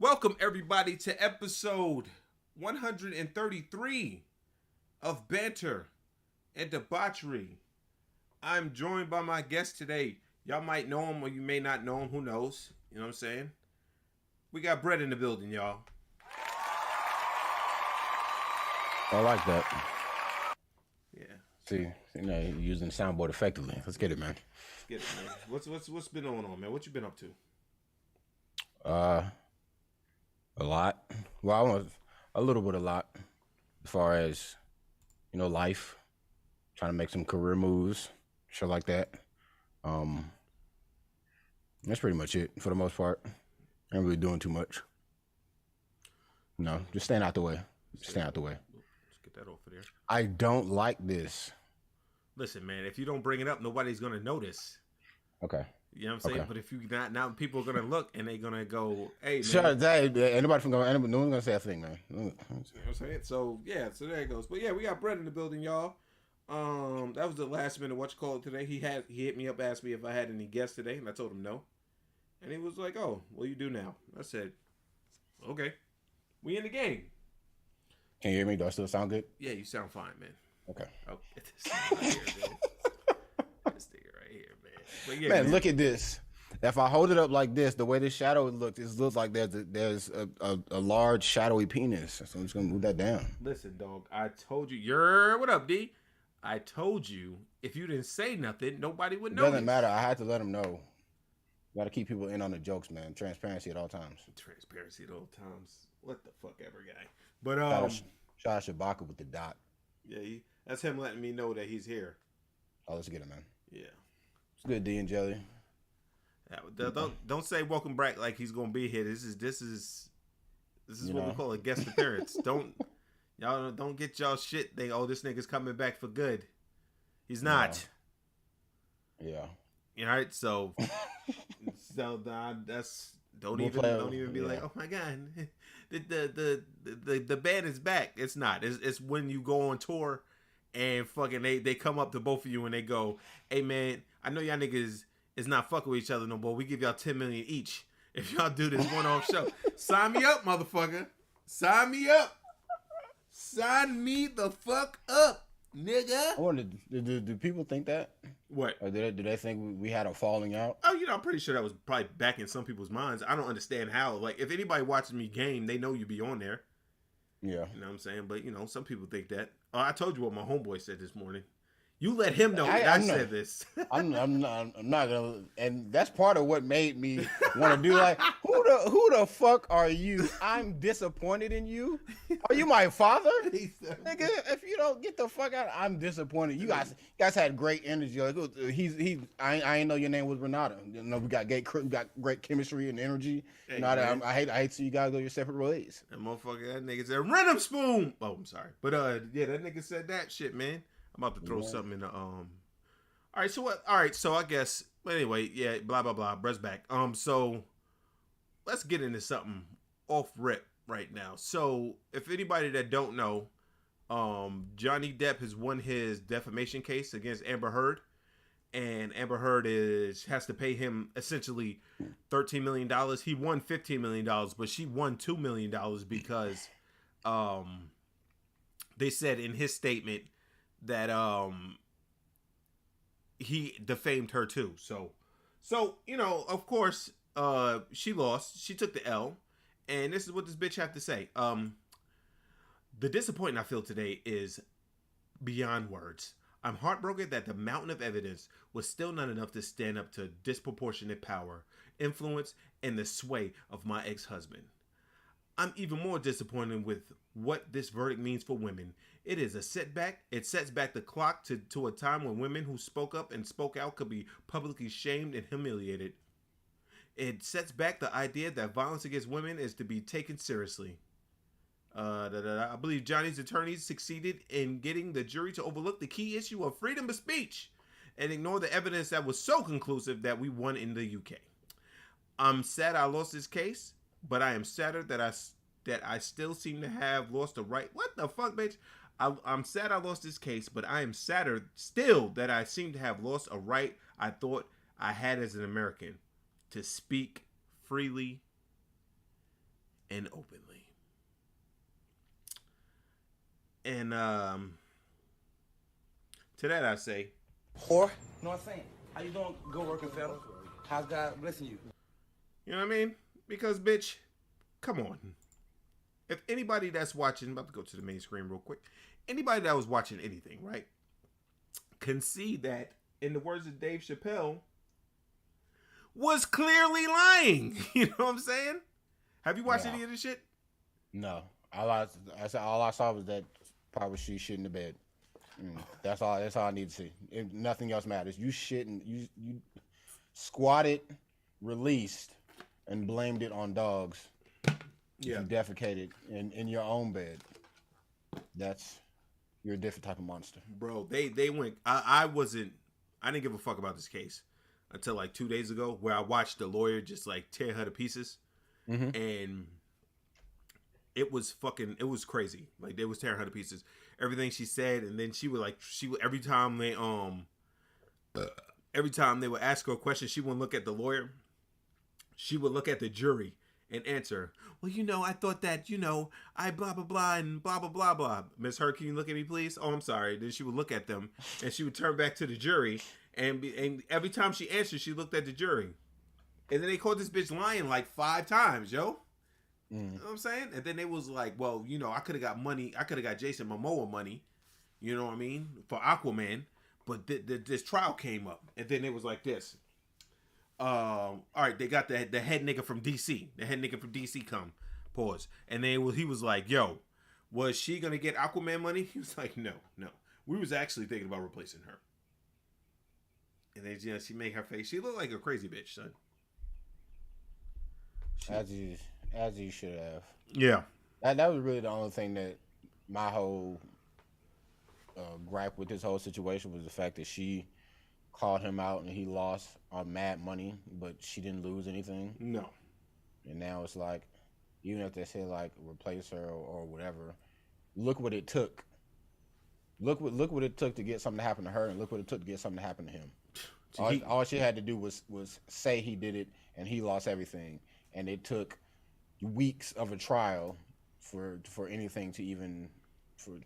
Welcome, everybody, to episode 133 of Banter and Debauchery. I'm joined by my guest today. Y'all might know him or you may not know him. Who knows? You know what I'm saying? We got Brett in the building, y'all. I like that. Yeah. See, you're using the soundboard effectively. Let's get it, man. Let's get it, man. What's been going on, man? What you been up to? A lot. Well, I want a little bit, a lot, as far as life. Trying to make some career moves, shit like that. That's pretty much it for the most part. Ain't really doing too much. No, just staying out the way. Staying out the way. Let's get that off of there. I don't like this. Listen, man, if you don't bring it up, nobody's gonna notice. Okay. You know what I'm saying? Okay. But if you not now, people are gonna look and they're gonna go, "Hey, man." Sure, anybody from going, no one's gonna say a thing, man. You know what I'm saying? So yeah, so there it goes. But yeah, we got Brett in the building, y'all. That was the last minute what you call it today. He hit me up, asked me if I had any guests today, and I told him no. And he was like, "Oh, what do you do now?" I said, "Okay, we in the game." Can you hear me? Do I still sound good? Yeah, you sound fine, man. Okay. Oh, this nigga right here, man. This nigga right here, man. But yeah, man, look at this. If I hold it up like this, the way this shadow looks, it looks like there's a large shadowy penis. So I'm just gonna move that down. Listen, dog. I told you. What up, D? I told you if you didn't say nothing, nobody would know. Doesn't matter. I had to let them know. Got to keep people in on the jokes, man. Transparency at all times. Transparency at all times. What the fuck ever, guy. But shout out Shabaka with the dot. Yeah, that's him letting me know that he's here. Oh, let's get it, man. Yeah, it's good. D and Jelly. Yeah, don't say welcome back like he's gonna be here. This is what we call a guest appearance. Y'all don't get y'all shit. This nigga's coming back for good. He's not. Yeah. All right, so that's don't even be like, oh my god, the band is back. It's not. It's when you go on tour and fucking they come up to both of you and they go, hey man, I know y'all niggas is not fucking with each other no more. We give y'all $10 million each if y'all do this one-off show. Sign me up, motherfucker. Sign me up. Sign me the fuck up, nigga. I wonder, do people think that? What? Or do they think we had a falling out? Oh, I'm pretty sure that was probably back in some people's minds. I don't understand how. Like, if anybody watches me game, they know you be on there. Yeah. You know what I'm saying? But, some people think that. Oh, I told you what my homeboy said this morning. You let him know I said this. I'm not gonna, and that's part of what made me want to do. Like, who the fuck are you? I'm disappointed in you. Are you my father, nigga? If you don't get the fuck out, I'm disappointed. You guys had great energy. Like, I ain't know your name was Renata. We got great chemistry and energy. Hey, I hate to see you guys go your separate ways. That motherfucker, that nigga said random spoon. Oh, I'm sorry, but yeah, that nigga said that shit, man. I'm about to throw something in the All right, so what? All right, so I guess. But anyway, yeah, blah blah blah. Brett's back. So let's get into something off rip right now. So if anybody that don't know, Johnny Depp has won his defamation case against Amber Heard, and Amber Heard has to pay him essentially $13 million. He won $15 million, but she won $2 million because they said in his statement that he defamed her too. So of course she lost. She took the L, and this is what this bitch have to say. The disappointment I feel today is beyond words. I'm heartbroken that the mountain of evidence was still not enough to stand up to disproportionate power, influence, and the sway of my ex-husband. I'm even more disappointed with what this verdict means for women. It is a setback. It sets back the clock to a time when women who spoke up and spoke out could be publicly shamed and humiliated. It sets back the idea that violence against women is to be taken seriously. I believe Johnny's attorneys succeeded in getting the jury to overlook the key issue of freedom of speech and ignore the evidence that was so conclusive that we won in the UK. I'm sad I lost this case, but I am sadder that I still seem to have lost the right. What the fuck, bitch? I'm sad I lost this case, but I am sadder still that I seem to have lost a right I thought I had as an American to speak freely and openly. And to that I say, whore. You know what I'm saying? How you doing? Good working, fella. How's God blessing you? You know what I mean? Because, bitch, come on. If anybody that's watching, I'm about to go to the main screen real quick. Anybody that was watching anything, right, can see that, in the words of Dave Chappelle, was clearly lying. You know what I'm saying? Have you watched any of this shit? No. All I saw was that part where she shit in the bed. That's all I need to see. Nothing else matters. You shitting, you squatted, released, and blamed it on dogs. Yeah. You defecated in your own bed. You're a different type of monster. Bro, they went, I didn't give a fuck about this case until like 2 days ago, where I watched the lawyer just like tear her to pieces. Mm-hmm. And it was crazy. Like, they was tearing her to pieces. Everything she said, and then she would every time they would ask her a question, she wouldn't look at the lawyer. She would look at the jury and answer, well, I thought that, I blah, blah, blah, and blah, blah, blah, blah. Miss Hurd, can you look at me, please? Oh, I'm sorry. Then she would look at them, and she would turn back to the jury, and every time she answered, she looked at the jury. And then they caught this bitch lying like 5 times, yo. You know what I'm saying? And then they was like, well, I could have got money. I could have got Jason Momoa money, you know what I mean, for Aquaman. But this trial came up. And then it was like this. All right, they got the head nigga from DC. The head nigga from DC come. Pause. And then he was like, yo, was she going to get Aquaman money? He was like, no. We was actually thinking about replacing her. And then she made her face. She looked like a crazy bitch, son. As you should have. Yeah. That was really the only thing that my whole gripe with this whole situation was the fact that she called him out and he lost on mad money, but she didn't lose anything. No. And now it's like, even if they say like replace her or whatever, look what it took. Look what it took to get something to happen to her, and look what it took to get something to happen to him. All she had to do was say he did it, and he lost everything. And it took weeks of a trial for anything to even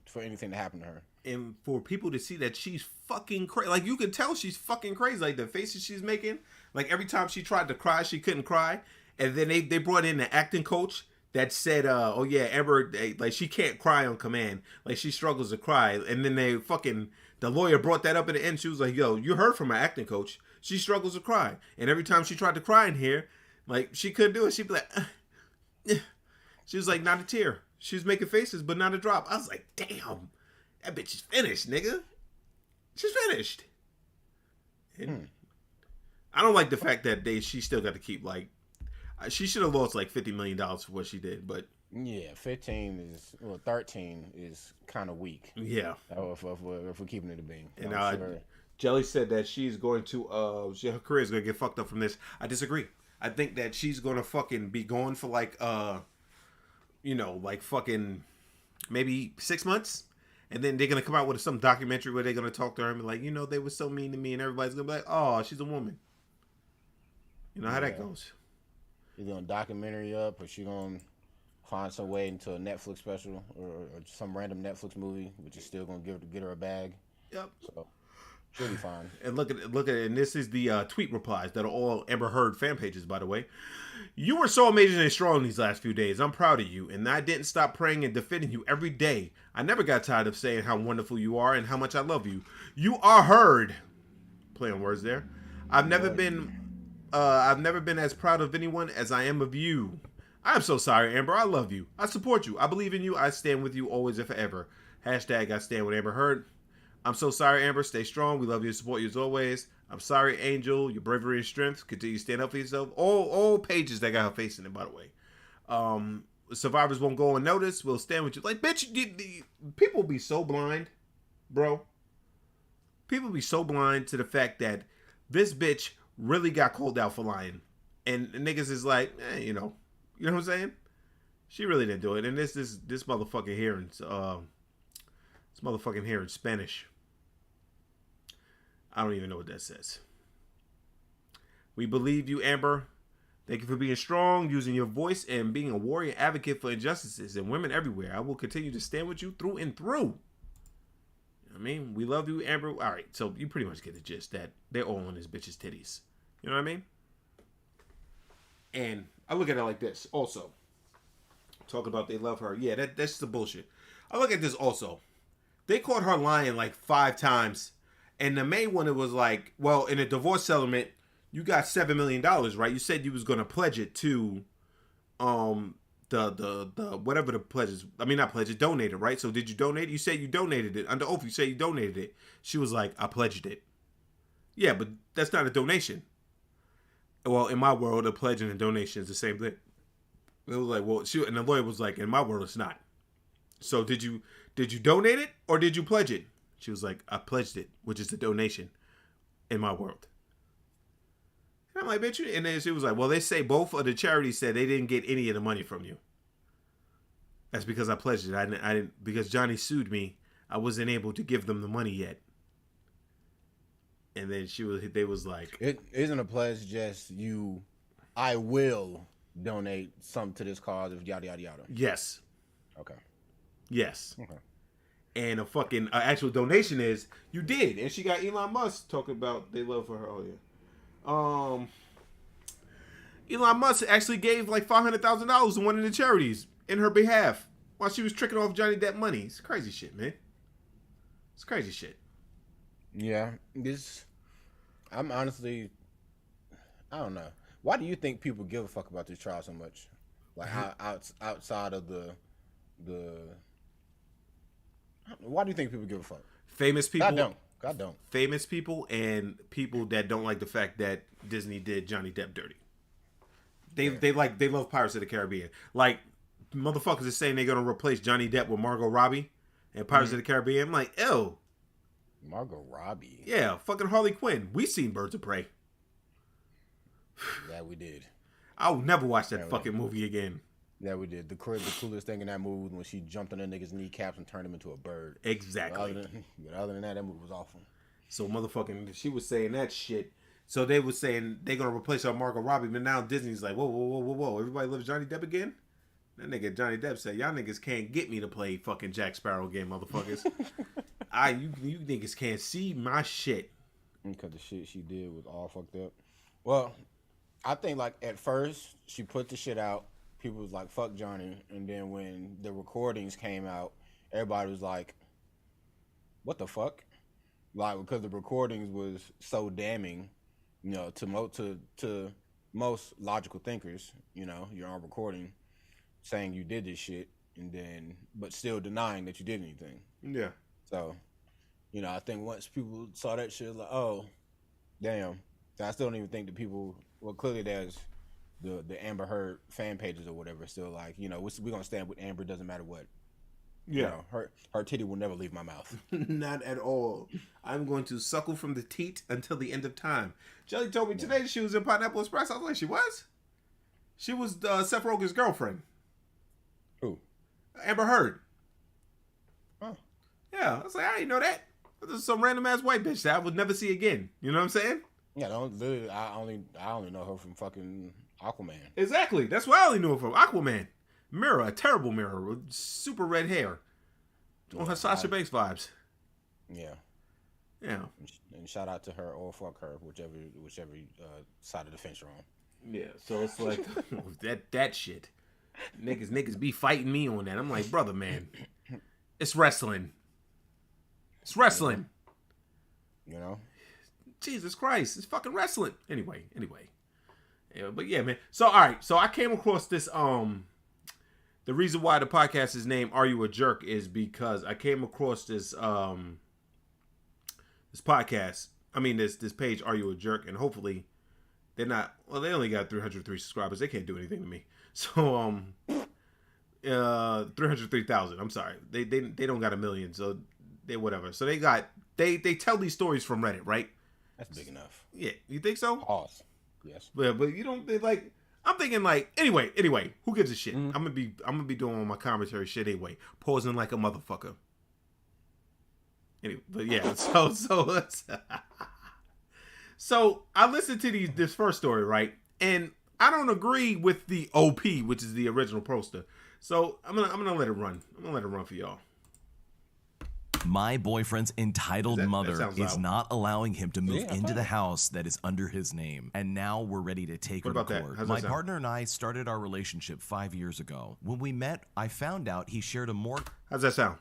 for anything to happen to her, and for people to see that she's fucking crazy. Like, you can tell she's fucking crazy. Like, the faces she's making, like every time she tried to cry, she couldn't cry. And then they brought in the acting coach that said, oh yeah, Amber, like, she can't cry on command, like she struggles to cry. And then the lawyer brought that up at the end. She was like, yo, you heard from an acting coach, she struggles to cry. And every time she tried to cry in here, like, she couldn't do it. She'd be like, she was like, not a tear. She was making faces, but not a drop. I was like, damn, that bitch is finished, nigga. She's finished. And I don't like the fact that she still got to keep, like, she should have lost like $50 million for what she did, but yeah, 13 is kind of weak. Yeah, if we're keeping it a bean. And sure. Jelly said that she's going to her career is going to get fucked up from this. I disagree. I think that she's going to fucking be gone for like like fucking maybe 6 months, and then they're going to come out with some documentary where they're going to talk to her and be like, they were so mean to me, and everybody's going to be like, oh, she's a woman. You know how that goes. She's going to documentary up, or she going to find some way into a Netflix special or some random Netflix movie, which is still going to get her a bag. Yep. So she'll be fine. And look at it. And this is the tweet replies that are all Amber Heard fan pages, by the way. You were so amazing and strong these last few days. I'm proud of you, and I didn't stop praying and defending you every day. I never got tired of saying how wonderful you are and how much I love you. You are heard. Play on words there. I've never been as proud of anyone as I am of you. I am so sorry, Amber. I love you. I support you. I believe in you. I stand with you always and forever. Hashtag I stand with Amber Heard. I'm so sorry, Amber. Stay strong. We love you and support you as always. I'm sorry, Angel. Your bravery and strength. Continue to stand up for yourself. All pages that got her face in it, by the way. Survivors won't go unnoticed. We'll stand with you. Like, bitch, people be so blind, bro. People be so blind to the fact that this bitch really got called out for lying. And niggas is like, you know what I'm saying? She really didn't do it. And this motherfucker here in Spanish. I don't even know what that says. We believe you, Amber. Thank you for being strong, using your voice, and being a warrior advocate for injustices and women everywhere. I will continue to stand with you through and through. I mean, we love you, Amber. All right, so you pretty much get the gist that they're all on this bitch's titties. You know what I mean? And I look at it like this also. Talk about they love her. Yeah, that's just the bullshit. I look at this also. They caught her lying like 5 times. And the main one, it was like, well, in a divorce settlement, you got $7 million, right? You said you was going to pledge it to the whatever the pledges. I mean, not pledge it, donate it, right? So did you donate it? You said you donated it. Under oath, you say you donated it. She was like, I pledged it. Yeah, but that's not a donation. Well, in my world, a pledge and a donation is the same thing. It was like, well, and the lawyer was like, in my world, it's not. So did you donate it or did you pledge it? She was like, I pledged it, which is a donation in my world. And I'm like, bitch, and then she was like, well, they say both of the charities said they didn't get any of the money from you. That's because I pledged it. I didn't because Johnny sued me. I wasn't able to give them the money yet. And then they was like, It isn't a pledge, just I will donate some to this cause of yada yada yada. yes. Okay. Yes. Okay. And a fucking actual donation is you did, and she got Elon Musk talking about they love for her. Oh yeah. Elon Musk actually gave like $500,000 to one of the charities in her behalf while she was tricking off Johnny Depp money. It's crazy shit, man. It's crazy shit. Yeah, I'm honestly, I don't know. Why do you think people give a fuck about this trial so much? Like outside of the, why do you think people give a fuck? Famous people. God don't. Famous people and people that don't like the fact that Disney did Johnny Depp dirty. They love Pirates of the Caribbean. Like motherfuckers are saying they're gonna replace Johnny Depp with Margot Robbie and Pirates of the Caribbean. I'm like, ew. Margot Robbie. Yeah, fucking Harley Quinn. We seen Birds of Prey. Yeah, we did. I'll never watch that fucking movie again. Yeah, we did. The coolest thing in that movie was when she jumped on that nigga's kneecaps and turned him into a bird. Exactly. But other than that movie was awful. So motherfucking, she was saying that shit. So they were saying they're gonna replace her with Margot Robbie, but now Disney's like, whoa. Everybody loves Johnny Depp again? That nigga Johnny Depp said, y'all niggas can't get me to play fucking Jack Sparrow again, motherfuckers. You niggas can't see my shit. Because the shit she did was all fucked up. Well, I think like at first she put the shit out, people was like, fuck Johnny. And then when the recordings came out, everybody was like, what the fuck? Like, because the recordings was so damning, you know, to most logical thinkers, you know, you're on recording saying you did this shit and then, but still denying that you did anything. Yeah. So, you know, I think once people saw that shit, like, oh, damn. I still don't even think that people, well, clearly there's the Amber Heard fan pages or whatever still like, you know, we're going to stand with Amber, doesn't matter what. Yeah. You know, her titty will never leave my mouth. Not at all. I'm going to suckle from the teat until the end of time. Jelly told me today she was in Pineapple Express. I was like, she was? She was Seth Rogen's girlfriend. Who? Amber Heard. Oh. Yeah. I was like, I didn't know that. This is some random ass white bitch that I would never see again. You know what I'm saying? Yeah, I only know her from fucking Aquaman. Exactly. That's what I only knew her from. Aquaman. Mirror, a terrible mirror with super red hair. On her Sasha Banks vibes. Yeah. Yeah. And shout out to her or fuck her, whichever side of the fence you're on. Yeah, so it's like that shit. Niggas be fighting me on that. I'm like, brother, man. It's wrestling. It's wrestling. You know? Jesus Christ, it's fucking wrestling. Anyway. Yeah, but yeah, man. So all right, so I came across this the reason why the podcast is named Are You a Jerk is because I came across this this podcast. I mean this page Are You a Jerk, and hopefully they're not, well, they only got 303 subscribers. They can't do anything to me. So 303,000. I'm sorry. They don't got 1 million. So they whatever. So they tell these stories from Reddit, right? That's big enough. Yeah, you think so? Pause. Yes. But you don't, they like, I'm thinking like, anyway, who gives a shit? I'm gonna be doing all my commentary shit anyway, pausing like a motherfucker. Anyway, but yeah, so I listened to this first story, right? And I don't agree with the OP, which is the original poster. So I'm gonna let it run. I'm gonna let it run for y'all. My boyfriend's entitled mother sounds is loud. not allowing him to move Yeah, into fine. the house that is under his name. And now we're ready to take her What to about that? court. How's that My sound? partner and I started our relationship 5 years ago. When we met, I found out he shared a mortgage How's that sound?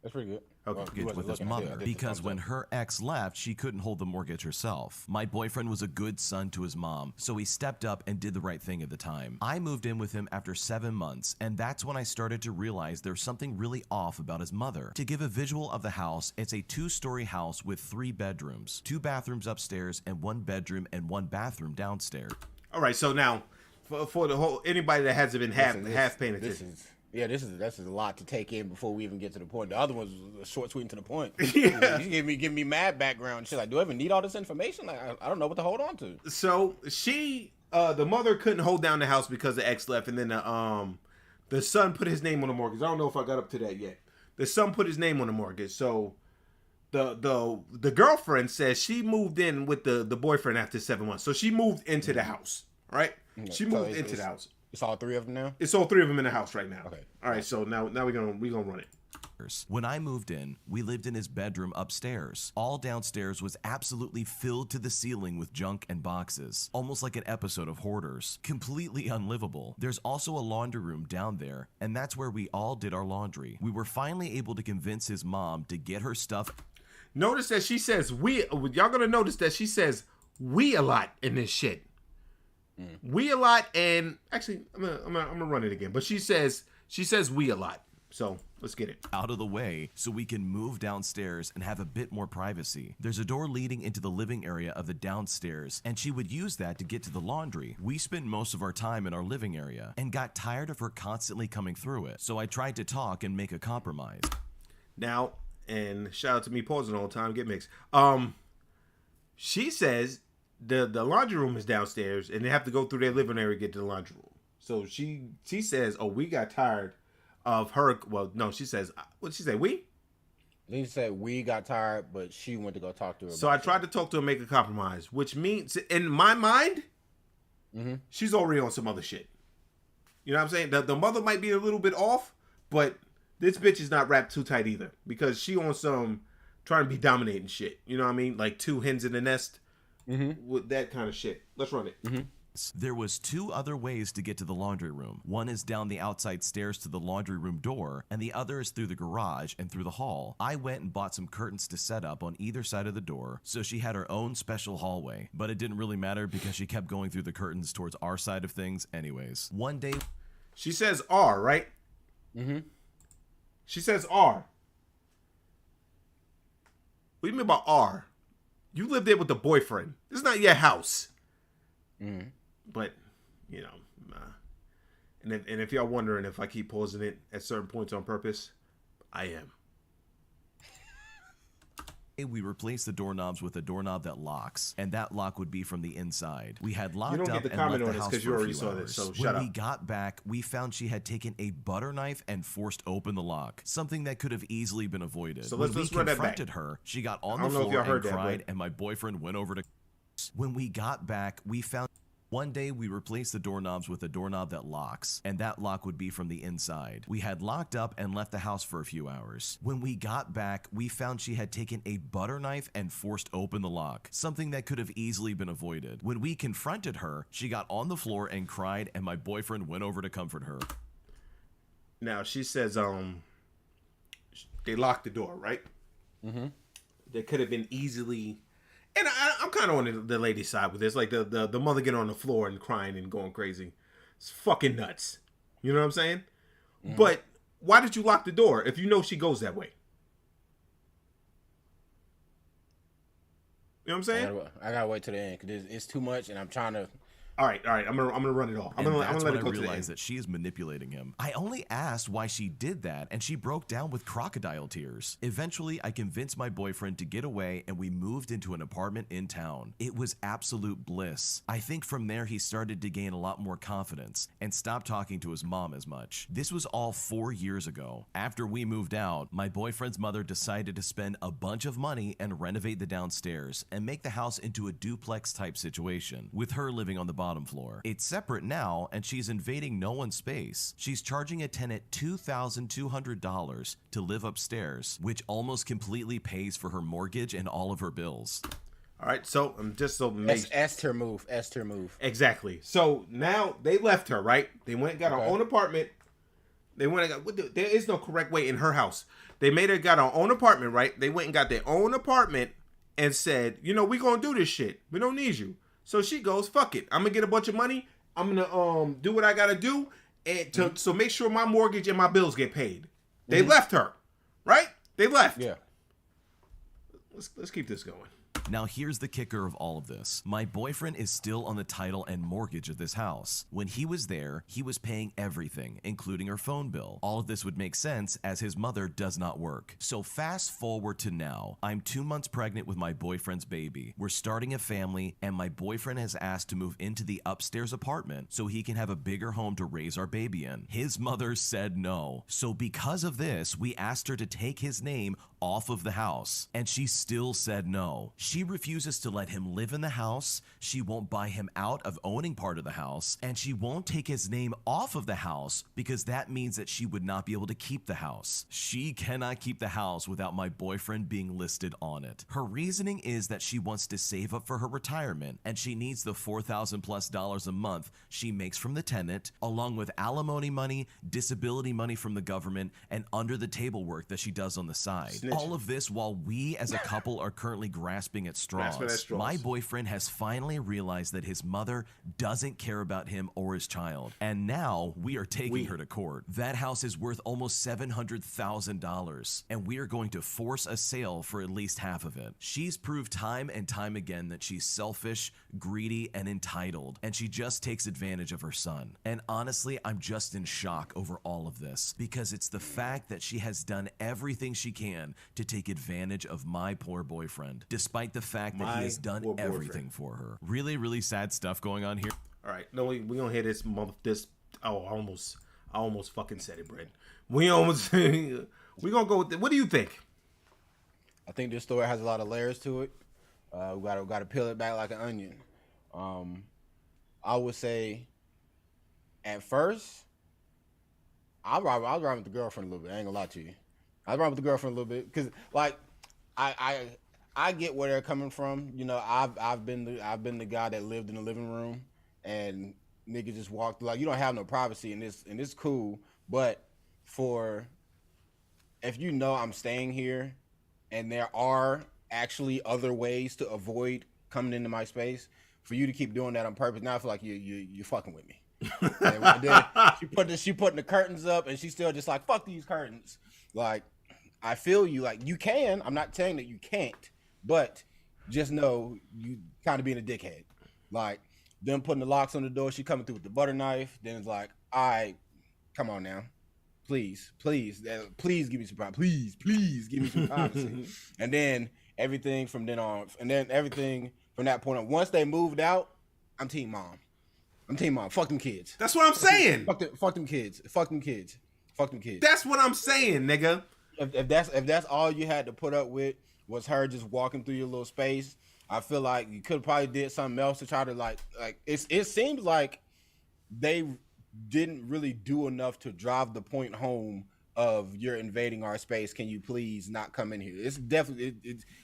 That's pretty good. Okay. he wasn't with his looking. I did mother the because thumbs when up. her ex left, she couldn't hold the mortgage herself. My boyfriend was a good son to his mom, so he stepped up and did the right thing at the time. I moved in with him after 7 months, and that's when I started to realize there's something really off about his mother. To give a visual of the house, it's a 2-story house with 3 bedrooms, 2 bathrooms upstairs, and 1 bedroom and 1 bathroom downstairs. All right. So now, for the whole anybody that hasn't been half paying attention. This is a lot to take in before we even get to the point. The other one's short, sweet, and to the point. Yeah. You give me mad background. She's like, do I even need all this information? Like, I don't know what to hold on to. So she, the mother couldn't hold down the house because the ex left, and then the son put his name on the mortgage. I don't know if I got up to that yet. The son put his name on the mortgage. So the girlfriend says she moved in with the boyfriend after 7 months. So she moved into the house, right? She moved into the house. It's all 3 of them now? It's all 3 of them in the house right now. Okay. All right. So now we're gonna run it. When I moved in, we lived in his bedroom upstairs. All downstairs was absolutely filled to the ceiling with junk and boxes, almost like an episode of Hoarders. Completely unlivable. There's also a laundry room down there, and that's where we all did our laundry. We were finally able to convince his mom to get her stuff. Notice that she says we. Y'all gonna notice that she says we a lot in this shit. We a lot, and actually, I'm gonna run it again. But she says we a lot. So let's get it. Out of the way so we can move downstairs and have a bit more privacy. There's a door leading into the living area of the downstairs, and she would use that to get to the laundry. We spent most of our time in our living area and got tired of her constantly coming through it, so I tried to talk and make a compromise. Now, and shout out to me pausing all the time, get mixed. She says the laundry room is downstairs, and they have to go through their living area to get to the laundry room. So she says, oh, we got tired of her. Well, no, she says, what did she say? We? Then she said we got tired, but she went to go talk to her. So I tried to talk to her and make a compromise, which means, in my mind, she's already on some other shit. You know what I'm saying? The mother might be a little bit off, but this bitch is not wrapped too tight either, because she on some trying to be dominating shit. You know what I mean? Like 2 hens in the nest with that kind of shit. Let's run it. There was 2 other ways to get to the laundry room. One is down the outside stairs to the laundry room door, and the other is through the garage and through the hall. I went and bought some curtains to set up on either side of the door, so she had her own special hallway. But it didn't really matter because she kept going through the curtains towards our side of things anyways. One day, She says R, right? She says R. What do you mean by R? You live there with the boyfriend. This is not your house. But, you know, and if y'all wondering if I keep pausing it at certain points on purpose, I am. we replaced the doorknobs with a doorknob that locks, and that lock would be from the inside. We had locked You don't up get the and comment left on the this house 'cause you for a already few saw this, hours. so when shut we up. got back, we found she had taken a butter knife and forced open the lock, something that could have easily been avoided. So when let's we run that back. confronted her, she got on I the don't know if floor y'all and heard that, cried, but- and my boyfriend went over to. When we got back, we found. One day, we replaced the doorknobs with a doorknob that locks, and that lock would be from the inside. We had locked up and left the house for a few hours. When we got back, we found she had taken a butter knife and forced open the lock, something that could have easily been avoided. When we confronted her, she got on the floor and cried, and my boyfriend went over to comfort her. Now, she says, they locked the door, right? They could have been easily... And I'm kind of on the lady's side with this. Like, the mother getting on the floor and crying and going crazy. It's fucking nuts. You know what I'm saying? But why did you lock the door if you know she goes that way? You know what I'm saying? I gotta wait to the end because it's too much, and I'm trying to. All right. I'm gonna run it off. I'm And gonna that's let when it go I to the end. realized that she is manipulating him. I only asked why she did that, and she broke down with crocodile tears. Eventually, I convinced my boyfriend to get away, and we moved into an apartment in town. It was absolute bliss. I think from there, he started to gain a lot more confidence and stopped talking to his mom as much. This was all 4 years ago. After we moved out, my boyfriend's mother decided to spend a bunch of money and renovate the downstairs and make the house into a duplex type situation, with her living on the bottom bottom floor. It's separate now, and she's invading no one's space. She's charging a tenant $2,200 to live upstairs, which almost completely pays for her mortgage and all of her bills. All right, so Esther move. Exactly. So now they left her, right? They went and got her own apartment. They went and got. There is no correct way in her house. They made her got her own apartment, right? They went and got their own apartment and said, you know, we gonna do this shit. We don't need you. So she goes, fuck it. I'm gonna get a bunch of money. I'm gonna do what I gotta do, and so make sure my mortgage and my bills get paid. They left her, right? They left. Yeah. Let's keep this going. Now here's the kicker of all of this. My boyfriend is still on the title and mortgage of this house. When he was there, he was paying everything, including her phone bill. All of this would make sense as his mother does not work. So fast forward to now. I'm 2 months pregnant with my boyfriend's baby. We're starting a family, and my boyfriend has asked to move into the upstairs apartment so he can have a bigger home to raise our baby in. His mother said no. So because of this, we asked her to take his name off of the house, and she still said no. She refuses to let him live in the house, she won't buy him out of owning part of the house, and she won't take his name off of the house because that means that she would not be able to keep the house. She cannot keep the house without my boyfriend being listed on it. Her reasoning is that she wants to save up for her retirement, and she needs the $4,000+ a month she makes from the tenant, along with alimony money, disability money from the government, and under the table work that she does on the side. All of this while we as a couple are currently grasping at straws. My boyfriend has finally realized that his mother doesn't care about him or his child, and now we are taking her to court. That house is worth almost $700,000, and we are going to force a sale for at least half of it. She's proved time and time again that she's selfish, greedy, and entitled, and she just takes advantage of her son. And honestly, I'm just in shock over all of this, because it's the fact that she has done everything she can to take advantage of my poor boyfriend, despite the fact that he has done everything for her. Really, really sad stuff going on here. All right, no, we gonna hear this. I almost fucking said it, Brent. We gonna go with it. What do you think? I think this story has a lot of layers to it. We gotta peel it back like an onion. I would say, at first, I was riding with the girlfriend a little bit. I ain't gonna lie to you. I was riding with the girlfriend a little bit because, like, I get where they're coming from. You know, I've been the guy that lived in the living room and niggas just walked, like, you don't have no privacy, and it's cool. But if you know I'm staying here and there are actually other ways to avoid coming into my space, for you to keep doing that on purpose, now I feel like you're fucking with me. And then she putting the curtains up, and she's still just like, fuck these curtains. Like, I feel you. Like, you can. I'm not saying that you can't, but just know you kind of being a dickhead. Like, them putting the locks on the door, she coming through with the butter knife. Then it's like, all right, come on now. Please give me some privacy. Please give me some privacy. And then everything from then on, and then everything from that point on. Once they moved out, I'm team mom. Fuck them kids. That's what I'm saying. Fuck them kids. That's what I'm saying, nigga. If that's all you had to put up with was her just walking through your little space, I feel like you could have probably did something else to try to like it seems like they didn't really do enough to drive the point home of you're invading our space. Can you please not come in here? It's definitely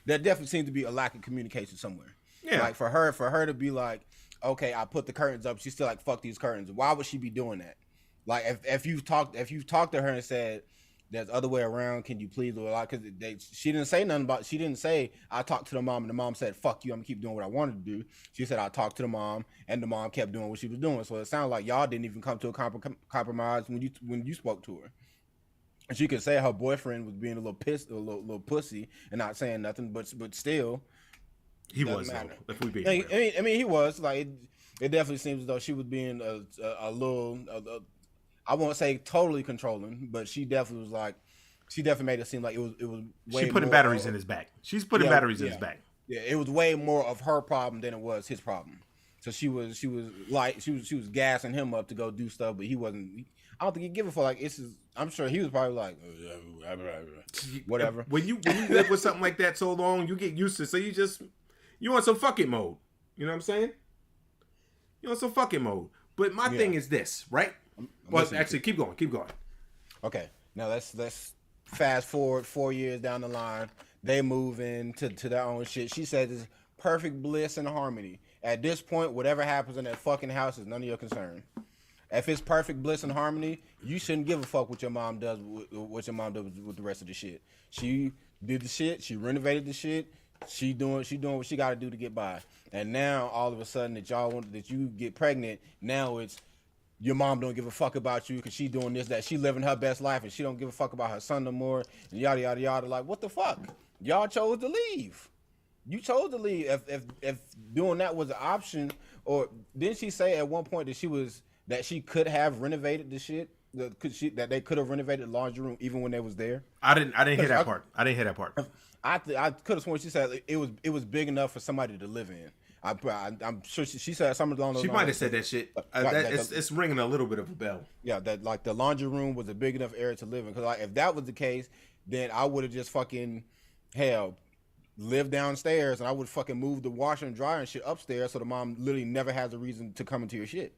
there definitely seems to be a lack of communication somewhere. Yeah. Like for her to be like, okay, I put the curtains up. She's still like, fuck these curtains. Why would she be doing that? Like if you've talked to her and said, there's other way around, can you please do a lot? Because she didn't say nothing about. She didn't say I talked to the mom and the mom said fuck you, I'm gonna keep doing what I wanted to do. She said I talked to the mom and the mom kept doing what she was doing. So it sounded like y'all didn't even come to a compromise when you spoke to her. And she could say her boyfriend was being a little pussy and not saying nothing, but still, he was. If we be, I mean, he was like. It definitely seems as though she was being a little. I won't say totally controlling, but she definitely was like. She definitely made it seem like it was. Way she putting batteries in his back. She's putting batteries in his back. Yeah, it was way more of her problem than it was his problem. So she was gassing him up to go do stuff, but he wasn't. I don't think he give a fuck. Like I'm sure he was probably like, whatever. When you live with something like that so long, you get used to it. So you want some fuck it mode. You know what I'm saying? You're on some fucking mode. But my thing is this, right? Well, actually, keep going. Okay, now let's fast forward 4 years down the line. They move into their own shit. She says it's perfect bliss and harmony. At this point, whatever happens in that fucking house is none of your concern. If it's perfect bliss and harmony, you shouldn't give a fuck what your mom does. What your mom does with the rest of the shit. She did the shit. She renovated the shit. She doing what she got to do to get by. And now all of a sudden that you get pregnant, now it's your mom don't give a fuck about you because she doing this, that. She living her best life and she don't give a fuck about her son no more. And yada yada yada. Like, what the fuck? Y'all chose to leave. You chose to leave. If doing that was an option, or didn't she say at one point that she could have renovated the shit? That they could have renovated the laundry room even when they was there? I didn't hear that part. I could have sworn she said it was big enough for somebody to live in. I'm sure she said something along those lines. She might have said that shit. It's ringing a little bit of a bell. Yeah, that like the laundry room was a big enough area to live in. Because like, if that was the case, then I would have just fucking lived downstairs and I would fucking move the washer and dryer and shit upstairs so the mom literally never has a reason to come into your shit.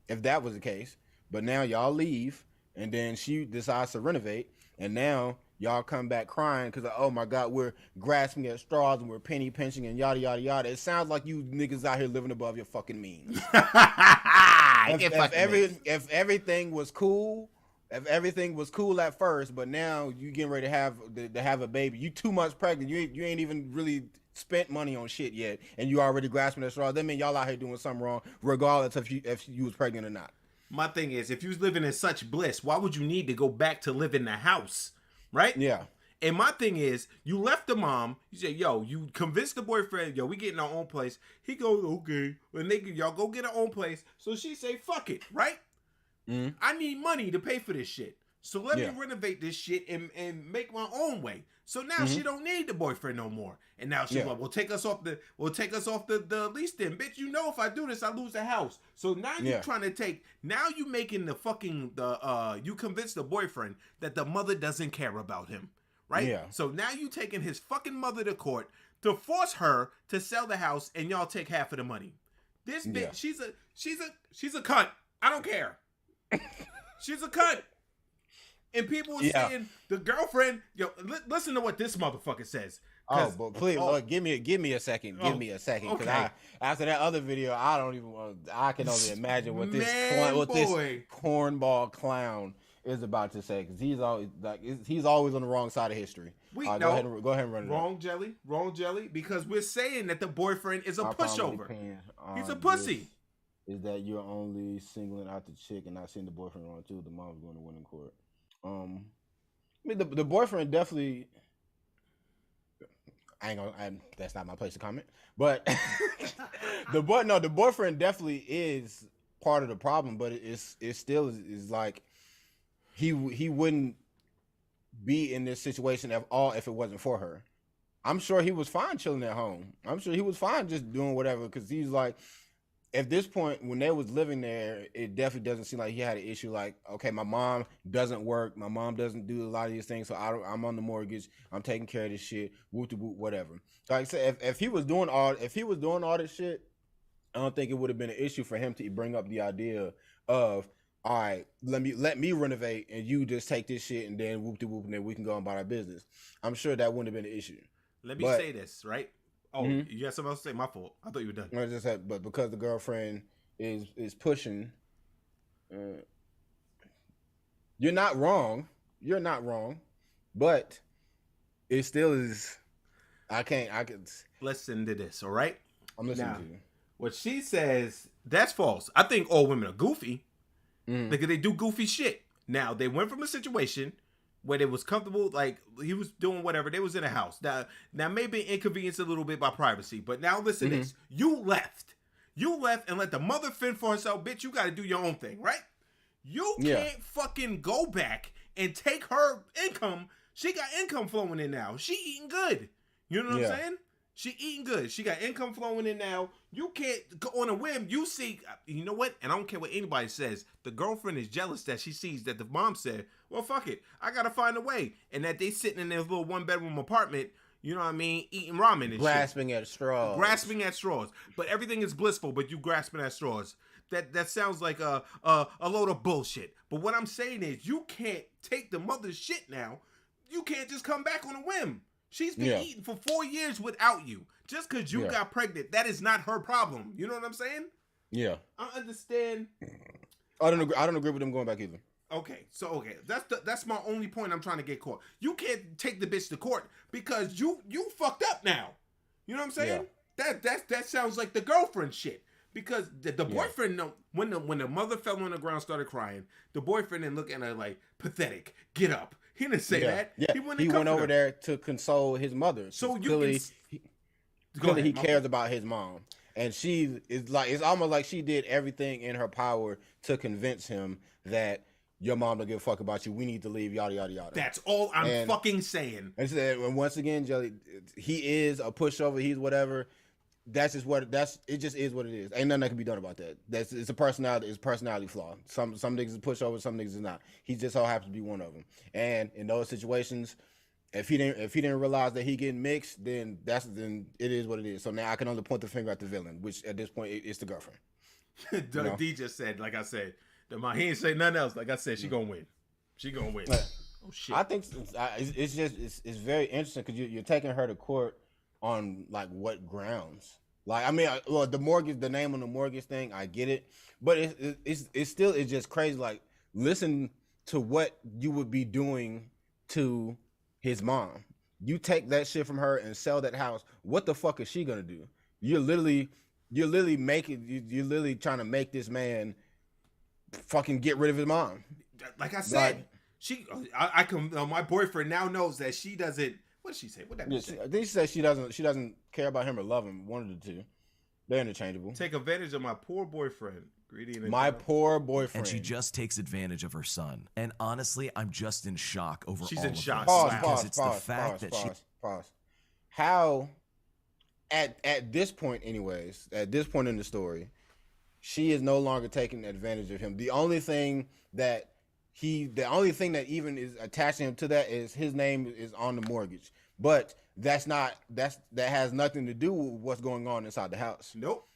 If that was the case. But now y'all leave and then she decides to renovate and now y'all come back crying because, oh my God, we're grasping at straws and we're penny pinching and yada, yada, yada. It sounds like you niggas out here living above your fucking means. If everything was cool, at first, but now you getting ready to have a baby, you 2 months pregnant, you ain't even really spent money on shit yet, and you already grasping at straws. That mean y'all out here doing something wrong, regardless if you was pregnant or not. My thing is, if you was living in such bliss, why would you need to go back to live in the house? Right? Yeah. And my thing is, you left the mom. You say, yo, you convinced the boyfriend, yo, we getting our own place. He goes, okay. And y'all go get our own place. So she say, fuck it, right? Mm-hmm. I need money to pay for this shit. So let me renovate this shit and make my own way. So now she don't need the boyfriend no more. And now she's like, we'll take us off the lease then. Bitch, you know if I do this, I lose the house. So now you're trying to you making you convince the boyfriend that the mother doesn't care about him. Right? Yeah. So now you taking his fucking mother to court to force her to sell the house and y'all take half of the money. This bitch, she's a cunt. I don't care. She's a cunt. And people are saying the girlfriend. Yo, listen to what this motherfucker says. Oh, but please, Lord, give me a second. Give me a second, because after that other video, I can only imagine what this cornball clown is about to say, because he's always on the wrong side of history. Go ahead and run it. Wrong jelly, because we're saying that the boyfriend is a pushover. He's a pussy. Is that you're only singling out the chick and not seeing the boyfriend wrong too? The mom's going to win in court. I mean, the boyfriend definitely. That's not my place to comment. But the boyfriend definitely is part of the problem. But it still is like he wouldn't be in this situation at all if it wasn't for her. I'm sure he was fine chilling at home. I'm sure he was fine just doing whatever, because he's like, at this point, when they was living there, it definitely doesn't seem like he had an issue. Like, okay, my mom doesn't work. My mom doesn't do a lot of these things. So I'm on the mortgage. I'm taking care of this shit. Whoop de whoop, whatever. Like I said, if he was doing all this shit, I don't think it would have been an issue for him to bring up the idea of, all right, let me renovate and you just take this shit and then whoop de whoop and then we can go about our business. I'm sure that wouldn't have been an issue. Let me say this, right? Oh, you got something else to say? My fault. I thought you were done. I just said, but because the girlfriend is pushing, you're not wrong. You're not wrong, but it still is. I can. Listen to this, all right? I'm listening to you. What she says, that's false. I think all women are goofy because they do goofy shit. Now, they went from a situation where they was comfortable, like he was doing whatever. They was in a house. Now maybe inconvenienced a little bit by privacy, but now listen to this. You left and let the mother fend for herself. Bitch, you got to do your own thing, right? You can't fucking go back and take her income. She got income flowing in now. She eating good. You know what I'm saying? She eating good. She got income flowing in now. You can't go on a whim. You see, you know what? And I don't care what anybody says. The girlfriend is jealous that she sees that the mom said, well, fuck it. I got to find a way. And that they sitting in their little 1-bedroom apartment, You know what I mean? Eating ramen and Grasping at straws. Grasping at straws. But everything is blissful, but you grasping at straws. That sounds like a load of bullshit. But what I'm saying is you can't take the mother's shit now. You can't just come back on a whim. She's been eating for 4 years without you. Just because you got pregnant, that is not her problem. You know what I'm saying? Yeah. I understand. I don't agree with them going back either. Okay, that's my only point I'm trying to get caught. You can't take the bitch to court because you fucked up now. You know what I'm saying? Yeah. That sounds like the girlfriend shit. Because the boyfriend, when the mother fell on the ground, started crying, the boyfriend didn't look at her like pathetic. Get up. He didn't say that. Yeah. He went over there to console his mother. So clearly he cares about his mom, and she is like, it's almost like she did everything in her power to convince him that your mom don't give a fuck about you. We need to leave. Yada yada yada. That's all I'm fucking saying. And once again, Jelly, he is a pushover. He's whatever. That's just what it just is what it is. Ain't nothing that can be done about that. It's a personality flaw. Some niggas is pushover, some niggas is not. He just so happens to be one of them. And in those situations, if he didn't realize that he getting mixed, then it is what it is. So now I can only point the finger at the villain, which at this point it's the girlfriend. D just said, like I said, he ain't say nothing else. Like I said, she gonna win. She gonna win. Oh shit. I think it's very interesting because you're taking her to court on like what grounds? Like, I mean, the name on the mortgage thing, I get it, but it's still just crazy. Like, listen to what you would be doing to his mom. You take that shit from her and sell that house. What the fuck is she gonna do? You're literally trying to make this man fucking get rid of his mom. Like I said, my boyfriend now knows that she doesn't. What did she say? What that bitch say? I think she said she doesn't care about him or love him. One of the two. They're interchangeable. Take advantage of my poor boyfriend. Greedy and my poor boyfriend. And she just takes advantage of her son. And honestly, I'm just in shock over She's all in of shock. This. Pause. How at this point, anyways, at this point in the story, she is no longer taking advantage of him. The only thing that even is attaching him to that is his name is on the mortgage. But that has nothing to do with what's going on inside the house. Nope.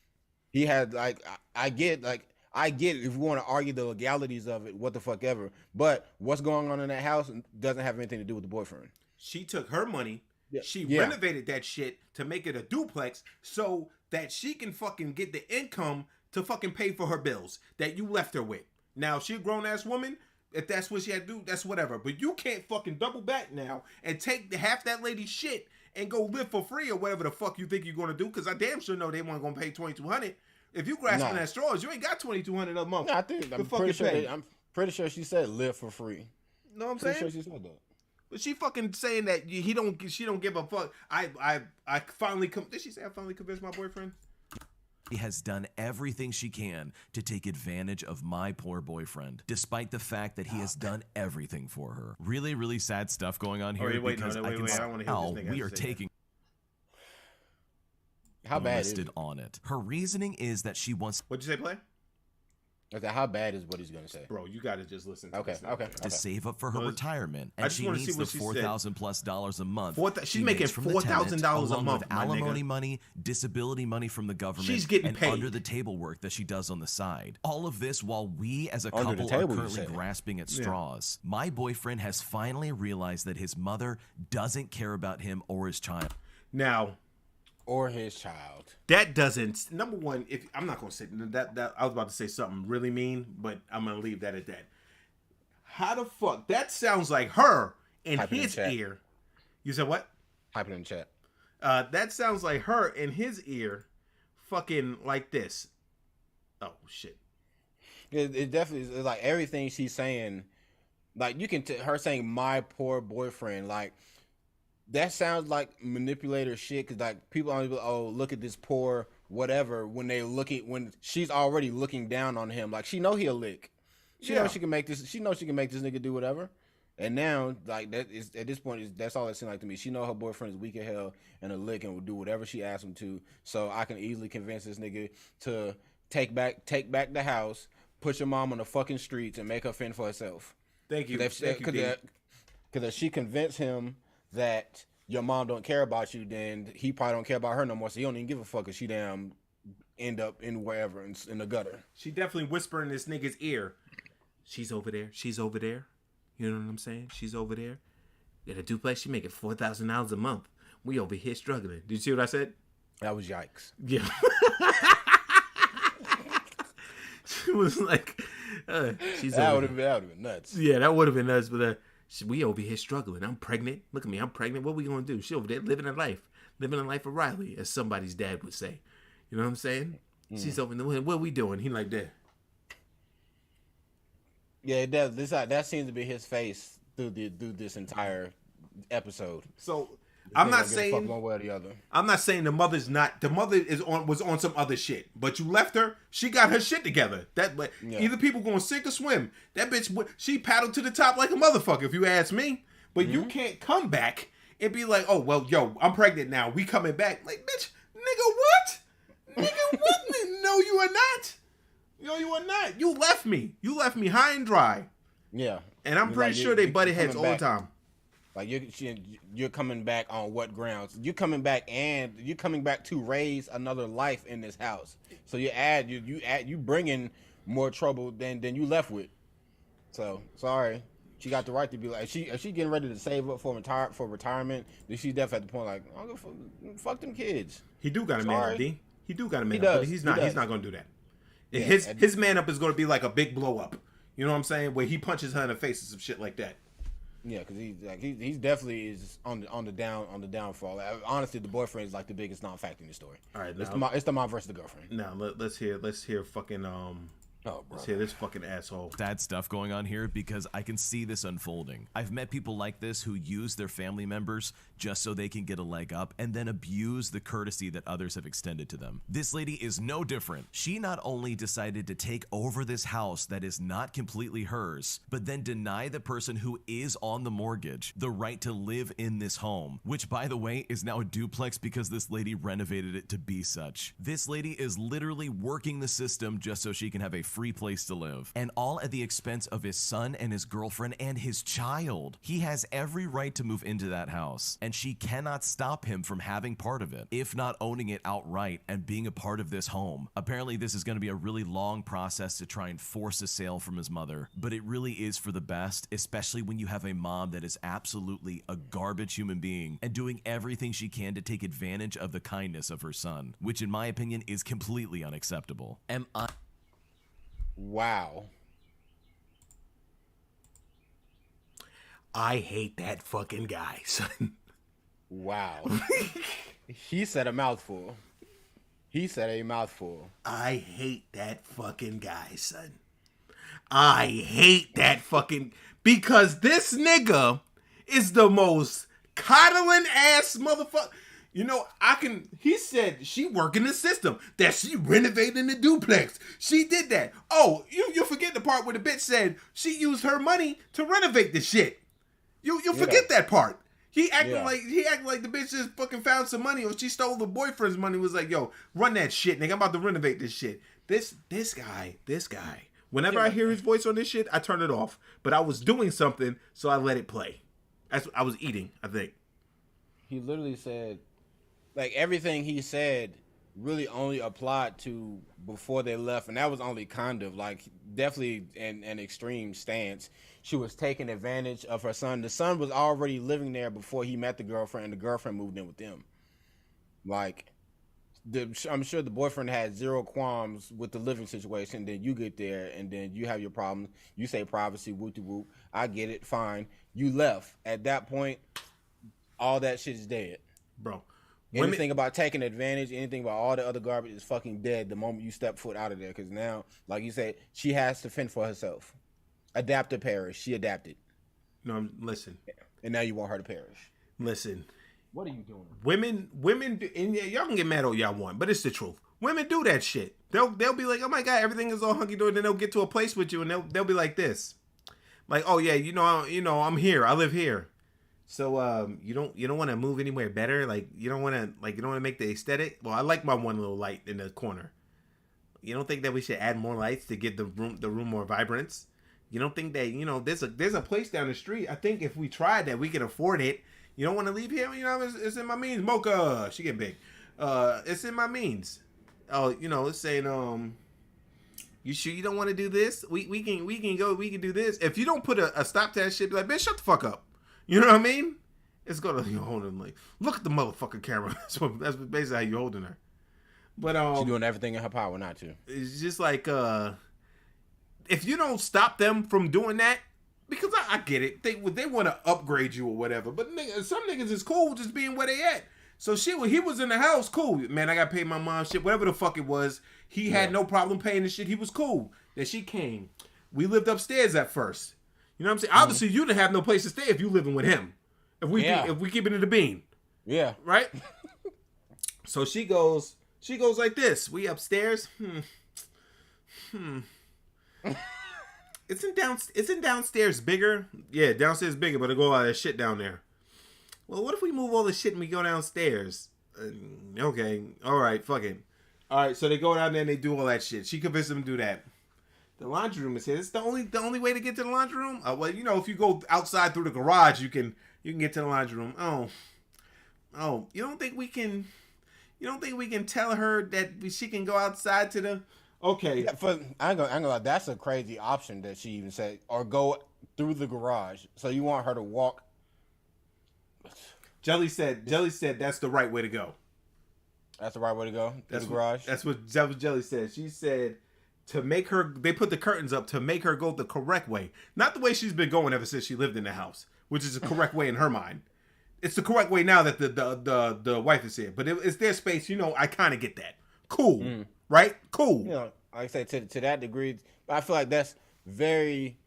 He had I get if we want to argue the legalities of it, what the fuck ever. But what's going on in that house doesn't have anything to do with the boyfriend. She took her money. Yeah. She renovated that shit to make it a duplex so that she can fucking get the income to fucking pay for her bills that you left her with. Now, she a grown-ass woman. If that's what she had to do, that's whatever. But you can't fucking double back now and take half that lady's shit and go live for free or whatever the fuck you think you're going to do. Because I damn sure know they weren't going to pay $2,200. If you grasping at straws, you ain't got $2,200 a month. No, I'm pretty sure she said live for free. Know what I'm saying? Pretty sure she said that. But she fucking saying that she don't give a fuck. I finally did she say I finally convinced my boyfriend? She has done everything she can to take advantage of my poor boyfriend, despite the fact that he has done everything for her. Really, really sad stuff going on here because I can see how we are taking how bad is listed on it. Her reasoning is that she wants. What'd you say, Play? Okay, how bad is what he's gonna say? Bro, you gotta just listen to okay. To save up for her retirement, and she needs the $4,000+ a month. She's making $4,000 a month. With alimony money, disability money from the government, she's getting paid. Under the table work that she does on the side. All of this while we as a couple are currently grasping at straws. My boyfriend has finally realized that his mother doesn't care about him or his child. Now. Or his child. That doesn't. Number one, if I'm not gonna say that I was about to say something really mean, but I'm gonna leave that at that. How the fuck? That sounds like her in his ear. You said what? Type it in the chat. That sounds like her in his ear, fucking like this. Oh shit. It definitely is like everything she's saying. Like you can her saying my poor boyfriend. Like. That sounds like manipulator shit because like people always be like, oh, look at this poor whatever when she's already looking down on him. Like she know he'll lick. She knows she can make this. She knows she can make this nigga do whatever. And now like that is at this point that's all it seems like to me. She know her boyfriend is weak as hell and a lick and will do whatever she asks him to. So I can easily convince this nigga to take back the house, put your mom on the fucking streets, and make her fend for herself. Thank you. Because she convinced him that your mom don't care about you, then he probably don't care about her no more. So he don't even give a fuck if she damn end up in wherever in the gutter. She definitely whispering in this nigga's ear. She's over there. She's over there. You know what I'm saying? She's over there. At a duplex, she making $4,000 a month. We over here struggling. Did you see what I said? That was yikes. Yeah. She was like, she's That over would have been nuts. Yeah, that would have been nuts. But we over here struggling. I'm pregnant. Look at me. I'm pregnant. What we gonna do? She over there living a life of Riley, as somebody's dad would say. You know what I'm saying? She's over there. What are we doing? He like that. Yeah, it does. That seems to be his face through this entire episode. So I'm not Don't give a fuck saying one way or the other. I'm not saying the mother was on some other shit, but you left her. She got her shit together. Either people gonna sink or swim. That bitch, she paddled to the top like a motherfucker. If you ask me, but you can't come back and be like, oh well, yo, I'm pregnant now. We coming back. Like, bitch, nigga, what? Nigga, what? No, you are not. No, you are not. You left me. You left me high and dry. Yeah, And I'm pretty sure they butted heads all the time. Like you're coming back on what grounds? You're coming back to raise another life in this house. So you bring in more trouble than you left with. So sorry, she got the right to be like, if she getting ready to save up for retirement, then she's definitely at the point like, I'm gonna fuck them kids. He do got a man up, D. He do got a man He up, but does. he's He not does. gonna do that. Yeah, His man up is gonna be like a big blow up. You know what I'm saying? Where he punches her in the face and some shit like that. Yeah, because he's definitely is on the downfall. Honestly, the boyfriend is like the biggest non-factor in the story. All right, it's the mom versus the girlfriend. Now let's hear fucking let's hear this fucking asshole. Sad stuff going on here because I can see this unfolding. I've met people like this who use their family members just so they can get a leg up and then abuse the courtesy that others have extended to them. This lady is no different. She not only decided to take over this house that is not completely hers, but then deny the person who is on the mortgage the right to live in this home, which by the way is now a duplex because this lady renovated it to be such. This lady is literally working the system just so she can have a free place to live, and all at the expense of his son and his girlfriend and his child. He has every right to move into that house, and she cannot stop him from having part of it, if not owning it outright and being a part of this home. Apparently this is going to be a really long process to try and force a sale from his mother, but it really is for the best, especially when you have a mom that is absolutely a garbage human being and doing everything she can to take advantage of the kindness of her son, which in my opinion is completely unacceptable. Wow. I hate that fucking guy, son. Wow. He said a mouthful. I hate that fucking guy, son. I hate that fucking... Because this nigga is the most coddling ass motherfucker. You know, he said she working the system, that she renovating the duplex. She did that. Oh, you forget the part where the bitch said she used her money to renovate the shit. You forget that part. He acting like the bitch just fucking found some money, or she stole the boyfriend's money. Was like, yo, run that shit, nigga. I'm about to renovate this shit. This guy. Whenever I hear his voice on this shit, I turn it off. But I was doing something, so I let it play. I was eating, I think. He literally said, like, everything he said really only applied to before they left, and that was only kind of like definitely an extreme stance. She was taking advantage of her son. The son was already living there before he met the girlfriend, and the girlfriend moved in with them. Like, I'm sure the boyfriend had zero qualms with the living situation. Then you get there, and then you have your problems. You say privacy, whoop-de-whoop. I get it, fine. You left. At that point, all that shit is dead. Bro. Anything about taking advantage, anything about all the other garbage is fucking dead the moment you step foot out of there. Because now, like you said, she has to fend for herself. Adapt to perish. She adapted. No, listen. And now you want her to perish. Listen. What are you doing? Women do, and yeah, y'all can get mad all y'all want, but it's the truth. Women do that shit. They'll be like, oh my God, everything is all hunky dory. Then they'll get to a place with you and they'll be like this. Like, oh yeah, I'm here. I live here. So you don't want to move anywhere better? Like you don't want to make the aesthetic? Well, I like my one little light in the corner. You don't think that we should add more lights to get the room more vibrance? You don't think that, there's a place down the street. I think if we tried that, we could afford it. You don't want to leave here? You know, it's in my means. Mocha, she get big. It's in my means. Oh, you know, it's saying, you sure you don't want to do this? We can go, we can do this. If you don't put a stop to that shit, be like, bitch, shut the fuck up. You know what I mean? It's gonna, you hold him like, look at the motherfucking camera. That's basically how you holding her. But she's doing everything in her power not to. It's just like, if you don't stop them from doing that, because I get it, they want to upgrade you or whatever. But some niggas is cool just being where they at. So he was in the house, cool. Man, I got paid my mom shit, whatever the fuck it was. He had no problem paying the shit. He was cool. Then she came. We lived upstairs at first. You know what I'm saying? Obviously, you didn't have no place to stay if you living with him. If we keep it in the bean. Yeah. Right? So she goes like this. We upstairs. Isn't downstairs bigger? Yeah, downstairs bigger, but it go all that shit down there. Well, what if we move all the shit and we go downstairs? Okay, all right, fuck it. All right, so they go down there and they do all that shit. She convinced them to do that. The laundry room is here. It's the only way to get to the laundry room. Well, you know, if you go outside through the garage, you can get to the laundry room. Oh, you don't think we can tell her that she can go outside to the? Okay. Yeah, I ain't gonna lie. That's a crazy option that she even said, or go through the garage. So you want her to walk? Jelly said that's the right way to go. That's the right way to go through the garage. That's what Jelly said. She said to make her. They put the curtains up to make her go the correct way, not the way she's been going ever since she lived in the house, which is the correct way in her mind. It's the correct way now that the wife is here, but it's their space. You know, I kind of get that. Cool, right? Cool. You know, like I said, to that degree, I feel like that's very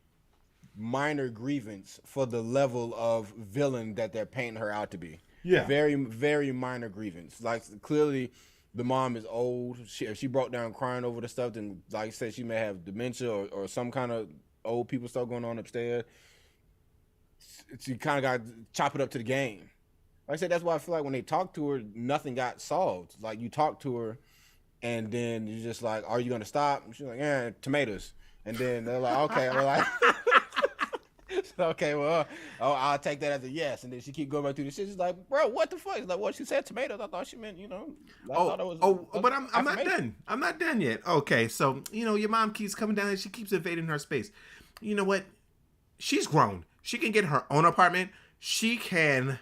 minor grievance for the level of villain that they're painting her out to be. Yeah. Very, very minor grievance. Like, clearly, the mom is old. If she broke down crying over the stuff, then, like I said, she may have dementia or some kind of old people stuff going on upstairs. She kind of got to chop it up to the game. Like I said, that's why I feel like when they talk to her, nothing got solved. Like, you talk to her, and then you're just like, are you going to stop? And she's like, yeah, tomatoes. And then they're like, okay. We're like, okay, well, I'll take that as a yes. And then she keep going back through the shit. She's like, bro, what the fuck? She's like, well, she said tomatoes. I thought she meant, you know. But I'm not done. I'm not done yet. Okay, so, you know, your mom keeps coming down and she keeps invading her space. You know what? She's grown. She can get her own apartment. She can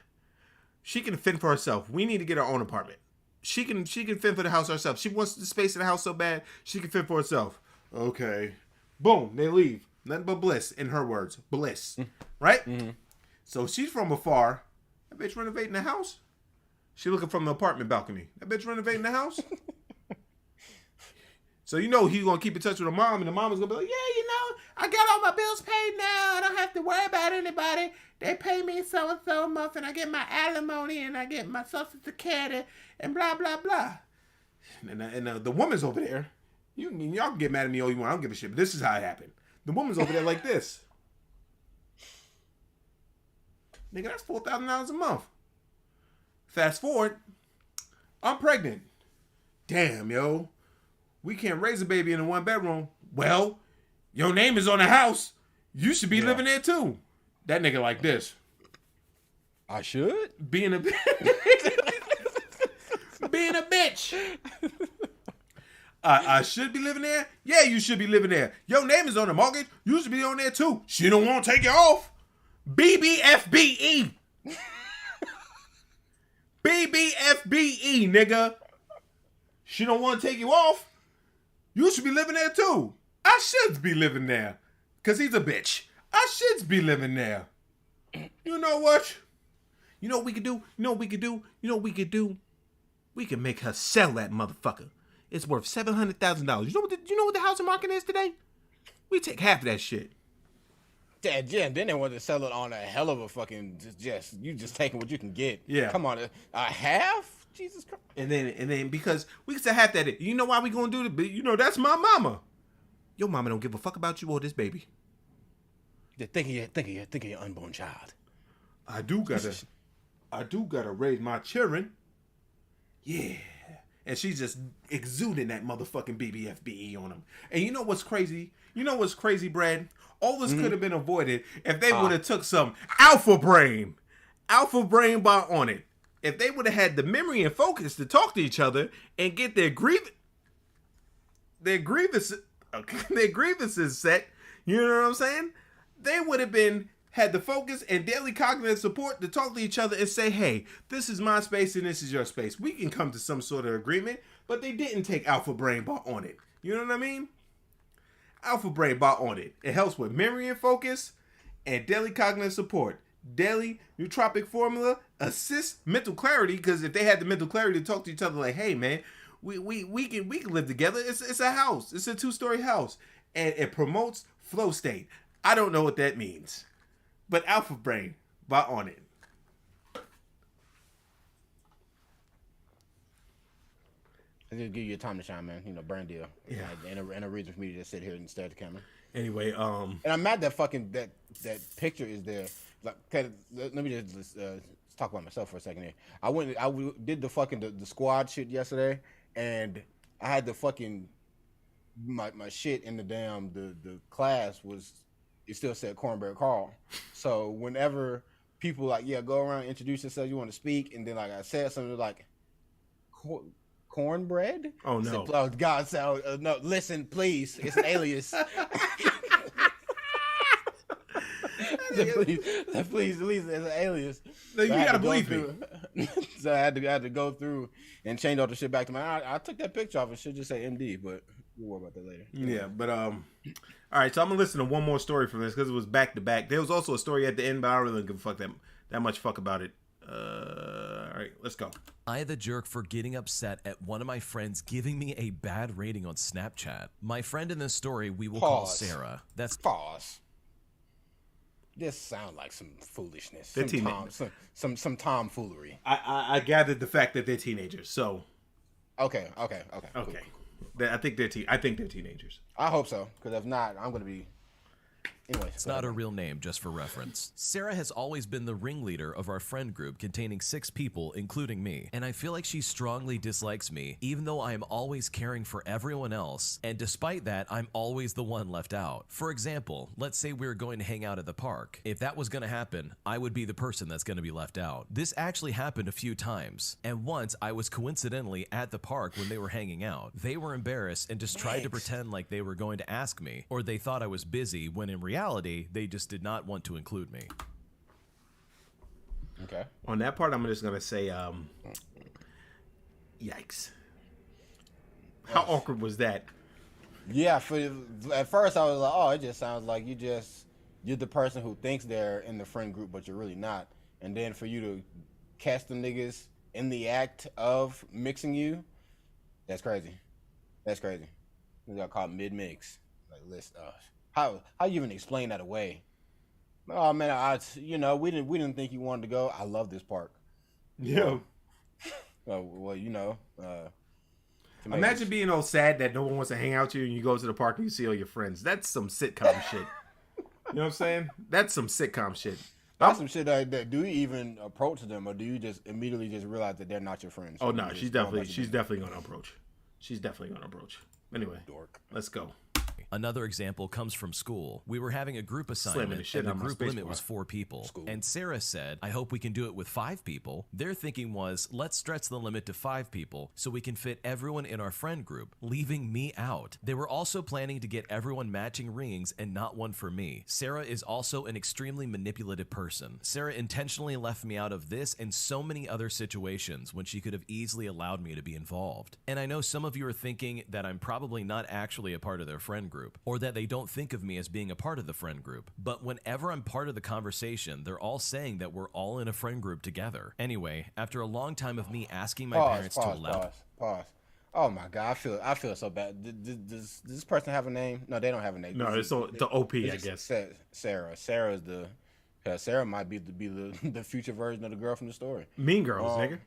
fend for herself. We need to get our own apartment. She can fend for the house herself. She wants the space in the house so bad, she can fend for herself. Okay. Boom, they leave. Nothing but bliss, in her words. Bliss. Right? Mm-hmm. So she's from afar. That bitch renovating the house? She looking from the apartment balcony. That bitch renovating the house? So you know he's going to keep in touch with her mom, and the mom is going to be like, yeah, you know, I got all my bills paid now. I don't have to worry about anybody. They pay me so-and-so a month, and I get my alimony, and I get my social security, and blah, blah, blah. And the woman's over there. Y'all can get mad at me all you want. I don't give a shit, but this is how it happened. The woman's over there like this. Nigga, that's $4,000 a month. Fast forward, I'm pregnant. Damn, yo. We can't raise a baby in a one bedroom. Well, your name is on the house. You should be living there too. That nigga like this. I should? Being a bitch. I should be living there? Yeah, you should be living there. Your name is on the mortgage. You should be on there too. She don't want to take you off. BBFBE. BBFBE, nigga. She don't want to take you off. You should be living there too. I should be living there. Because he's a bitch. I should be living there. You know what? You know what we could do? We can make her sell that motherfucker. It's worth $700,000. You know what the housing market is today? We take half of that shit. Yeah, then they want to sell it on a hell of a fucking you just taking what you can get. Yeah. Come on, a half? Jesus Christ. And then because we can say half that, you know why we gonna do it? You know, that's my mama. Your mama don't give a fuck about you or this baby. Think of your unborn child. I do gotta raise my children. Yeah. And she's just exuding that motherfucking BBFBE on him. And you know what's crazy? Brad? All this could have been avoided if they would have took some alpha brain Alpha Brain Bot on it. If they would have had the memory and focus to talk to each other and get their grievances set, you know what I'm saying? They would have had the focus and daily cognitive support to talk to each other and say, hey, this is my space and this is your space. We can come to some sort of agreement, but they didn't take Alpha Brain Bot on it. You know what I mean? Alpha Brain Bot on it. It helps with memory and focus and daily cognitive support. Daily nootropic formula assists mental clarity, because if they had the mental clarity to talk to each other like, hey man, we can live together. It's a house. It's a 2-story house. And it promotes flow state. I don't know what that means. But Alpha Brain Bot on it. I just give you a time to shine, man. You know, brand deal. Yeah. And a reason for me to just sit here and stare at the camera. Anyway, and I'm mad that fucking that picture is there. Like, let me just talk about myself for a second here. I did the fucking the squad shit yesterday, and I had the fucking my shit in the damn the class was, it still said Cornbread Carl. So whenever people like, yeah, go around, introduce yourself, you want to speak, and then like I said something like cornbread. Oh no! Oh God! So no, listen, please. It's an alias. please, it's an alias. No, you gotta believe me. So I had to go through and change all the shit back to my. I took that picture off. It should just say MD, but we'll worry about that later. Yeah, but all right. So I'm gonna listen to one more story from this because it was back to back. There was also a story at the end, but I don't really give a fuck that much fuck about it. All right, let's go. I the jerk for getting upset at one of my friends giving me a bad rating on Snapchat. My friend in this story we will call Sarah. That's pause. This sounds like some foolishness. They're Some tomfoolery. I gathered the fact that they're teenagers. So okay. Cool. I think they're teenagers. I hope so, because if not, I'm gonna be. Anyway, it's not a real name, just for reference. Sarah has always been the ringleader of our friend group containing 6 people, including me. And I feel like she strongly dislikes me, even though I am always caring for everyone else. And despite that, I'm always the one left out. For example, let's say we were going to hang out at the park. If that was going to happen, I would be the person that's going to be left out. This actually happened a few times. And once I was coincidentally at the park when they were hanging out. They were embarrassed and just tried to pretend like they were going to ask me, or they thought I was busy, when in reality, they just did not want to include me. Okay. On that part, I'm just gonna say, yikes. How awkward was that? Yeah, at first I was like, oh, it just sounds like you're the person who thinks they're in the friend group, but you're really not. And then for you to catch the niggas in the act of mixing you, that's crazy. You got caught mid-mix. Like, listen, how you even explain that away? Oh man, we didn't think you wanted to go. I love this park. Yeah. Well, imagine being all sad that no one wants to hang out with you and you go to the park and you see all your friends. That's some sitcom shit. You know what I'm saying? That's some sitcom shit. That's some shit that do you even approach them, or do you just immediately just realize that they're not your friends? Oh no, she's definitely gonna approach. Anyway, dork. Let's go. Another example comes from school. We were having a group assignment, and the group limit was 4 people. And Sarah said, I hope we can do it with 5 people. Their thinking was, let's stretch the limit to 5 people so we can fit everyone in our friend group, leaving me out. They were also planning to get everyone matching rings and not one for me. Sarah is also an extremely manipulative person. Sarah intentionally left me out of this and so many other situations when she could have easily allowed me to be involved. And I know some of you are thinking that I'm probably not actually a part of their friend group, or that they don't think of me as being a part of the friend group. But whenever I'm part of the conversation, they're all saying that we're all in a friend group together. Anyway, after a long time of me asking my parents to allow... Pause. Oh my God, I feel so bad. Does this person have a name? No, they don't have a name. No, it's the OP, I guess. Sarah. Sarah might be the future version of the girl from the story. Mean Girls,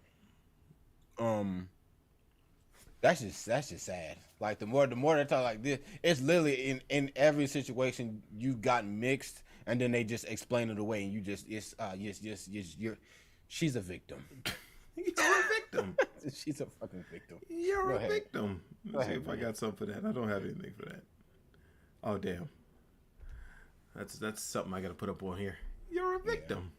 nigga. That's just sad. Like the more they talk like this, it's literally in every situation you've gotten mixed, and then they just explain it away, and you just she's a victim. You're a victim. She's a fucking victim. You're a victim. Let's see if I got something for that. I don't have anything for that. Oh damn. That's something I gotta put up on here. You're a victim.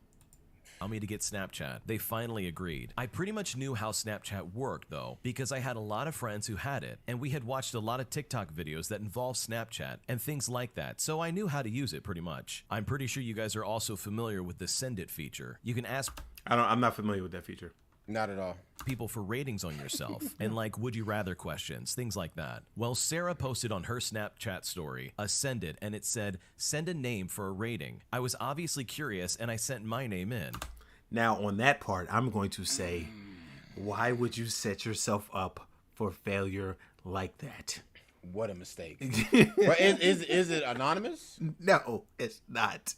me to get Snapchat. They finally agreed. I pretty much knew how Snapchat worked though, because I had a lot of friends who had it, and we had watched a lot of TikTok videos that involve Snapchat and things like that, so I knew how to use it pretty much. I'm pretty sure you guys are also familiar with the Send It feature. You can ask I'm not familiar with that feature. Not at all. people for ratings on yourself and like would you rather questions, things like that. Well, Sarah posted on her Snapchat story a Send It, and it said, send a name for a rating. I was obviously curious and I sent my name in. Now, on that part, I'm going to say, why would you set yourself up for failure like that? What a mistake. But is it anonymous? No, it's not.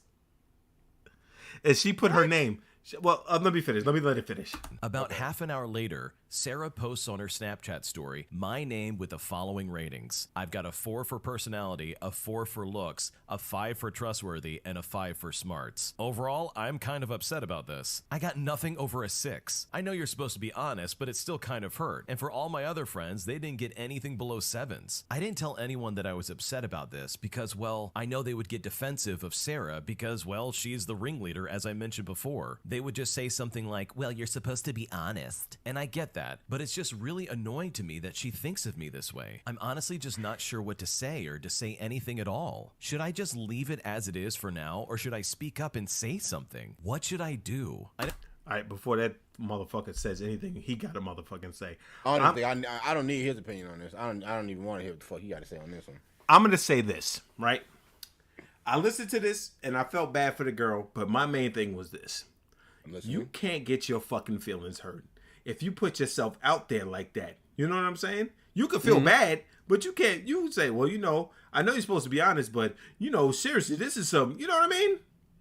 And she put her name. Well, let me finish. Let me let it finish. About half an hour later, Sarah posts on her Snapchat story my name with the following ratings. I've got a 4 for personality, a 4 for looks, a 5 for trustworthy, and a 5 for smarts. Overall, I'm kind of upset about this. I got nothing over a 6. I know you're supposed to be honest, but it still kind of hurt. And for all my other friends, they didn't get anything below 7s. I didn't tell anyone that I was upset about this because, well, I know they would get defensive of Sarah because, well, she's the ringleader, as I mentioned before. They would just say something like, well, you're supposed to be honest. And I get that, but it's just really annoying to me that she thinks of me this way. I'm honestly just not sure what to say or to say anything at all. Should I just leave it as it is for now, or should I speak up and say something? What should I do? All right, before that motherfucker says anything, he got to motherfucking say. Honestly, I don't need his opinion on this. I don't even want to hear what the fuck he got to say on this one. I'm going to say this, right? I listened to this, and I felt bad for the girl, but my main thing was this. You can't get your fucking feelings hurt if you put yourself out there like that. You know what I'm saying? You can feel bad, but you can't. You say, well, you know, I know you're supposed to be honest, but, you know, seriously, this is some, you know what I mean?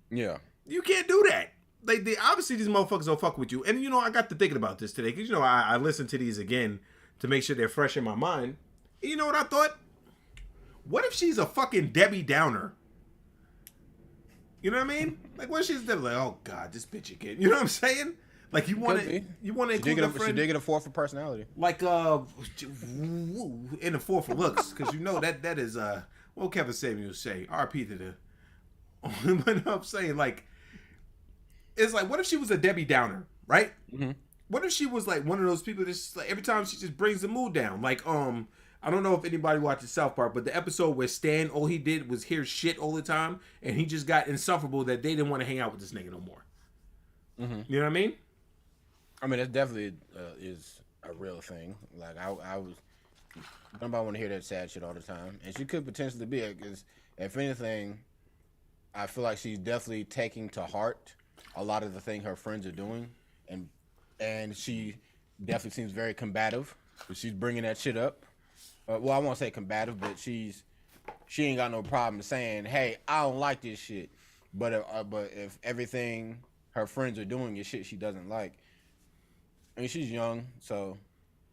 Yeah. You can't do that. They obviously, these motherfuckers don't fuck with you. And, you know, I got to thinking about this today because, you know, I listened to these again to make sure they're fresh in my mind. And you know what I thought? What if she's a fucking Debbie Downer? You know what I mean? Like, what if she's there, like, oh God, this bitch again? You know what I'm saying? Like, you want to include a friend. She did get a 4 for personality. Like, in the 4 for looks, because you know that is what Kevin Samuel say. RP to the. But I'm saying, like, it's like, what if she was a Debbie Downer, right? Mm-hmm. What if she was like one of those people that's like every time she just brings the mood down, like I don't know if anybody watches South Park, but the episode where Stan, all he did was hear shit all the time, and he just got insufferable that they didn't want to hang out with this nigga no more. Mm-hmm. You know what I mean? I mean, it definitely is a real thing. Like, nobody want to hear that sad shit all the time. And she could potentially be it, because if anything, I feel like she's definitely taking to heart a lot of the things her friends are doing. And she definitely seems very combative, but she's bringing that shit up. Well, I won't say combative, but she ain't got no problem saying, "Hey, I don't like this shit." But if everything her friends are doing is shit she doesn't like, I mean, she's young, so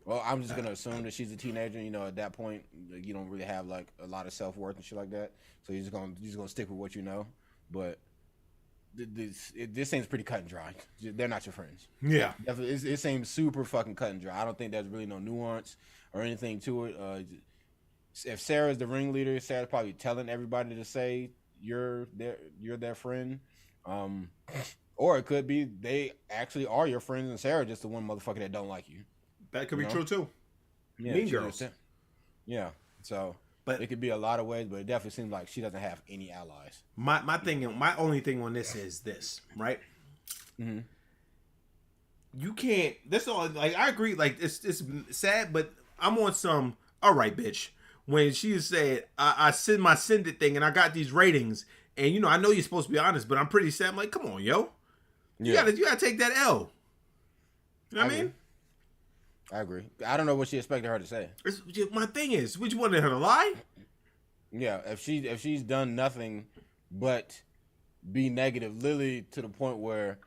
well, I'm just gonna assume that she's a teenager. You know, at that point, you don't really have like a lot of self-worth and shit like that. So you're just gonna stick with what you know. But this seems pretty cut and dry. They're not your friends. Yeah, it seems super fucking cut and dry. I don't think there's really no nuance or anything to it. If Sarah's the ringleader, Sarah's probably telling everybody to say you're their friend, or it could be they actually are your friends and Sarah just the one motherfucker that don't like you. That could be true too. Yeah, Mean Girls. Yeah, so but it could be a lot of ways, but it definitely seems like she doesn't have any allies. My only thing on this is this, right? Mm-hmm. You can't. That's all. Like, I agree. Like, it's sad, but I'm on some. All right, bitch. When she said I send it thing and I got these ratings, and you know I know you're supposed to be honest, but I'm pretty sad. I'm like, come on, yo. Yeah. You gotta take that L. You know what I mean? I agree. I don't know what she expected her to say. My thing is, would you want her to lie? Yeah, if she's done nothing but be negative, literally to the point where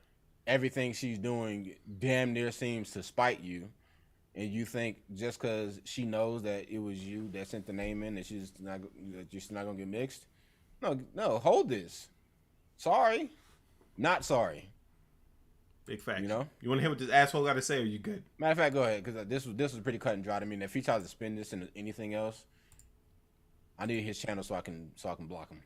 everything she's doing damn near seems to spite you, and you think just because she knows that it was you that sent the name in that she's not gonna get mixed. No, hold this. Sorry, not sorry. Big facts. You know, you want to hear what this asshole got to say, or you good? Matter of fact, go ahead, because this was pretty cut and dry. I mean, if he tries to spin this into anything else, I need his channel so I can block him.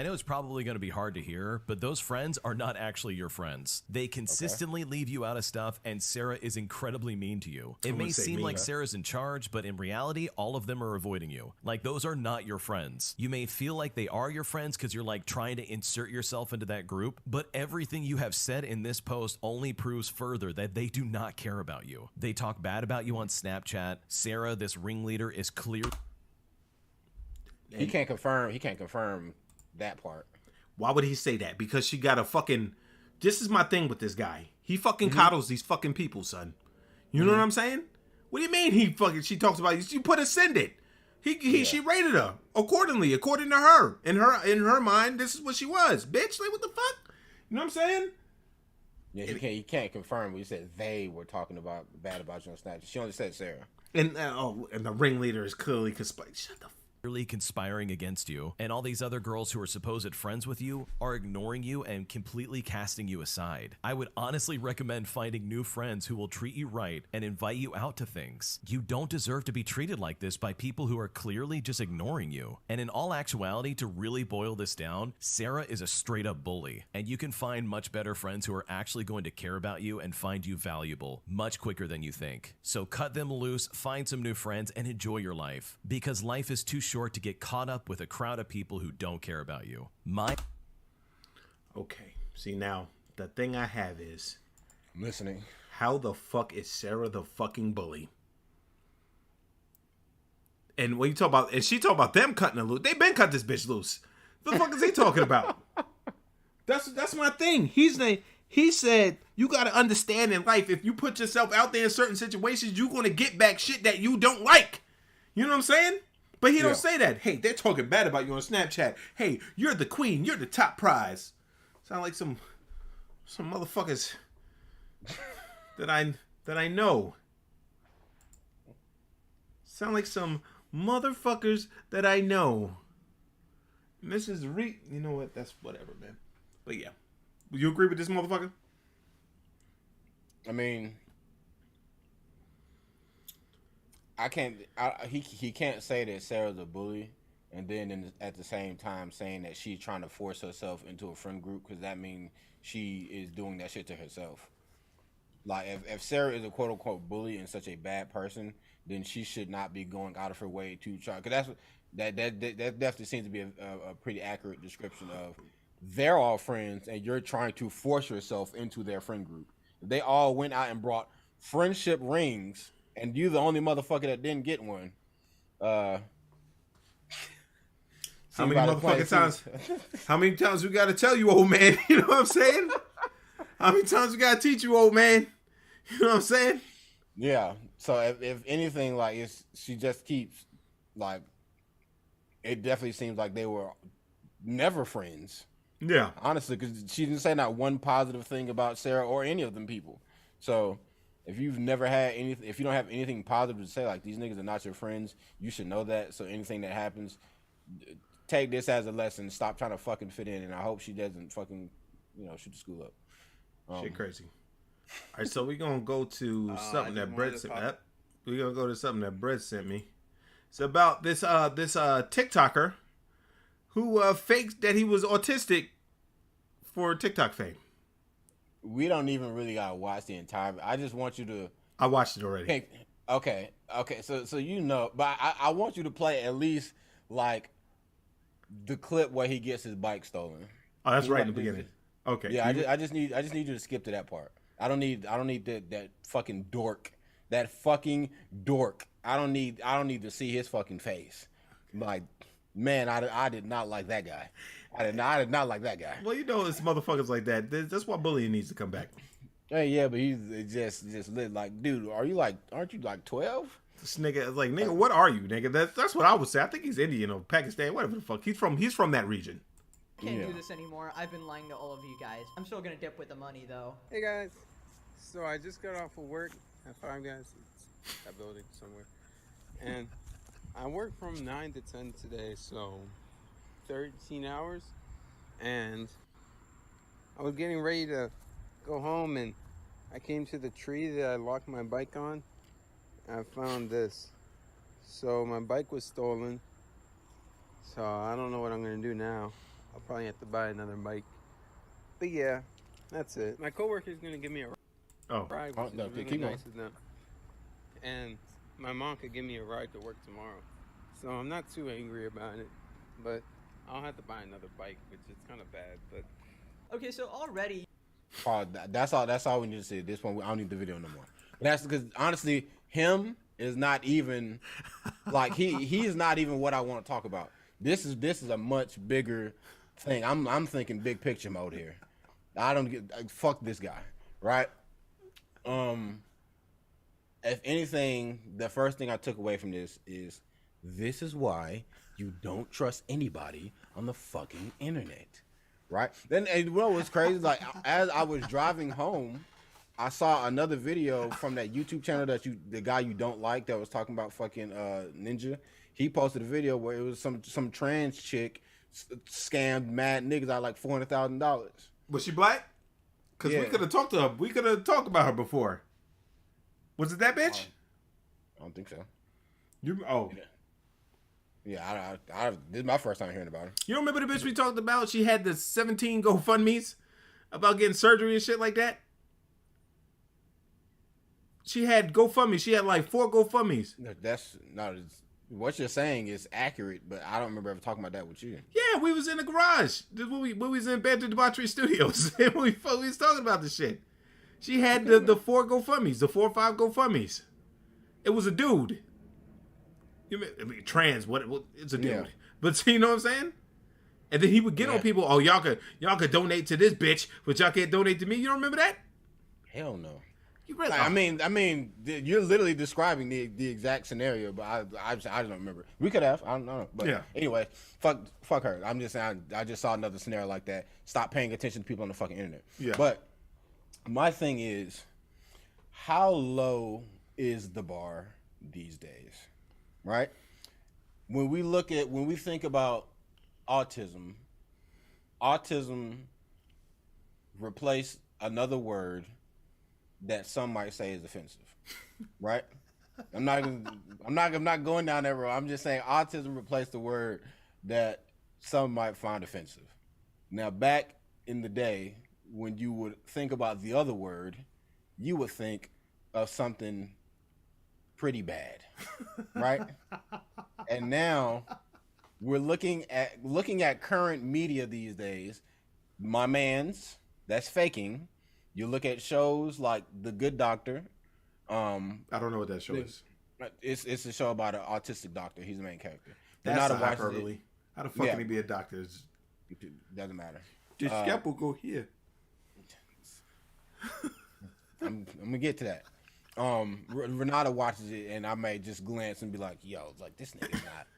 I know it's probably going to be hard to hear, but those friends are not actually your friends. They consistently leave you out of stuff, and Sarah is incredibly mean to you. It may seem like Sarah's in charge, but in reality, all of them are avoiding you. Like, those are not your friends. You may feel like they are your friends because you're like trying to insert yourself into that group, but everything you have said in this post only proves further that they do not care about you. They talk bad about you on Snapchat. Sarah, this ringleader, is clear. He can't confirm that part. Why would he say that? Because she got a fucking... This is my thing with this guy. He fucking coddles these fucking people, son. You know what I'm saying? What do you mean he fucking... She talks about... She put ascended. She rated her accordingly, according to her. In her mind, this is what she was. Bitch, like, what the fuck? You know what I'm saying? Yeah, he can't confirm. We said they were talking about bad about you on Snapchat. She only said Sarah. And the ringleader is clearly conspiring. Shut the fuck. Conspiring against you, and all these other girls who are supposed friends with you are ignoring you and completely casting you aside. I would honestly recommend finding new friends who will treat you right and invite you out to things. You don't deserve to be treated like this by people who are clearly just ignoring you. And in all actuality, to really boil this down, Sarah is a straight up bully, and you can find much better friends who are actually going to care about you and find you valuable much quicker than you think. So cut them loose, find some new friends, and enjoy your life, because life is too short to get caught up with a crowd of people who don't care about you. Okay. See, now, the thing I have is... I'm listening. How the fuck is Sarah the fucking bully? And when you talk about... And she talk about them cutting her loose. They been cut this bitch loose. The fuck is he talking about? That's my thing. He said, you got to understand in life, if you put yourself out there in certain situations, you're going to get back shit that you don't like. You know what I'm saying? But he don't say that. Hey, they're talking bad about you on Snapchat. Hey, you're the queen. You're the top prize. Sound like some motherfuckers that I know. Sound like some motherfuckers that I know. Mrs. Reed, you know what? That's whatever, man. But yeah, would you agree with this motherfucker? I mean, he can't say that Sarah's a bully, and then at the same time saying that she's trying to force herself into a friend group, because that means she is doing that shit to herself. Like, if Sarah is a quote unquote bully and such a bad person, then she should not be going out of her way to try. Because that definitely seems to be a pretty accurate description of they're all friends and you're trying to force yourself into their friend group. They all went out and brought friendship rings, and you the only motherfucker that didn't get one. How many motherfucking times? How many times we gotta tell you, old man? You know what I'm saying? How many times we gotta teach you, old man? You know what I'm saying? Yeah. So if anything, like, she just keeps, like, it definitely seems like they were never friends. Yeah. Honestly, because she didn't say not one positive thing about Sarah or any of them people. So if you've never had anything, if you don't have anything positive to say, like, these niggas are not your friends, you should know that. So anything that happens, take this as a lesson. Stop trying to fucking fit in, and I hope she doesn't fucking, shoot the school up. Shit crazy. All right, so we're gonna go to something that Brett sent. We're gonna go to something that Brett sent me. It's about this TikToker who faked that he was autistic for TikTok fame. We don't even really gotta watch the entire. I just want you to. I watched it already. Okay. So but I want you to play at least like the clip where he gets his bike stolen. Oh, that's right in the beginning. Okay. Yeah, I just need you to skip to that part. I don't need that fucking dork. That fucking dork. I don't need to see his fucking face. Like, man, I did not like that guy. I did not like that guy. Well, it's motherfuckers like that. That's why bullying needs to come back. Hey, yeah, but he's just lit. Like, dude, aren't you like 12? This nigga is like, nigga, what are you, nigga? That's what I would say. I think he's Indian or Pakistan, whatever the fuck. He's from that region. Can't do this anymore. I've been lying to all of you guys. I'm still gonna dip with the money though. Hey guys, so I just got off of work at Five Guys. It's that building somewhere, and I work from 9 to 10 today, so 13 hours. And I was getting ready to go home, and I came to the tree that I locked my bike on. And I found this. So my bike was stolen. So I don't know what I'm gonna do now. I'll probably have to buy another bike. But yeah, that's it. My coworker's gonna give me a ride, which no, is really keep going. nice of them. And my mom could give me a ride to work tomorrow, so I'm not too angry about it. But I'll have to buy another bike, which is kind of bad. But Okay, so already That's all. That's all we need to say. At this point, I don't need the video no more. But that's because honestly, him is not even like he is not even what I want to talk about. This is a much bigger thing. I'm thinking big picture mode here. I don't get fuck this guy, right? If anything, the first thing I took away from this is why you don't trust anybody on the fucking internet, right? Then and you know what's crazy? Like as I was driving home, I saw another video from that YouTube channel the guy you don't like that was talking about fucking Ninja. He posted a video where it was some trans chick scammed mad niggas out like $400,000. Was she black? Because Yeah. we could have talked to her. We could have talked about her before. Was it that bitch? I don't think so. Yeah, I this is my first time hearing about her. You don't remember the bitch we talked about? She had the 17 GoFundMes about getting surgery and shit like that. She had GoFundMe. She had like 4 GoFundMes. That's not what you're saying is accurate, but I don't remember ever talking about that with you. Yeah, we was in the garage. When we was in Banter Debauchery Studios. And we was talking about this shit. She had the 4 GoFundMes, the 4 or 5 GoFundMes. It was a dude. I mean, trans, what it's a dude. Yeah. But you know what I'm saying? And then he would get on people, oh, y'all could donate to this bitch, but y'all can't donate to me. You don't remember that? Hell no. You really I mean, you're literally describing the exact scenario, but I don't remember. We could have, I don't know, but Yeah. Anyway, fuck her. I'm just saying, I just saw another scenario like that. Stop paying attention to people on the fucking internet. Yeah. But my thing is, how low is the bar these days, right? When we think about autism replaced another word that some might say is offensive, right? I'm not going down that road. I'm just saying autism replaced the word that some might find offensive. Now, back in the day, when you would think about the other word, you would think of something pretty bad, right? And now we're looking at current media these days. My man's that's faking. You look at shows like The Good Doctor. I don't know what that show is. It's a show about an autistic doctor. He's the main character. That's a hyperbole. How the fuck can he be a doctor? It doesn't matter. The scalpel go here. I'm gonna get to that. Renata watches it, and I may just glance and be like, "Yo, like this nigga's not."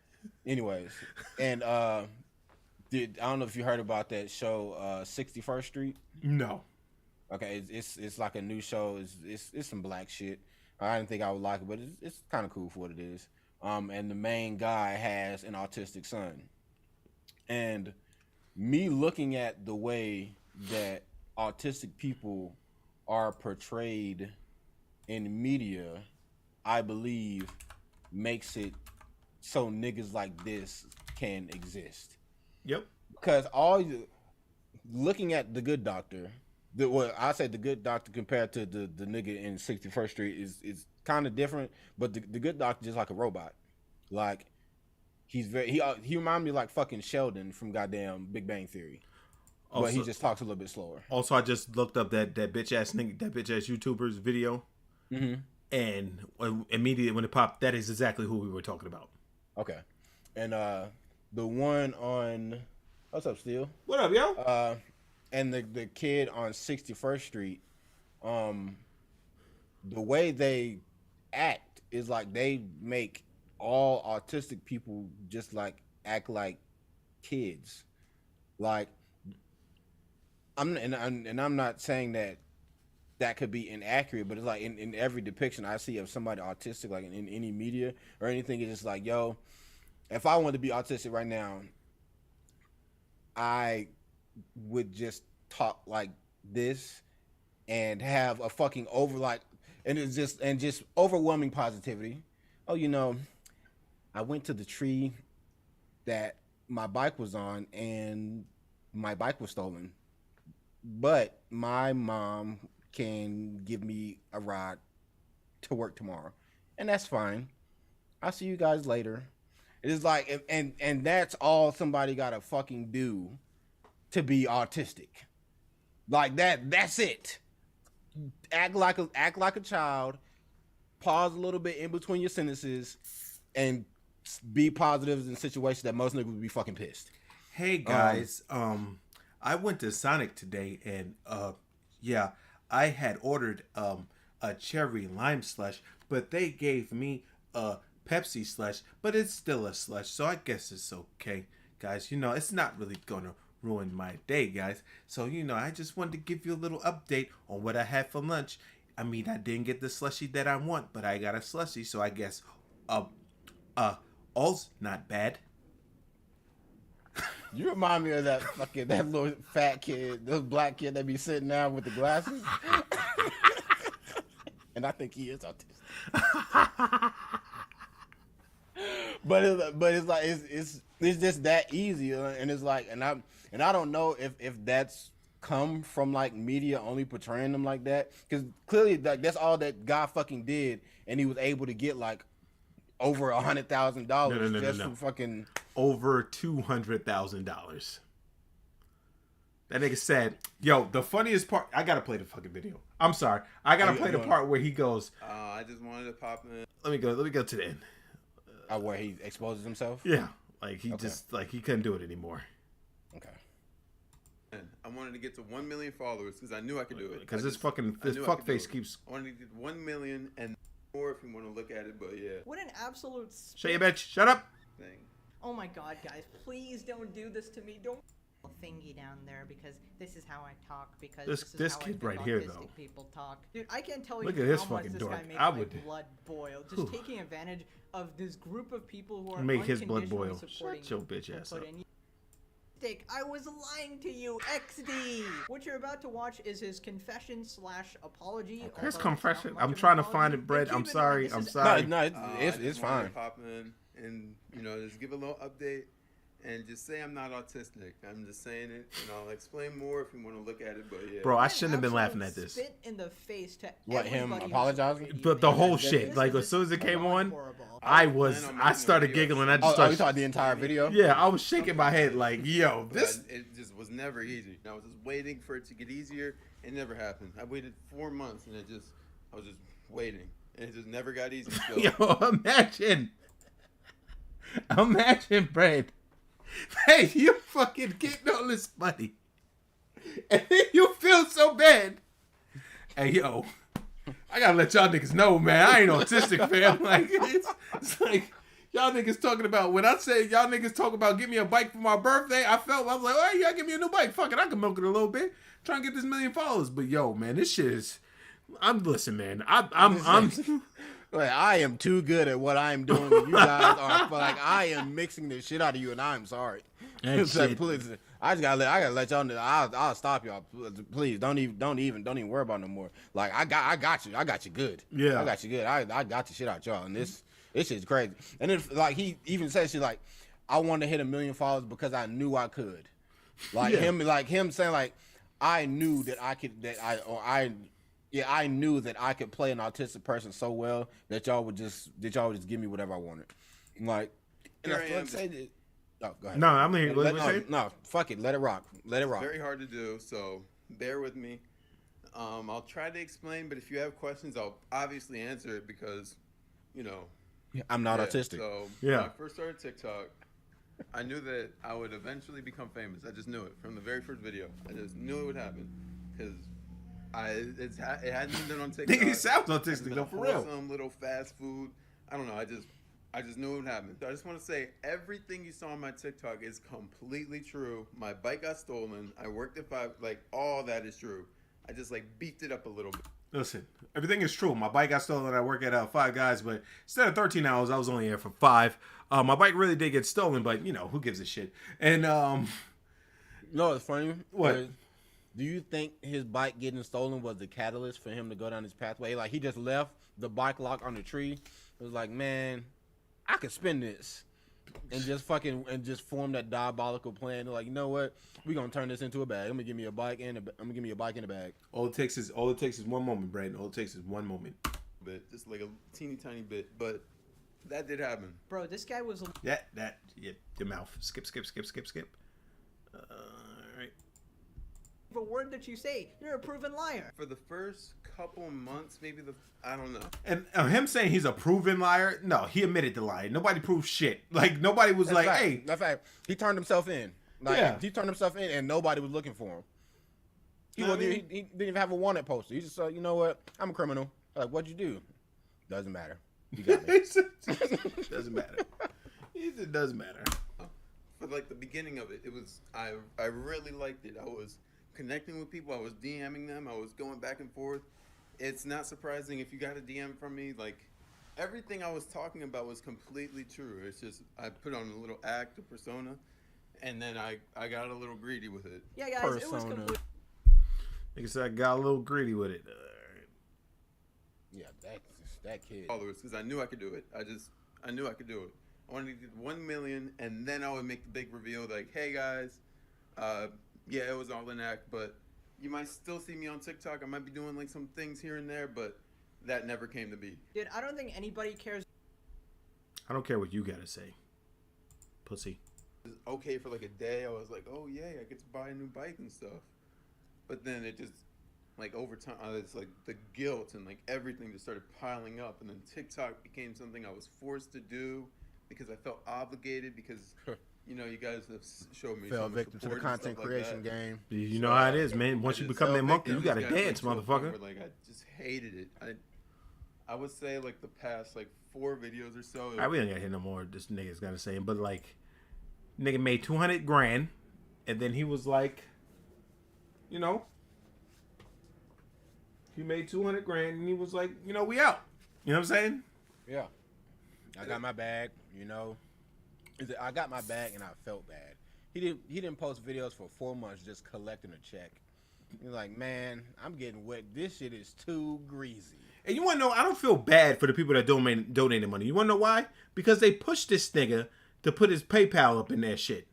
Anyways, and I don't know if you heard about that show, 61st Street. No. Okay, it's like a new show. It's some black shit. I didn't think I would like it, but it's kind of cool for what it is. And the main guy has an autistic son, and me looking at the way that autistic people are portrayed in media, I believe makes it so niggas like this can exist. Yep. Because looking at The Good Doctor, I say The Good Doctor compared to the nigga in 61st Street is kind of different, but the Good Doctor just like a robot. Like he reminds me of like fucking Sheldon from goddamn Big Bang Theory. Also, but he just talks a little bit slower. Also, I just looked up that bitch ass YouTuber's video, and immediately when it popped, that is exactly who we were talking about. Okay, and the one on what's up, Steel? What up, yo? And the kid on 61st Street, the way they act is like they make all autistic people just like act like kids. Like I'm not saying that could be inaccurate, but it's like in every depiction I see of somebody autistic, like in any media or anything, it's just like, yo, if I wanted to be autistic right now, I would just talk like this and have a fucking just overwhelming positivity. Oh, you know, I went to the tree that my bike was on and my bike was stolen, but my mom can give me a ride to work tomorrow, and that's fine. I'll see you guys later. It is like, and that's all somebody gotta fucking do to be autistic. Like that. That's it. Act like a child. Pause a little bit in between your sentences, and be positive in situations that most niggas would be fucking pissed. Hey guys, I went to Sonic today, and yeah, I had ordered a cherry lime slush, but they gave me a Pepsi slush, but it's still a slush, so I guess it's okay, guys. You know, it's not really gonna ruin my day, guys. So, you know, I just wanted to give you a little update on what I had for lunch. I mean, I didn't get the slushy that I want, but I got a slushy, so I guess all's not bad. You remind me of that little fat kid, the black kid that be sitting down with the glasses. And I think he is autistic. but it's like it's just that easy, and it's like, and I don't know if that's come from like media only portraying them like that, because clearly like that's all that guy fucking did, and he was able to get like over $100,000 just from fucking over $200,000. That nigga said, "Yo, the funniest part. I gotta play the fucking video. I'm sorry, I gotta play the part where he goes. I just wanted to pop in. Let me go to the end. Where he exposes himself. Yeah, like he just like he couldn't do it anymore. Okay. I wanted to get to 1 million followers because I knew I could do it. Because this fuck face keeps. I wanted to get 1 million and more if you want to look at it, but yeah. What an absolute Shut your bitch. Shut up. Thing. Oh my god, guys, please don't do this to me. Don't thingy down there, because this is how I talk, because This is how kid I think right here, autistic though. people talk. Dude, I can't tell you Look at this how much fucking this dork. guy makes I my would- blood boil. Just taking advantage of this group of people who are Make his blood boil. supporting Shut your bitch ass up. I was lying to you, XD! What you're about to watch is his confession / apology. His although it's not confession. much I'm of an trying to apology. find it, But Brett. keep I'm in mind, sorry. this I'm is- sorry. No, I it's just wanted fine. to pop in and just give a little update and just say I'm not autistic. I'm just saying it, and I'll explain more if you want to look at it. But yeah, Bro, I An shouldn't have been absolute laughing at this. Spit in the face to What, him everybody who apologizing? supported you, But the man. whole This shit, is like as just soon as it came beyond on, horrible. I started giggling. I just Oh, you started. saw the entire video? Yeah, I was shaking my head like, yo, But this. it just was never easy. I was just waiting for it to get easier. It never happened. I waited 4 months, and I was just waiting, and it just never got easy. So. Yo, imagine, Brad. Hey, you fucking getting all this money, and then you feel so bad. Hey, yo, I gotta let y'all niggas know, man. I ain't autistic, fam. Like it's like y'all niggas talking about when I say y'all niggas talk about give me a bike for my birthday. I was like, oh, y'all give me a new bike. Fuck it, I can milk it a little bit. Try and get this 1 million followers. But yo, man, this shit is. Listen, man. I'm Like, I am too good at what I'm doing. You guys are like, I am mixing the shit out of you, and I'm sorry. It's like, please, I gotta let y'all know. I'll stop y'all. Please don't even worry about it no more. Like I got you good. Yeah. I got you good. I got the shit out y'all, and this shit's crazy. And then like he even said shit like, I wanted to hit 1 million followers because I knew I could. Like him saying like, I knew that I could I knew that I could play an autistic person so well that y'all would just give me whatever I wanted. Like, and Here I am. Oh, go ahead. No, I'm here. What say? No, fuck it. Let it rock. Let it rock. Very hard to do, so bear with me. I'll try to explain, but if you have questions, I'll obviously answer it because, I'm not autistic. So Yeah. when I first started TikTok, I knew that I would eventually become famous. I just knew it from the very first video. I just knew it would happen because it hadn't been done on TikTok. Nigga, he sounds autistic It's been though, for real. Some little fast food. I don't know. I just knew it would happen. So I just want to say everything you saw on my TikTok is completely true. My bike got stolen. I worked at 5. Like all that is true. I just beefed it up a little bit. Listen, everything is true. My bike got stolen. I work at 5 Guys, but instead of 13 hours, I was only here for 5. My bike really did get stolen, but who gives a shit? And No, it's funny. What? Do you think his bike getting stolen was the catalyst for him to go down his pathway? Like he just left the bike lock on the tree. It was like, man, I could spin this. and just form that diabolical plan. They're like, you know what? We're gonna turn this into a bag. I'm gonna give me a bike and a bag. All it takes is one moment, Brandon. All it takes is one moment. Bit, just like a teeny tiny bit, but that did happen. Bro, this guy was. Yeah, your mouth. Skip. All right. A word that you say, you're a proven liar. For the first couple months, maybe I don't know. And him saying he's a proven liar, no, he admitted to lying. Nobody proved shit. Like, nobody was like, hey. That's fact. He turned himself in. Like, Yeah. he turned himself in and nobody was looking for him. He didn't even have a wanted poster. He just said, you know what? I'm a criminal. Like, what'd you do? Doesn't matter. You got me. Doesn't matter. He said, doesn't matter. For like the beginning of it, I really liked it. I was connecting with people. I was DMing them. I was going back and forth. It's not surprising if you got a DM from me. Like, everything I was talking about was completely true. It's just I put on a little act, a persona, and then I got a little greedy with it. Yeah, guys, it was Persona. complete. Like I said, I got a little greedy with it. Yeah, that kid. Followers, because I knew I could do it. I knew I could do it. I wanted to get 1 million, and then I would make the big reveal, like, hey guys, yeah, it was all an act, but you might still see me on TikTok. I might be doing like some things here and there, but that never came to be. Dude, I don't think anybody cares. I don't care what you gotta say, pussy. It was okay for like a day. I was like, oh yay, I get to buy a new bike and stuff. But then it just, like, over time, it's like the guilt and like everything just started piling up, and then TikTok became something I was forced to do because I felt obligated because you know you guys have showed me Fell so much victim to the support and content stuff creation like that. game. You know how it is, man. Once I you just become that fell monkey, you victim. gotta Just got dance, to a point motherfucker. where, like, I just hated it. I would say like the past like 4 videos or so. All right, we don't gotta hear no more. This nigga's gotta say, but like, nigga made 200 grand, and then he was like, you know, he made 200 grand, and he was like, you know, we out. You know what I'm saying? Yeah. I got my bag, you know. I got my bag and I felt bad. He didn't post videos for 4 months just collecting a check. He's like, man, I'm getting wet. This shit is too greasy. And you want to know, I don't feel bad for the people that donated money. You want to know why? Because they pushed this nigga to put his PayPal up in that shit.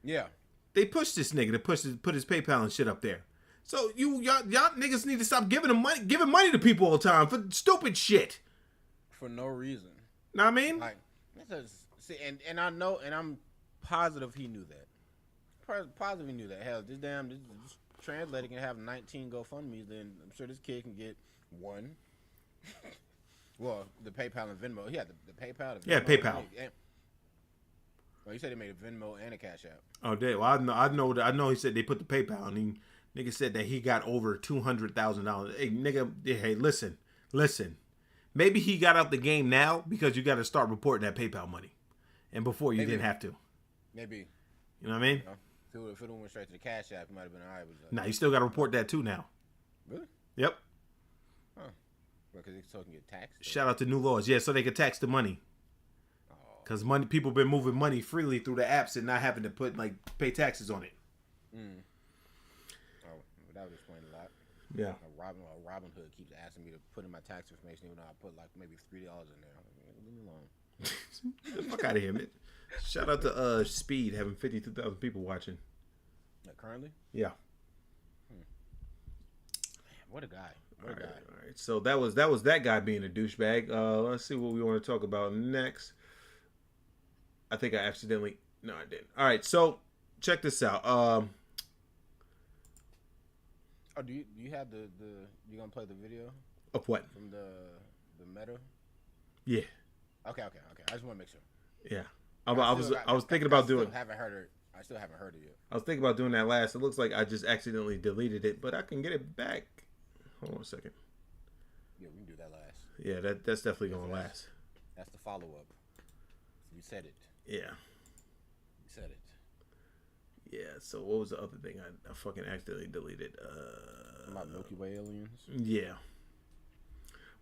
Yeah. They pushed this nigga to put his PayPal and shit up there. So y'all niggas need to stop giving money to people all the time for stupid shit. For no reason. Know what I mean? Like, see, and I know, and I'm positive he knew that. Positive he knew that. Hell, this translator can have 19 GoFundMe's, then I'm sure this kid can get 1. Well, the PayPal and Venmo. He had the PayPal. Yeah, PayPal. Well, you said they made a Venmo and a Cash App. Oh, damn. Well, I know. He said they put the PayPal, and nigga said that he got over $200,000. Hey, nigga. Hey, listen. Maybe he got out the game now because you got to start reporting that PayPal money, and before you didn't have to. Maybe. You know what I mean? You know, if it went straight to the Cash App, it might have been alright. Nah, you still got to report that too now. Really? Yep. Huh. Because they still can get taxed. Shout out to new laws. Yeah, so they could tax the money. Because people been moving money freely through the apps and not having to pay taxes on it. Oh, that would explain a lot. Yeah. Robin Hood keeps asking me to put in my tax information, even though I put like maybe $3 in there. Leave me alone. Get the fuck out of here, man. Shout out to Speed having 52,000 people watching. Like currently? Yeah. Man, what a guy. What a guy. All right. So that was that guy being a douchebag. Let's see what we want to talk about next. I think I accidentally. No, I didn't. All right. So check this out. Oh, do you have the you gonna play the video Of what? from the meta? Yeah. Okay. I just want to make sure. Yeah. I was thinking about doing. I still haven't heard it yet. I was thinking about doing that last. It looks like I just accidentally deleted it, but I can get it back. Hold on a second. Yeah, we can do that last. Yeah, that's definitely going to last. That's the follow up. You said it. Yeah. You said it. Yeah, so what was the other thing I fucking accidentally deleted? About Milky Way aliens? Yeah.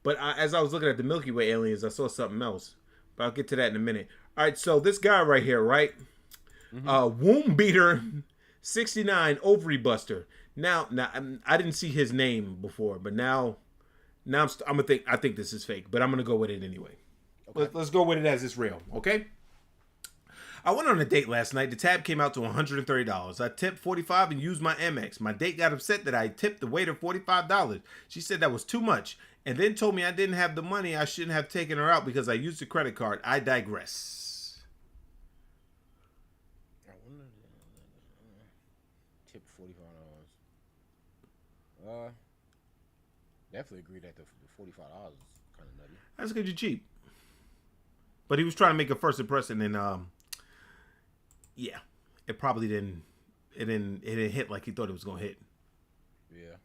But as I was looking at the Milky Way aliens, I saw something else. But I'll get to that in a minute. All right, so this guy right here, right? Womb Beater 69 Ovary Buster. Now I didn't see his name before, but now I'm gonna think. I think this is fake, but I'm gonna go with it anyway. Okay. Let's go with it as it's real, okay? I went on a date last night. The tab came out to $130. I tipped $45 and used my Amex. My date got upset that I tipped the waiter $45. She said that was too much and then told me I didn't have the money. I shouldn't have taken her out because I used a credit card. I digress. Tip $45. Definitely agree that the $45 is kind of nutty. That's because you're cheap. But he was trying to make a first impression, and yeah, it probably didn't. It didn't hit like he thought it was gonna hit. Yeah.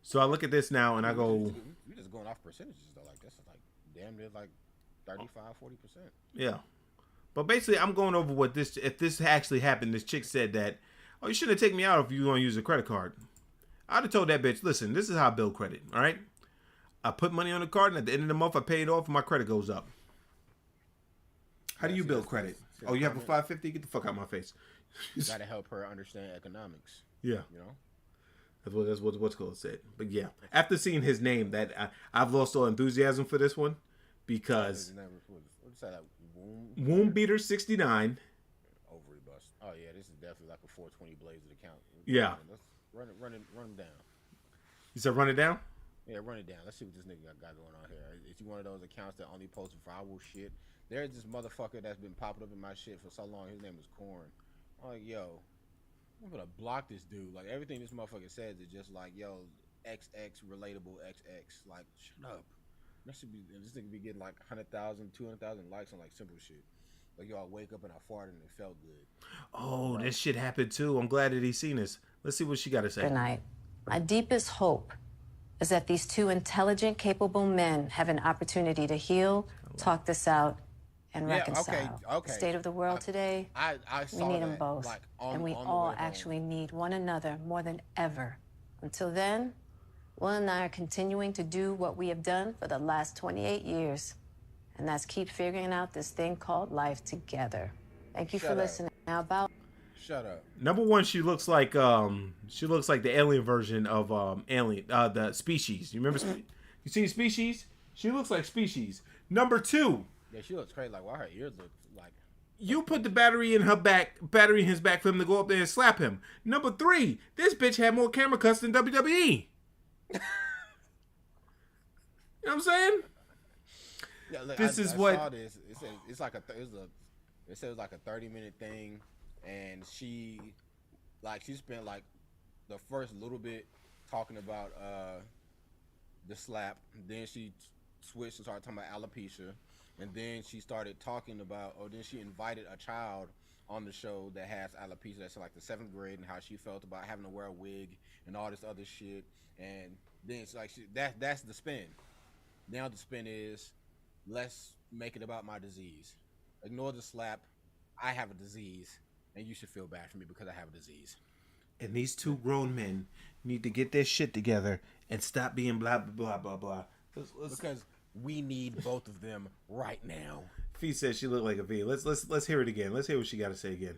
So I look at this now and I go, we just going off percentages though. Like that's like damn near like 35-40%. Yeah. But basically, I'm going over what this. If this actually happened, this chick said that, oh, you shouldn't take me out if you want to use a credit card. I'd have told that bitch, listen, this is how I build credit. All right. I put money on the card, and at the end of the month, I pay it off, and my credit goes up. How do you build credit? Oh, you have a 550? Get the fuck out of my face. You gotta help her understand economics. Yeah, you know. That's what's called said. But yeah, after seeing his name, I've lost all enthusiasm for this one because What's that? Womb Beater 69. Ovary bust. Oh yeah, this is definitely like a 420 blazed account. Yeah. Let's run him down. You said run it down? Yeah, run it down. Let's see what this nigga got going on here. Is he one of those accounts that only posts viral shit? There's this motherfucker that's been popping up in my shit for so long. His name is Corn. I'm like, yo, I'm gonna block this dude. Like, everything this motherfucker says is just like, yo, XX relatable XX. Like, shut up. This nigga be getting like 100,000, 200,000 likes on like simple shit. Like, yo, I wake up and I farted and it felt good. Oh, this shit happened too. I'm glad that he's seen this. Let's see what she got to say. Good night. My deepest hope is that these two intelligent, capable men have an opportunity to heal, talk this out, and reconcile. Okay. The state of the world today, I we saw need that, them both. like, and we on the all way home. actually need one another more than ever. Until then, Will and I are continuing to do what we have done for the last 28 years. And that's keep figuring out this thing called life together. Thank you for listening. Now about... Shut up. Number one, she looks like the alien version of the Species. You remember? You seen Species? She looks like Species. Number two. Yeah, she looks crazy. Like, why her ears look like... You put the battery in his back for him to go up there and slap him. Number three, this bitch had more camera cuts than WWE. You know what I'm saying? Yeah, look, I saw this. It said it was like a 30-minute thing, and she spent like the first little bit talking about the slap. Then she switched and started talking about alopecia, and then she started talking about, then she invited a child on the show that has alopecia. That's in like the 7th grade, and how she felt about having to wear a wig and all this other shit. And then it's like that's the spin. Now the spin is, let's make it about my disease. Ignore the slap. I have a disease, and you should feel bad for me because I have a disease. And these two grown men need to get their shit together and stop being blah blah blah blah blah. Because we need both of them right now. Fee says she looked like a V. Let's hear it again. Let's hear what she got to say again.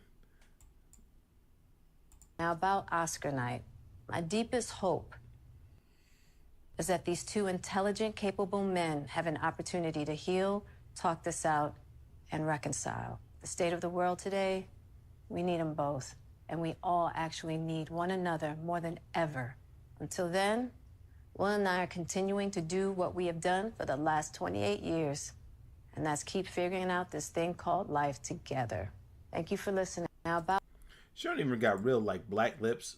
Now about Oscar night. My deepest hope is that these two intelligent, capable men have an opportunity to heal, talk this out, and reconcile. The state of the world today, we need them both. And we all actually need one another more than ever. Until then, Will and I are continuing to do what we have done for the last 28 years. And that's keep figuring out this thing called life together. Thank you for listening. Now about... She don't even got real like black lips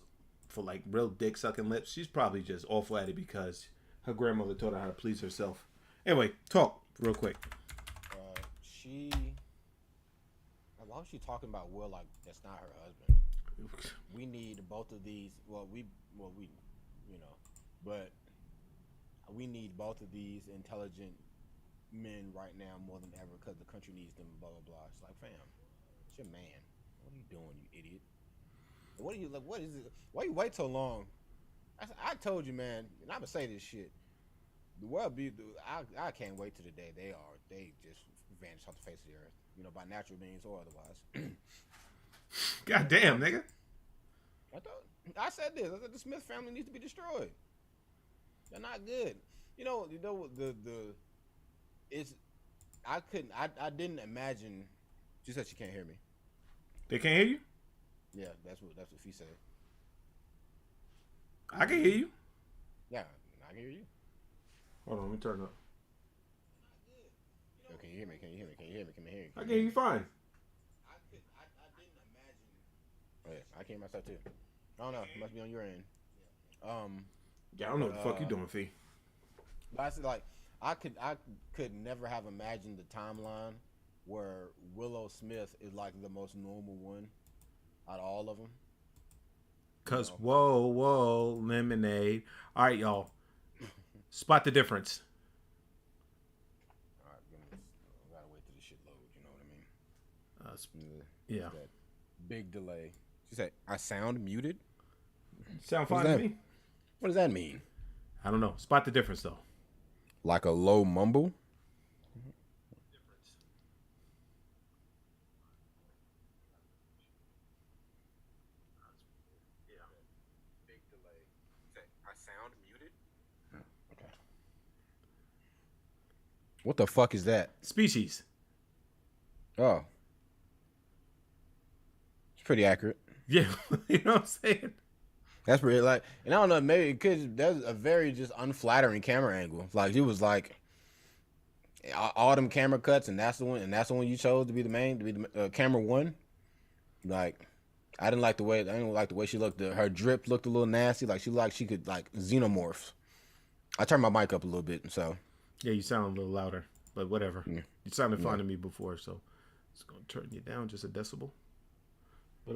for like real dick sucking lips. She's probably just awful at it because her grandmother taught her how to please herself. Anyway, talk real quick. Why was she talking about Will like that's not her husband? We need both of these. But we need both of these intelligent men right now more than ever because the country needs them. Blah blah blah. It's like, fam, it's your man. What are you doing, you idiot? What are you like? What is it? Why you wait so long? I told you, man, and I'm gonna say this shit. The world be. I can't wait till the day they just vanish off the face of the earth. You know, by natural means or otherwise. God damn, nigga. I said this. I said the Smith family needs to be destroyed. They're not good. You know I didn't imagine She said she can't hear me. They can't hear you? Yeah, that's what she said. I can hear you. Yeah, I can hear you. Hold on, let me turn it up. Yo, can you hear me? Can you hear me? Can you hear me? Can you hear me? I can hear you fine. I didn't imagine. Oh yeah, I can hear myself too. I don't know. It must be on your end. Yeah, I don't know what the fuck you doing, Fee. But I said like I could never have imagined the timeline where Willow Smith is like the most normal one out of all of them. Cause whoa, lemonade. All right, y'all. Spot the difference. All right, I gotta wait till this shit loads. You know what I mean? Yeah. That big delay. She said, "I sound muted." Sound What fine does to me? What does that mean? I don't know. Spot the difference though. Like a low mumble? I sound muted? Okay. What the fuck is that? Species. Oh. It's pretty accurate. Yeah, you know what I'm saying? That's pretty like, and I don't know, maybe because that's a very just unflattering camera angle. Like it was like all them camera cuts, and that's the one you chose to be the main, to be the camera one. Like I didn't like the way she looked. Her drip looked a little nasty. Like she could like xenomorph. I turned my mic up a little bit, so Yeah, you sound a little louder, but whatever. Yeah. You sounded fine to me before, so it's gonna turn you down just a decibel. But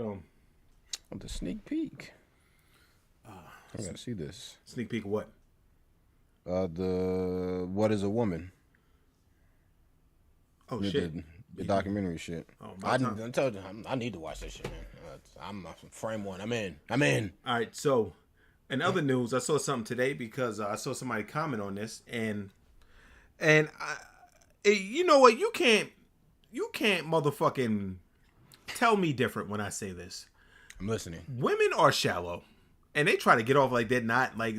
the sneak peek. I gotta see this. Sneak peek of what? The What Is a Woman? Oh shit! The documentary shit. Oh, I told you I need to watch that shit, man. I'm frame one. I'm in. All right. So, in other news, I saw something today because I saw somebody comment on this, and you know what? You can't motherfucking tell me different when I say this. I'm listening. Women are shallow, and they try to get off like they're not, like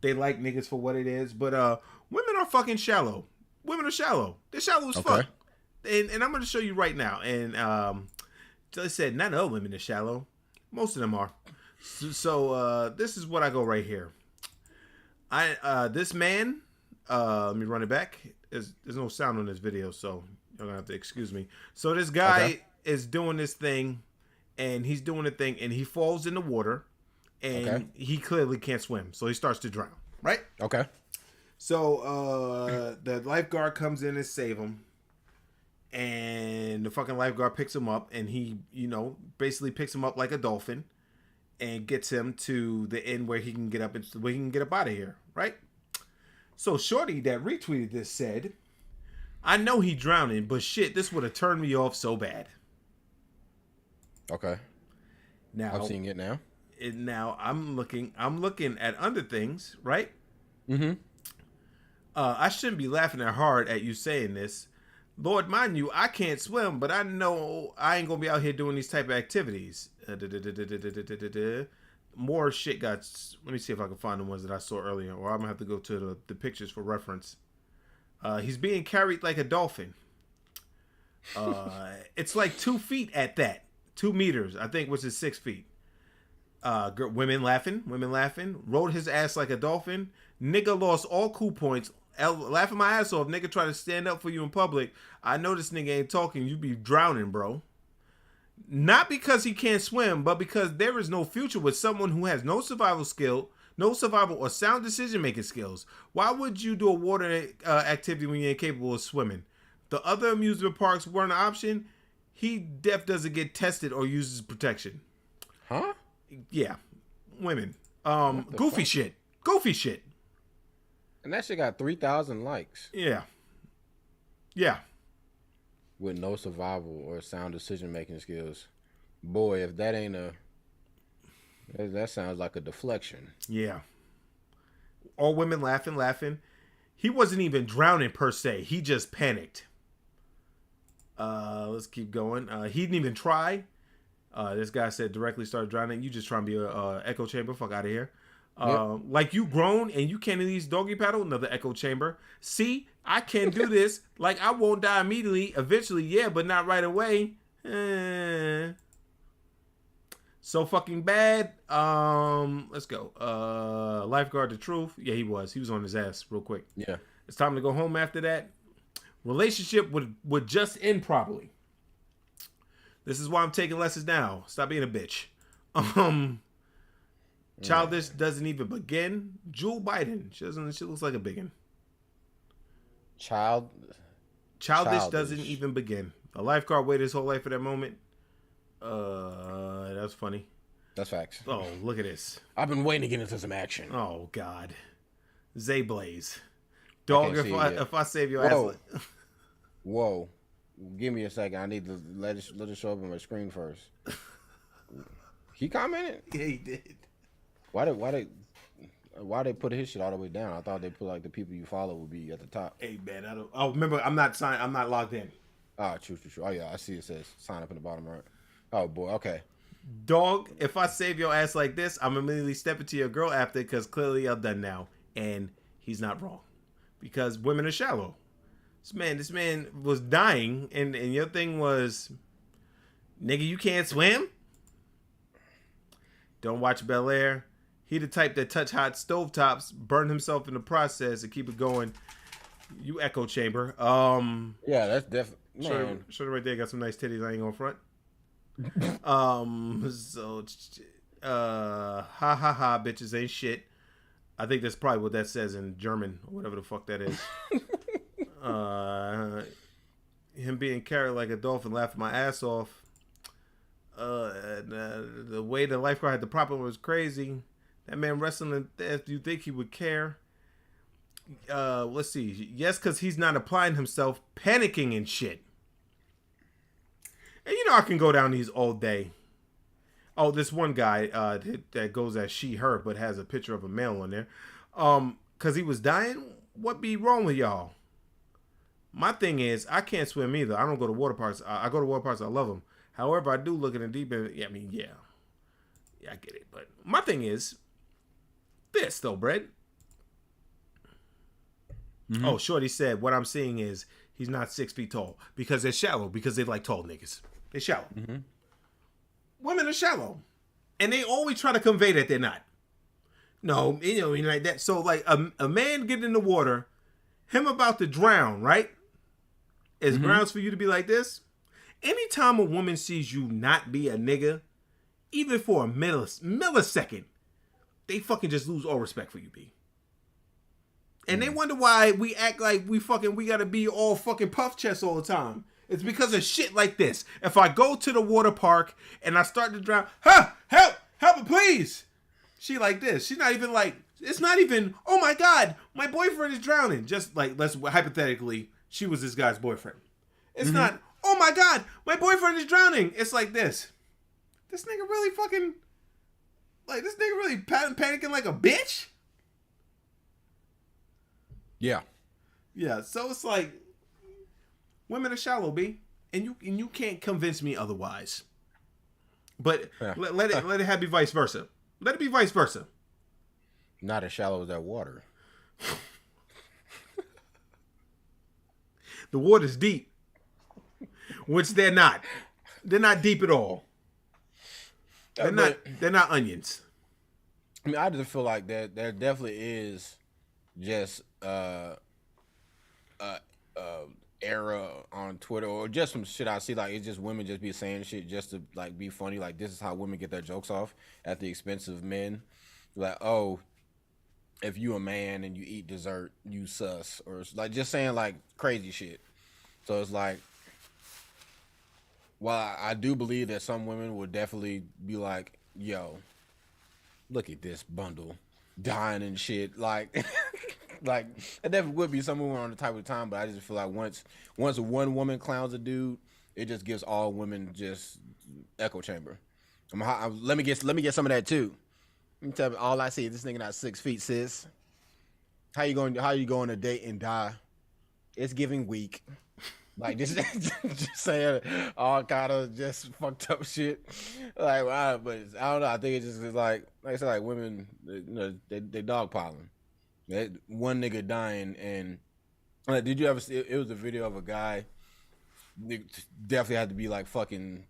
they like niggas for what it is. But women are fucking shallow. Women are shallow. They're shallow as fuck. And I'm gonna show you right now. And I said not all women are shallow. Most of them are. So this is what I go right here. This man. Let me run it back. There's no sound on this video, so you're gonna have to excuse me. So this guy is doing this thing, and he's doing a thing, and he falls in the water, and he clearly can't swim, so he starts to drown. Right? Okay. So the lifeguard comes in and save him, and the fucking lifeguard picks him up, and he, basically picks him up like a dolphin, and gets him to the end where he can get up out of here. Right? So Shorty that retweeted this said, "I know he drowning, but shit, this would have turned me off so bad." Okay. Now I'm seeing it now. Now I'm looking at other things, right? Mm-hmm. I shouldn't be laughing that hard at you saying this. Lord, mind you, I can't swim, but I know I ain't gonna be out here doing these type of activities. More shit got. Let me see if I can find the ones that I saw earlier, or I'm gonna have to go to the pictures for reference. He's being carried like a dolphin. It's like 2 feet at that. 2 meters, I think, which is 6 feet. Women laughing. Rode his ass like a dolphin. Nigga lost all cool points. Laughing my ass off. Nigga trying to stand up for you in public. I know this nigga ain't talking. You be drowning, bro. Not because he can't swim, but because there is no future with someone who has no survival or sound decision-making skills. Why would you do a water activity when you're incapable of swimming? The other amusement parks weren't an option. He doesn't get tested or uses protection. Huh? Yeah. Women. Goofy shit. And that shit got 3,000 likes. Yeah. With no survival or sound decision-making skills. Boy, if that ain't that sounds like a deflection. Yeah. All women laughing. He wasn't even drowning per se. He just panicked. Let's keep going. He didn't even try. This guy said directly started drowning. You just trying to be a echo chamber. Fuck out of here. Yep. Like you grown and you can't at least doggy paddle. Another echo chamber. See, I can do this. Like I won't die immediately. Eventually, yeah, but not right away. So fucking bad. Let's go. Lifeguard the truth. Yeah, he was on his ass real quick. Yeah. It's time to go home after that. Relationship would just end probably. This is why I'm taking lessons now. Stop being a bitch. Childish doesn't even begin. Jewel Biden. She looks like a biggin. Childish doesn't even begin. A lifeguard waited his whole life for that moment. That's funny. That's facts. Oh, look at this. I've been waiting to get into some action. Oh God. Zay Blaze. Dog, if I save your Whoa. ass. Whoa. Give me a second. I need to let it show up on my screen first. He commented? Yeah, he did. Why they put his shit all the way down? I thought they put like the people you follow would be at the top. Hey man, I don't. Oh, remember, I'm not logged in. Ah, true. Oh yeah, I see it says sign up in the bottom right. Oh boy, okay. Dog, if I save your ass like this, I'm immediately stepping to your girl after, because clearly I'm done now, and he's not wrong, because women are shallow. This man was dying, and your thing was, nigga, you can't swim. Don't watch Bel Air. He the type that touch hot stovetops, burn himself in the process, and keep it going. You echo chamber. Yeah, that's definitely. Shorty right there got some nice titties. I ain't gonna front. So, ha ha ha, bitches ain't shit. I think that's probably what that says in German or whatever the fuck that is. Him being carried like a dolphin, laughing my ass off. The way the lifeguard had the prop was crazy. That man wrestling to death. Do you think he would care? Let's see. Yes, because he's not applying himself, panicking and shit. And you know I can go down these all day. Oh, this one guy that goes as she, her, but has a picture of a male on there. Because he was dying. What be wrong with y'all? My thing is, I can't swim either. I don't go to water parks. I go to water parks. I love them. However, I do look in the deep end. Yeah, I mean, yeah, I get it. But my thing is this, though, Brett. Mm-hmm. Oh, Shorty said, what I'm seeing is he's not 6 feet tall because they're shallow, because they like tall niggas. They're shallow. Mm-hmm. Women are shallow. And they always try to convey that they're not. No, you know, like that. So, like, a man getting in the water, him about to drown, right? Is grounds for you to be like this. Anytime a woman sees you not be a nigga, even for a millisecond, they fucking just lose all respect for you, B. And they wonder why we act like we gotta be all fucking puff chest all the time. It's because of shit like this. If I go to the water park and I start to drown, help me please. She like this. She's not even like, it's not even, oh my God, my boyfriend is drowning. Just like, let's hypothetically, she was this guy's boyfriend. It's not, oh my God, my boyfriend is drowning. It's like this. This nigga really fucking, like, this nigga really panicking like a bitch? Yeah. Yeah, so it's like, women are shallow, B. And you can't convince me otherwise. But let it have be vice versa. Let it be vice versa. Not as shallow as that water. The water's deep. Which they're not. They're not deep at all. They're not onions. I mean, I just feel like there definitely is just era on Twitter or just some shit I see, like it's just women just be saying shit just to like be funny, like this is how women get their jokes off at the expense of men. Like, oh, if you a man and you eat dessert, you sus, or like just saying like crazy shit. So it's like, well, I do believe that some women would definitely be like, yo, look at this bundle dying and shit, like like it definitely would be some women on the type of time, but I just feel like once one woman clowns a dude, it just gives all women just echo chamber. Let me get some of that too. Let me tell you, all I see is this nigga not 6 feet, sis. How you going on a date and die? It's giving weak. Like just saying all kind of just fucked up shit. Like, wow, but I don't know. I think it's just like I said, like women, you know, they dogpiling. One nigga dying, and did you ever see? It was a video of a guy definitely had to be like fucking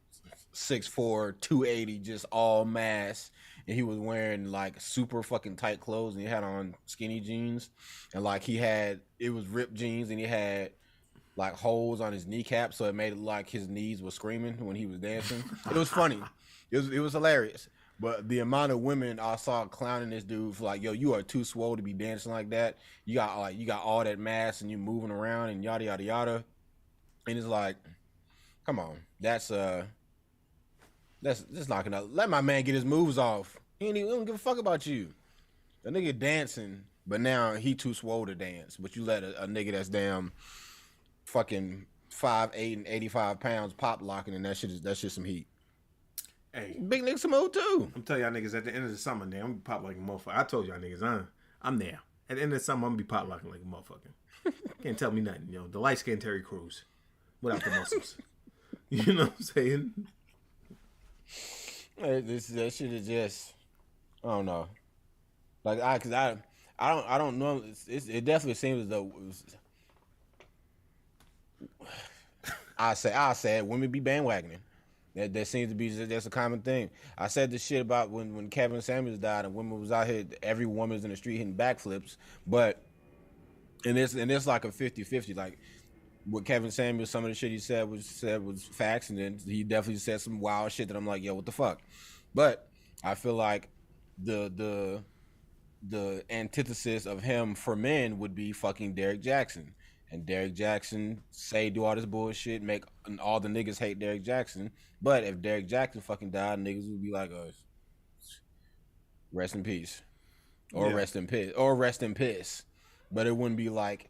6'4", 280, just all mass. And he was wearing like super fucking tight clothes, and he had on skinny jeans, and like it was ripped jeans, and he had like holes on his kneecap, so it made it like his knees were screaming when he was dancing. It was funny. It was hilarious. But the amount of women I saw clowning this dude for like, yo, you are too swole to be dancing like that. You got all that mass and you moving around and yada yada yada. And it's like, come on, that's not gonna let my man get his moves off. He don't give a fuck about you. A nigga dancing, but now he too swole to dance. But you let a nigga that's damn fucking 5'8" and 85 pounds pop locking, and that's just some heat. Hey, big niggas some move too. I'm telling y'all niggas at the end of the summer, damn, I'm gonna be pop like a motherfucker. I told y'all niggas, I'm there. At the end of the summer, I'm gonna be pop locking like a motherfucker. Can't tell me nothing, yo. The light skinned Terry Crews without the muscles. You know what I'm saying? That shit is just, I don't know. Like I don't know. It definitely seems as though I say women be bandwagoning. That seems to be that's a common thing. I said this shit about when Kevin Samuels died and women was out here, every woman was in the street hitting backflips. But and it's like a 50-50. Like with Kevin Samuels, some of the shit he said was facts, and then he definitely said some wild shit that I'm like, yo, what the fuck? But I feel like the antithesis of him for men would be fucking Derek Jackson. And Derek Jackson do all this bullshit, make all the niggas hate Derek Jackson. But if Derek Jackson fucking died, niggas would be like, oh, rest in peace. Or rest in piss. Or rest in piss. But it wouldn't be like,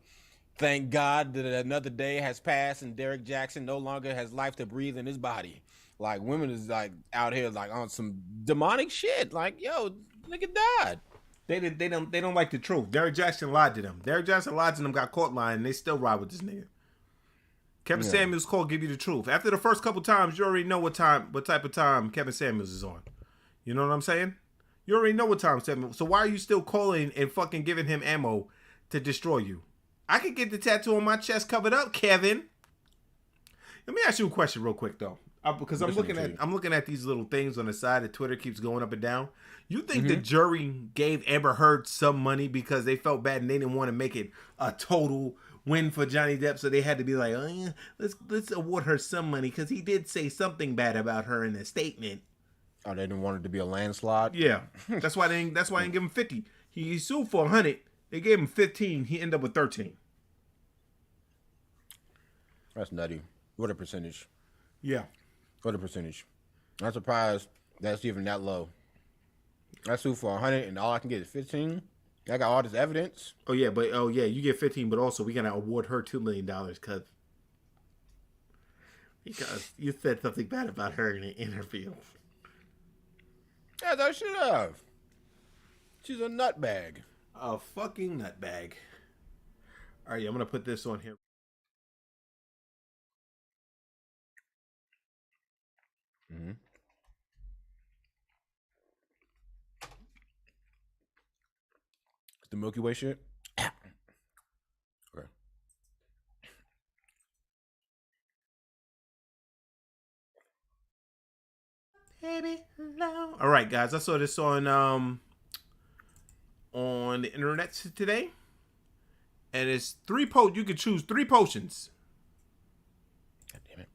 thank God that another day has passed and Derek Jackson no longer has life to breathe in his body. Like, women is like out here like on some demonic shit. Like, yo, nigga died. They don't like the truth. Derek Jackson lied to them. Derek Jackson lied to them, got caught lying, and they still ride with this nigga. Kevin Samuels called give you the truth. After the first couple times, you already know what type of time Kevin Samuels is on. You know what I'm saying? You already know what time Samuels. So why are you still calling and fucking giving him ammo to destroy you? I could get the tattoo on my chest covered up, Kevin. Let me ask you a question real quick though, because I'm looking at these little things on the side that Twitter keeps going up and down. You think the jury gave Amber Heard some money because they felt bad and they didn't want to make it a total win for Johnny Depp, so they had to be like, oh yeah, let's award her some money because he did say something bad about her in a statement. Oh, they didn't want it to be a landslide. Yeah, that's why they didn't give him 50. He sued for 100. They gave him 15. He ended up with 13. That's nutty. What a percentage. Yeah. What a percentage. I'm surprised that's even that low. I sued for 100 and all I can get is 15. I got all this evidence. Oh yeah, you get 15, but also we gotta award her $2 million because you said something bad about her in an interview. Yeah, that should have. She's a nutbag. A fucking nutbag. All right, I'm gonna put this on here. Mm-hmm. The Milky Way shit? Okay. Baby, hello. All right, guys. I saw this on the internet today, and it's you can choose 3 potions. God damn it!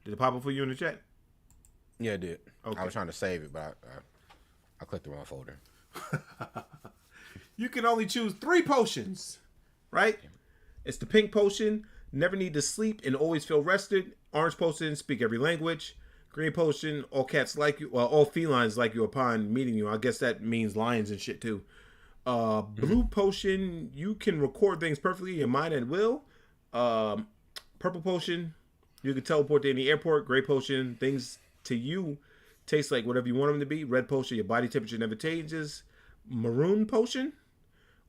Did it pop up for you in the chat? Yeah, it did. Okay. I was trying to save it, but I clicked the wrong folder. You can only choose 3 potions, right? It's the pink potion, never need to sleep and always feel rested. Orange potion, speak every language. Green potion, all cats like you, well, all felines like you upon meeting you. I guess that means lions and shit too. Blue potion, you can record things perfectly in your mind at will. Purple potion, you can teleport to any airport. Gray potion, things to you taste like whatever you want them to be. Red potion, your body temperature never changes. Maroon potion,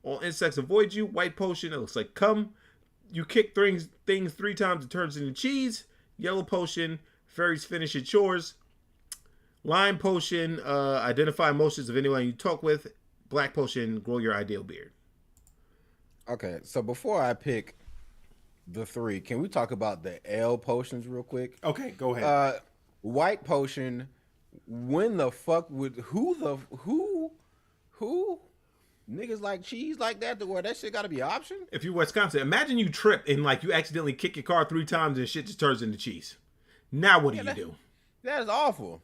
all insects avoid you. White potion, it looks like cum. You kick things 3 times, it turns into cheese. Yellow potion, fairies finish your chores. Lime potion, identify emotions of anyone you talk with. Black potion, grow your ideal beard. Okay, so before I pick the three, can we talk about the L potions real quick? Okay, go ahead. White potion. When the fuck would who niggas like cheese like that to where that shit got to be an option? If you're Wisconsin, imagine you trip and like you accidentally kick your car 3 times and shit just turns into cheese. Now what do you do? That is awful.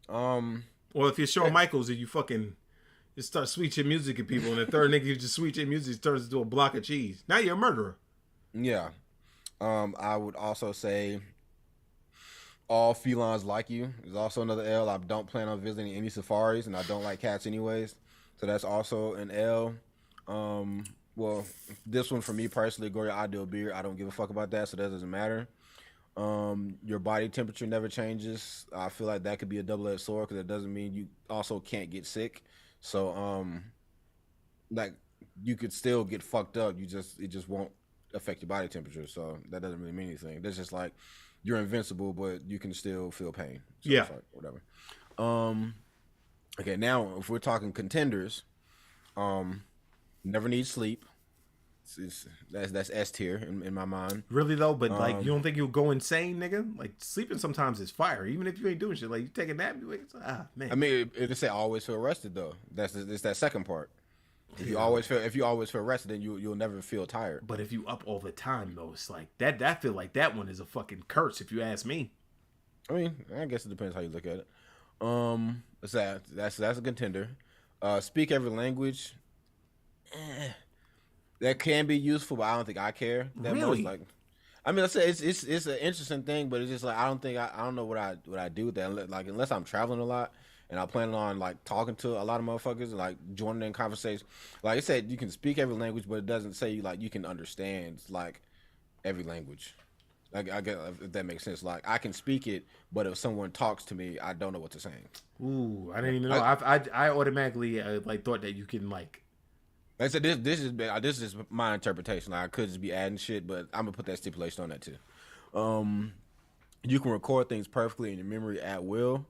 Or if you're Shawn Michaels and you fucking just start switching music at people, and the third nigga you just switching music turns into a block of cheese. Now you're a murderer. Yeah. I would also say all felines like you is also another L. I don't plan on visiting any safaris, and I don't like cats anyways. So that's also an L. Well, this one for me personally, grow your ideal beard. I don't give a fuck about that, so that doesn't matter. Your body temperature never changes. I feel like that could be a double-edged sword because it doesn't mean you also can't get sick. So, like you could still get fucked up. It just won't affect your body temperature. So that doesn't really mean anything. That's just like you're invincible, but you can still feel pain. So yeah. It's like, whatever. Okay. Now, if we're talking contenders, never need sleep. That's S tier in my mind. Really though, but like you don't think you'll go insane, nigga? Like sleeping sometimes is fire, even if you ain't doing shit. Like you take a nap, you wake up. Man. I mean, it say always feel rested though. It's that second part. If you always feel rested, then you'll never feel tired. But if you up all the time though, it's like that. I feel like that one is a fucking curse, if you ask me. I mean, I guess it depends how you look at it. That's a contender. Speak every language. That can be useful, but I don't think I care that really? much. Like, I mean, let's say it's an interesting thing, but it's just like I don't know what I do with that. Like unless I'm traveling a lot and I plan on like talking to a lot of motherfuckers and like joining in conversations. Like I said, you can speak every language, but it doesn't say like you can understand like every language. Like I get if that makes sense. Like I can speak it, but if someone talks to me, I don't know what they're saying. Ooh, I didn't even know. I automatically like thought that you can like. Like I said, this is my interpretation. Like I could just be adding shit, but I'm gonna put that stipulation on that too. You can record things perfectly in your memory at will.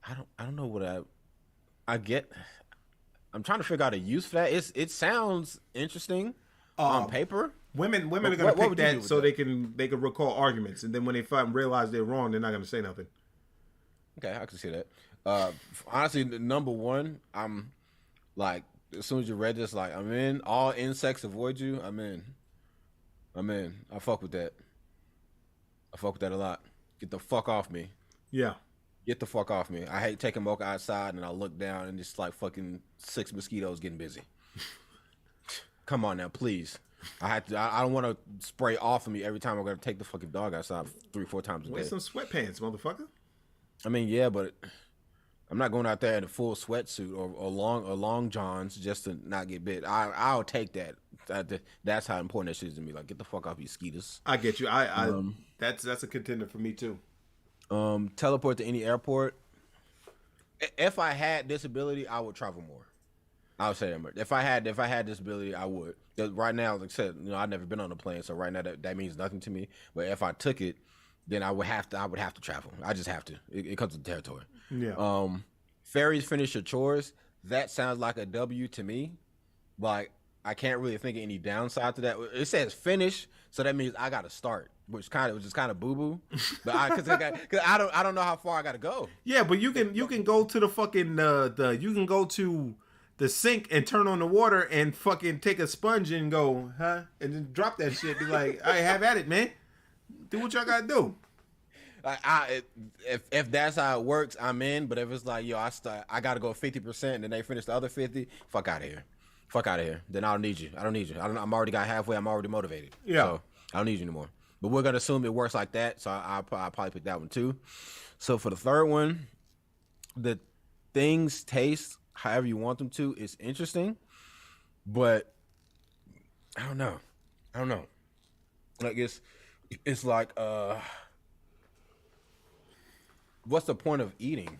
I don't know what I get. I'm trying to figure out a use for that. It sounds interesting on paper. Women are gonna pick that so they can recall arguments, and then when they realize they're wrong, they're not gonna say nothing. Okay, I can see that. Honestly, number one, I'm like. As soon as you read this, like, I'm in. All insects avoid you. I'm in. I fuck with that. I fuck with that a lot. Get the fuck off me. Yeah. Get the fuck off me. I hate taking mocha outside and I look down and it's like fucking 6 mosquitoes getting busy. Come on now, please. I don't want to spray off of me every time I'm going to take the fucking dog outside 3-4 times a day. Wear some sweatpants, motherfucker. I mean, yeah, but I'm not going out there in a full sweatsuit or long johns just to not get bit. I'll take that. That's how important that shit is to me. Like, get the fuck off, you skeeters. I get you. That's a contender for me too. Teleport to any airport. If I had this ability, I would travel more. I would say that. If I had this ability, I would. Right now, like I said, I've never been on a plane, so right now that means nothing to me. But if I took it, then I would have to travel. I just have to. It comes with the territory. Yeah. Fairies finish your chores. That sounds like a W to me. Like I can't really think of any downside to that. It says finish, so that means I got to start, which is kind of boo boo. But because I don't know how far I got to go. Yeah, but you can go to the fucking you can go to the sink and turn on the water and fucking take a sponge and go, huh? And then drop that shit. Be like, I have at it, man. Do what y'all gotta do. If that's how it works, I'm in. But if it's like, yo, I gotta go 50%, and then they finish the other 50, fuck out of here. Then I don't need you. I'm already got halfway. I'm already motivated. Yeah. So I don't need you anymore. But we're gonna assume it works like that. So I'll probably pick that one too. So for the third one, the things taste however you want them to is interesting, but I don't know. Like it's like what's the point of eating?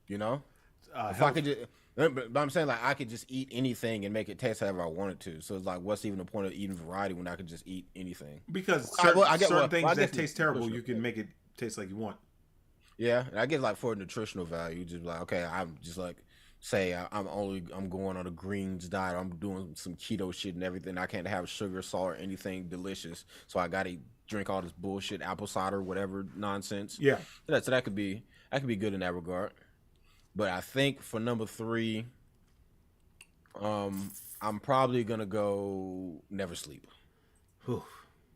If I could just, but I'm saying like I could just eat anything and make it taste however I wanted to. So it's like, what's even the point of eating variety when I could just eat anything? Because certain things that taste terrible, you can make it taste like you want. Yeah, and I get like for a nutritional value, just like, okay, I'm just like say I'm going on a greens diet, or I'm doing some keto shit and everything. I can't have sugar, salt, or anything delicious, so I gotta drink all this bullshit, apple cider, whatever nonsense. Yeah. So that could be good in that regard. But I think for number 3, I'm probably gonna go never sleep. Whew.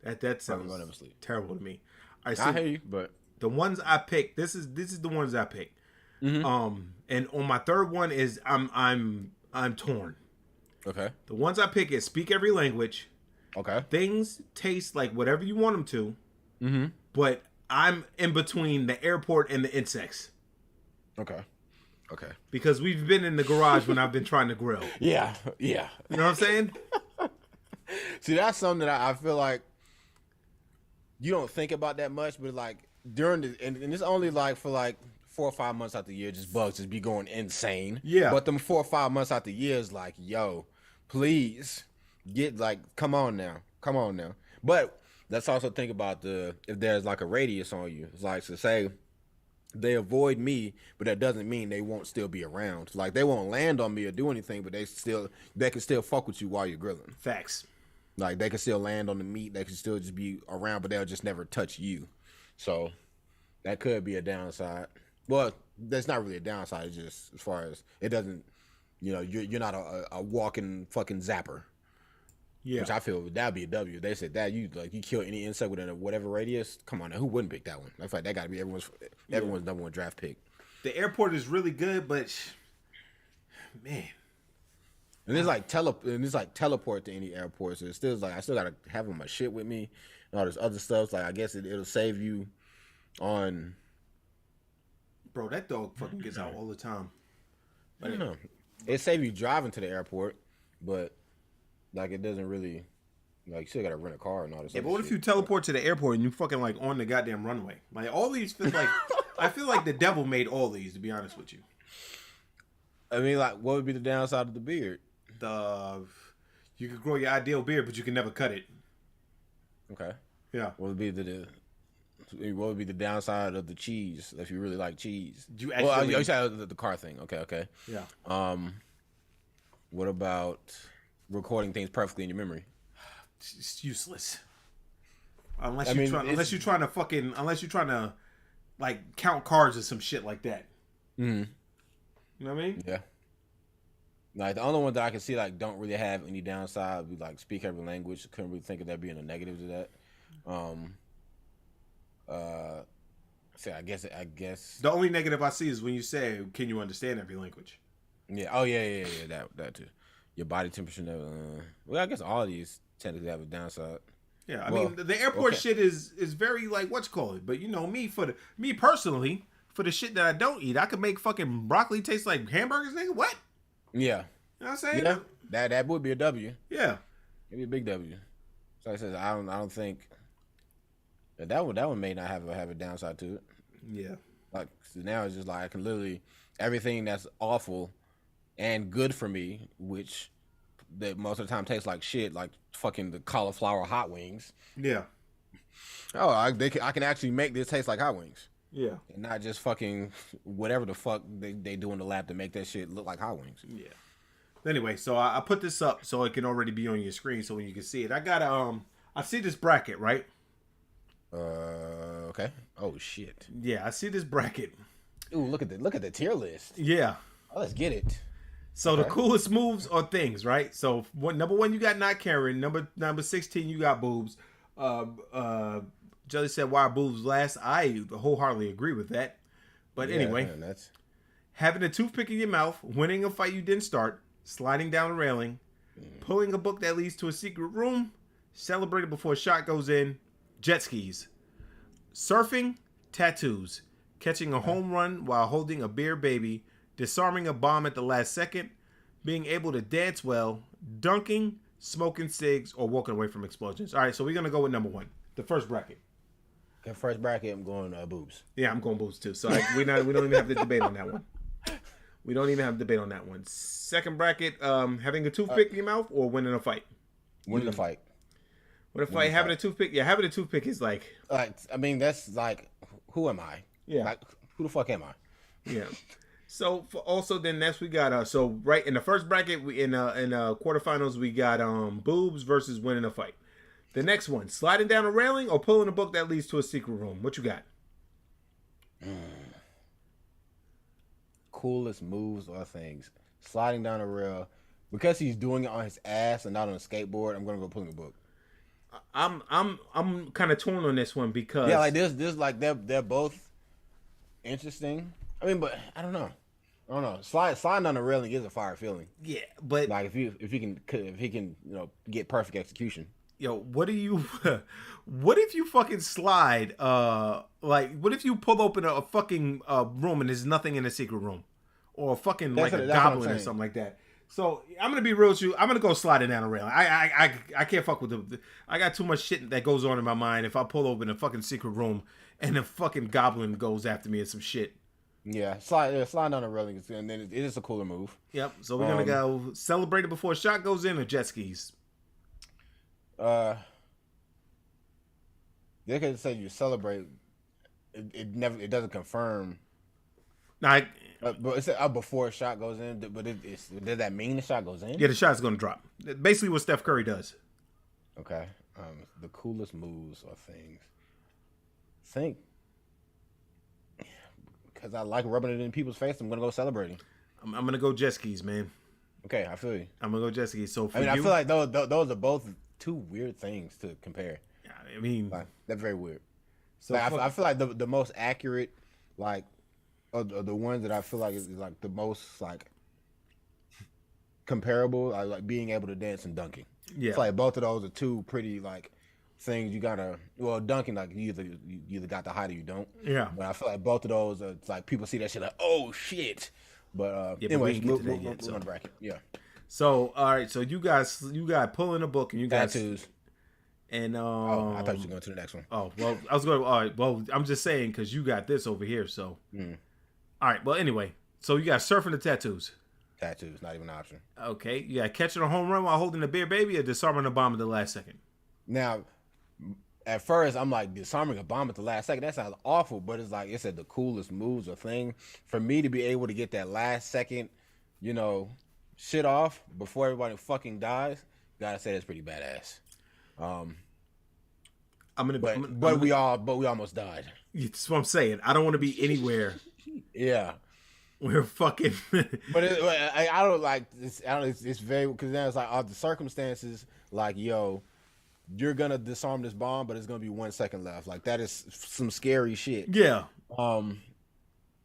That sounds Never sleep. terrible to me. I hear you, but the ones I picked, this is the ones I picked. Mm-hmm. And on my third one is I'm torn. Okay. The ones I pick is speak every language. Okay. Things taste like whatever you want them to. Mm-hmm. But I'm in between the airport and the insects. Okay. Because we've been in the garage when I've been trying to grill. Yeah. You know what I'm saying? See, that's something that I feel like you don't think about that much, but like during and it's only like for like 4 or 5 months out the year, just bugs just be going insane. Yeah. But them 4 or 5 months out the year is like, yo, please get come on now. But let's also think about if there's like a radius on you. It's like to say they avoid me, but that doesn't mean they won't still be around. Like they won't land on me or do anything, but they can still fuck with you while you're grilling. Facts. Like they can still land on the meat, they can still just be around, but they'll just never touch you. So that could be a downside. Well, that's not really a downside. It's just as far as it doesn't, you're not a walking fucking zapper. Yeah. Which I feel that'd be a W. They said that you kill any insect within a whatever radius. Come on now, who wouldn't pick that one? In fact, that got to be everyone's number one draft pick. The airport is really good, but man. And it's like teleport to any airport. So it's still like I still gotta have my shit with me and all this other stuff. Like I guess it'll save you on. Bro, that dog fucking gets out all the time. I don't know. It save you driving to the airport, but like it doesn't really like you still gotta rent a car and all this. Yeah, other but what shit. if you teleport to the airport and you fucking like on the goddamn runway? Like all these feel like I feel like the devil made all these, to be honest with you. I mean, like, what would be the downside of the beard? You could grow your ideal beard, but you can never cut it. Okay. Yeah. What would be the downside of the cheese if you really like cheese? You actually you said the car thing. Okay. Yeah. What about recording things perfectly in your memory? It's useless. Unless you're trying to like count cards or some shit like that. Mm-hmm. You know what I mean? Yeah. Like the only one that I can see like don't really have any downside would be like speak every language. Couldn't really think of that being a negative to that. I guess The only negative I see is when you say, "Can you understand every language?" Yeah. Oh yeah. That too. Your body temperature never. Well, I guess all of these technically have a downside. Yeah, I mean the airport shit is very like what's called, but me personally, for the shit that I don't eat, I could make fucking broccoli taste like hamburgers, nigga. What? Yeah. You know what I'm saying? Yeah. That would be a W. Yeah. It'd be a big W. So I said I don't think that one may not have a downside to it. Yeah. Like so now it's just like I can literally everything that's awful and good for me, which that most of the time tastes like shit, like fucking the cauliflower hot wings. Yeah. Oh, I can actually make this taste like hot wings. Yeah. And not just fucking whatever the fuck they do in the lab to make that shit look like hot wings. Yeah. Anyway, so I put this up so it can already be on your screen so when you can see it. I got I see this bracket, right? Okay. Oh shit. Yeah, I see this bracket. Ooh, look at the tier list. Yeah. Oh, let's get it. So the coolest moves are things, right? So number 1 you got not Karen, number 16 you got boobs. Jelly said why boobs last. I wholeheartedly agree with that. But anyway, man, having a toothpick in your mouth, winning a fight you didn't start, sliding down a railing, pulling a book that leads to a secret room, celebrating before a shot goes in, jet skis, surfing, tattoos, catching a home run while holding a beer baby, disarming a bomb at the last second, being able to dance well, dunking, smoking cigs, or walking away from explosions. All right, so we're going to go with number 1, the first bracket. Okay, first bracket, I'm going boobs. Yeah, I'm going boobs too. So we don't even have to debate on that one. We don't even have to debate on that one. Second bracket, having a toothpick in your mouth or winning a fight? Winning a fight. What if having a toothpick? Yeah, having a toothpick is like I mean, that's like, who am I? Yeah. Like, who the fuck am I? Yeah. So also then next we got so right in the first bracket we in quarterfinals we got boobs versus winning a fight. The next one, sliding down a railing or pulling a book that leads to a secret room. What you got? Coolest moves or things. Sliding down a rail. Because he's doing it on his ass and not on a skateboard, I'm gonna go pulling a book. I'm kind of torn on this one because Yeah, like this like they're both interesting. I mean, but I don't know. Sliding down the railing is a fire feeling. yeah, but Like if he can get perfect execution. yo, what do you what if you fucking slide like what if you pull open a fucking room and there's nothing in the secret room or a fucking That's like a what I'm goblin or saying. something like that. So I'm gonna be real with you. I'm gonna go sliding down a railing. I can't fuck with I got too much shit that goes on in my mind if I pull open a fucking secret room and a fucking goblin goes after me and some shit. Yeah, sliding down the railing and then it is a cooler move. Yep. So we're gonna go celebrate it before a shot goes in or jet skis. They could say you celebrate. It doesn't confirm. Now, But it's before a shot goes in. But does that mean the shot goes in? yeah, the shot's gonna drop. Basically, what Steph Curry does. Okay. The coolest moves or things. Think. Because I like rubbing it in people's face, I'm gonna go celebrating. I'm gonna go jet skis, man. Okay, I feel you. I'm gonna go jet skis. So for I you, feel like those are both two weird things to compare. I mean, Like that's very weird. so Like, I feel like the most accurate, like, of the ones that I feel like is like the most like comparable, I like being able to dance and dunking. yeah, It's like both of those are two pretty like things you gotta. Well, dunking like you either got the height or you don't. yeah. But I feel like both of those are it's like people see that shit like, oh shit. But Yeah, but we anyways, didn't get to that yet, move so. on the bracket. Yeah, So all right, so you got pulling a book and you got tattoos. and Oh, I thought you were going to the next one. Oh well, I was going. All right, well, I'm just saying because you got this over here. So all right, well, anyway, so you got surfing the tattoos. Tattoos, not even an option. Okay, you got catching a home run while holding a beer baby or disarming a bomb at the last second. Now, at first, I'm like, disarming a bomb at the last second. That sounds awful, but it's like, it said the coolest moves or thing. For me to be able to get that last second, shit off before everybody fucking dies, gotta say that's pretty badass. But we almost died. That's what I'm saying. I don't want to be anywhere Yeah. where fucking. But I don't like this. It's very, because then it's like, all the circumstances, like, yo, you're gonna disarm this bomb, but it's gonna be 1 second left. Like, that is some scary shit. yeah.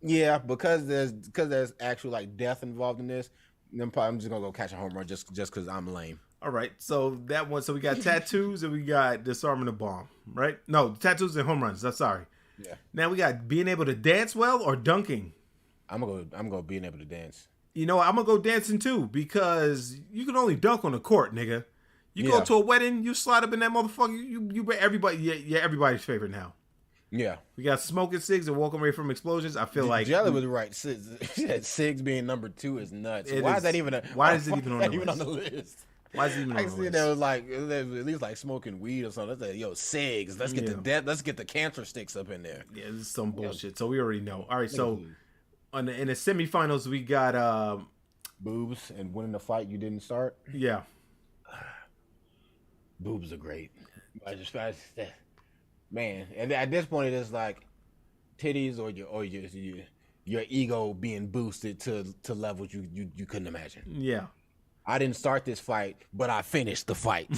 Yeah, because there's actual like death involved in this. Then probably I'm just gonna go catch a home run just because I'm lame. All right. So that one. So we got tattoos and we got disarming a bomb. Right? No, tattoos and home runs. I'm sorry. Yeah, Now we got being able to dance well or dunking. I'm gonna being able to dance. You know, I'm gonna go dancing too because you can only dunk on the court, nigga. You go Yeah. to a wedding, you slide up in that motherfucker. You everybody. Yeah, everybody's favorite now. Yeah, We got smoking cigs and walking away from explosions. I feel like Jelly was right. Sigs being number 2 is nuts. It Why is. is that even? Why is it even on the even on list? the list? Why is it even I on the see list? there was like at least like smoking weed or something. Let's say, yo, Sigs. Let's get Yeah. the death. Let's get the cancer sticks up in there. Yeah, this is some bullshit. So we already know. All right, so in the semifinals we got Boobs and winning the fight you didn't start. yeah. Boobs are great. Man, and at this point it's like titties or your ego being boosted to levels you couldn't imagine. Yeah. I didn't start this fight, but I finished the fight.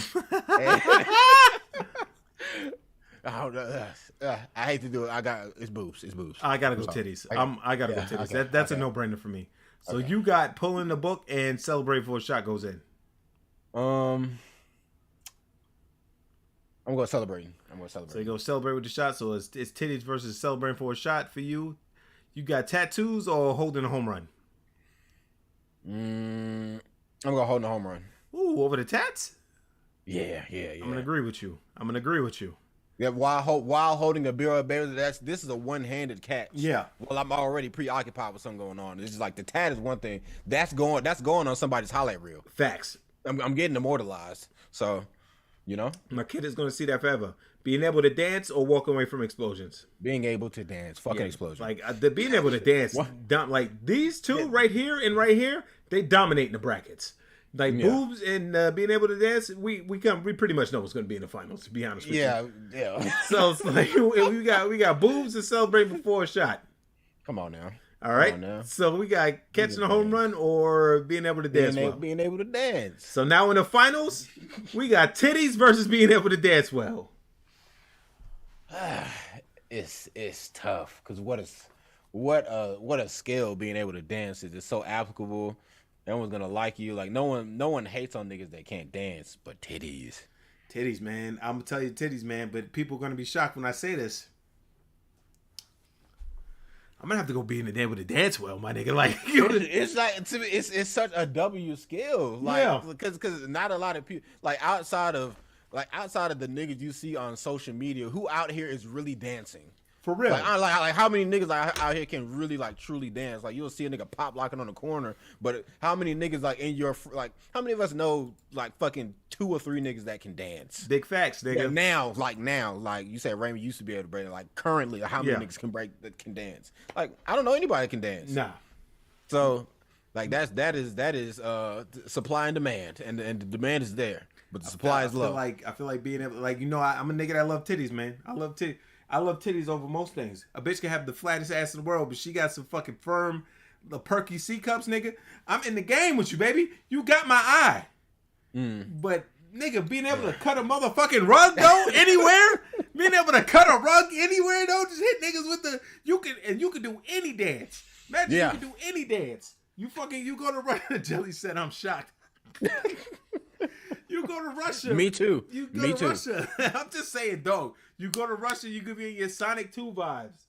I hate to do it. It's boobs. It's boobs. I gotta go titties. I gotta go titties. okay, That's okay. a no-brainer for me. So you got pulling the book and celebrate before a shot goes in. I'm going celebrating. So you go celebrate with the shot. So it's titties versus celebrating for a shot for you. You got tattoos or holding a home run? I'm going to hold the home run. Ooh, over the tats? Yeah. I'm gonna agree with you. Yeah, while holding a beer or a bear, this is a one-handed catch. Yeah. Well, I'm already preoccupied with something going on. It's just like the tat is one thing. That's going on somebody's highlight reel. Facts. I'm getting immortalized. So, My kid is gonna see that forever. Being able to dance or walk away from explosions? Being able to dance. Fucking explosion. Like the being able to dance. Like these two right here and right here, they dominate in the brackets. Like boobs and being able to dance, we pretty much know what's going to be in the finals. To be honest with you. Yeah. So it's like we got boobs to celebrate before a shot. Come on now. All right. So we got catching a home run or being able to dance well. Being able to dance. So now in the finals, we got titties versus being able to dance well. It's tough because what a skill being able to dance is. It's so applicable. Everyone's gonna like you. Like no one hates on niggas that can't dance, but titties. Titties, man. I'm gonna tell you titties, man. But people are gonna be shocked when I say this. I'm gonna have to go being able to dance well, my nigga. Like it's like it's such a W skill. Like because not a lot of people outside of the niggas you see on social media, who out here is really dancing. For real. Like how many niggas out here can really truly dance? Like you'll see a nigga pop locking on the corner, but how many niggas in your how many of us know fucking 2 or 3 niggas that can dance? Big facts, nigga. Yeah, now, you said Raymond used to be able to break it. Like currently, how many niggas can dance? Like I don't know anybody that can dance. Nah. So that is supply and demand, and the demand is there, but the supply is low. I feel like being able, I'm a nigga that love titties, man. I love titties over most things. A bitch can have the flattest ass in the world, but she got some fucking firm, the perky C cups, nigga. I'm in the game with you, baby. You got my eye. But nigga, being able to cut a motherfucking rug though, anywhere, being able to cut a rug anywhere though, just hit niggas with the you can do any dance. Imagine you can do any dance. You go to Russia. Jelly said I'm shocked. You go to Russia. Me too. You go to Russia. I'm just saying, dog. You go to Russia, you could be in your Sonic 2 vibes.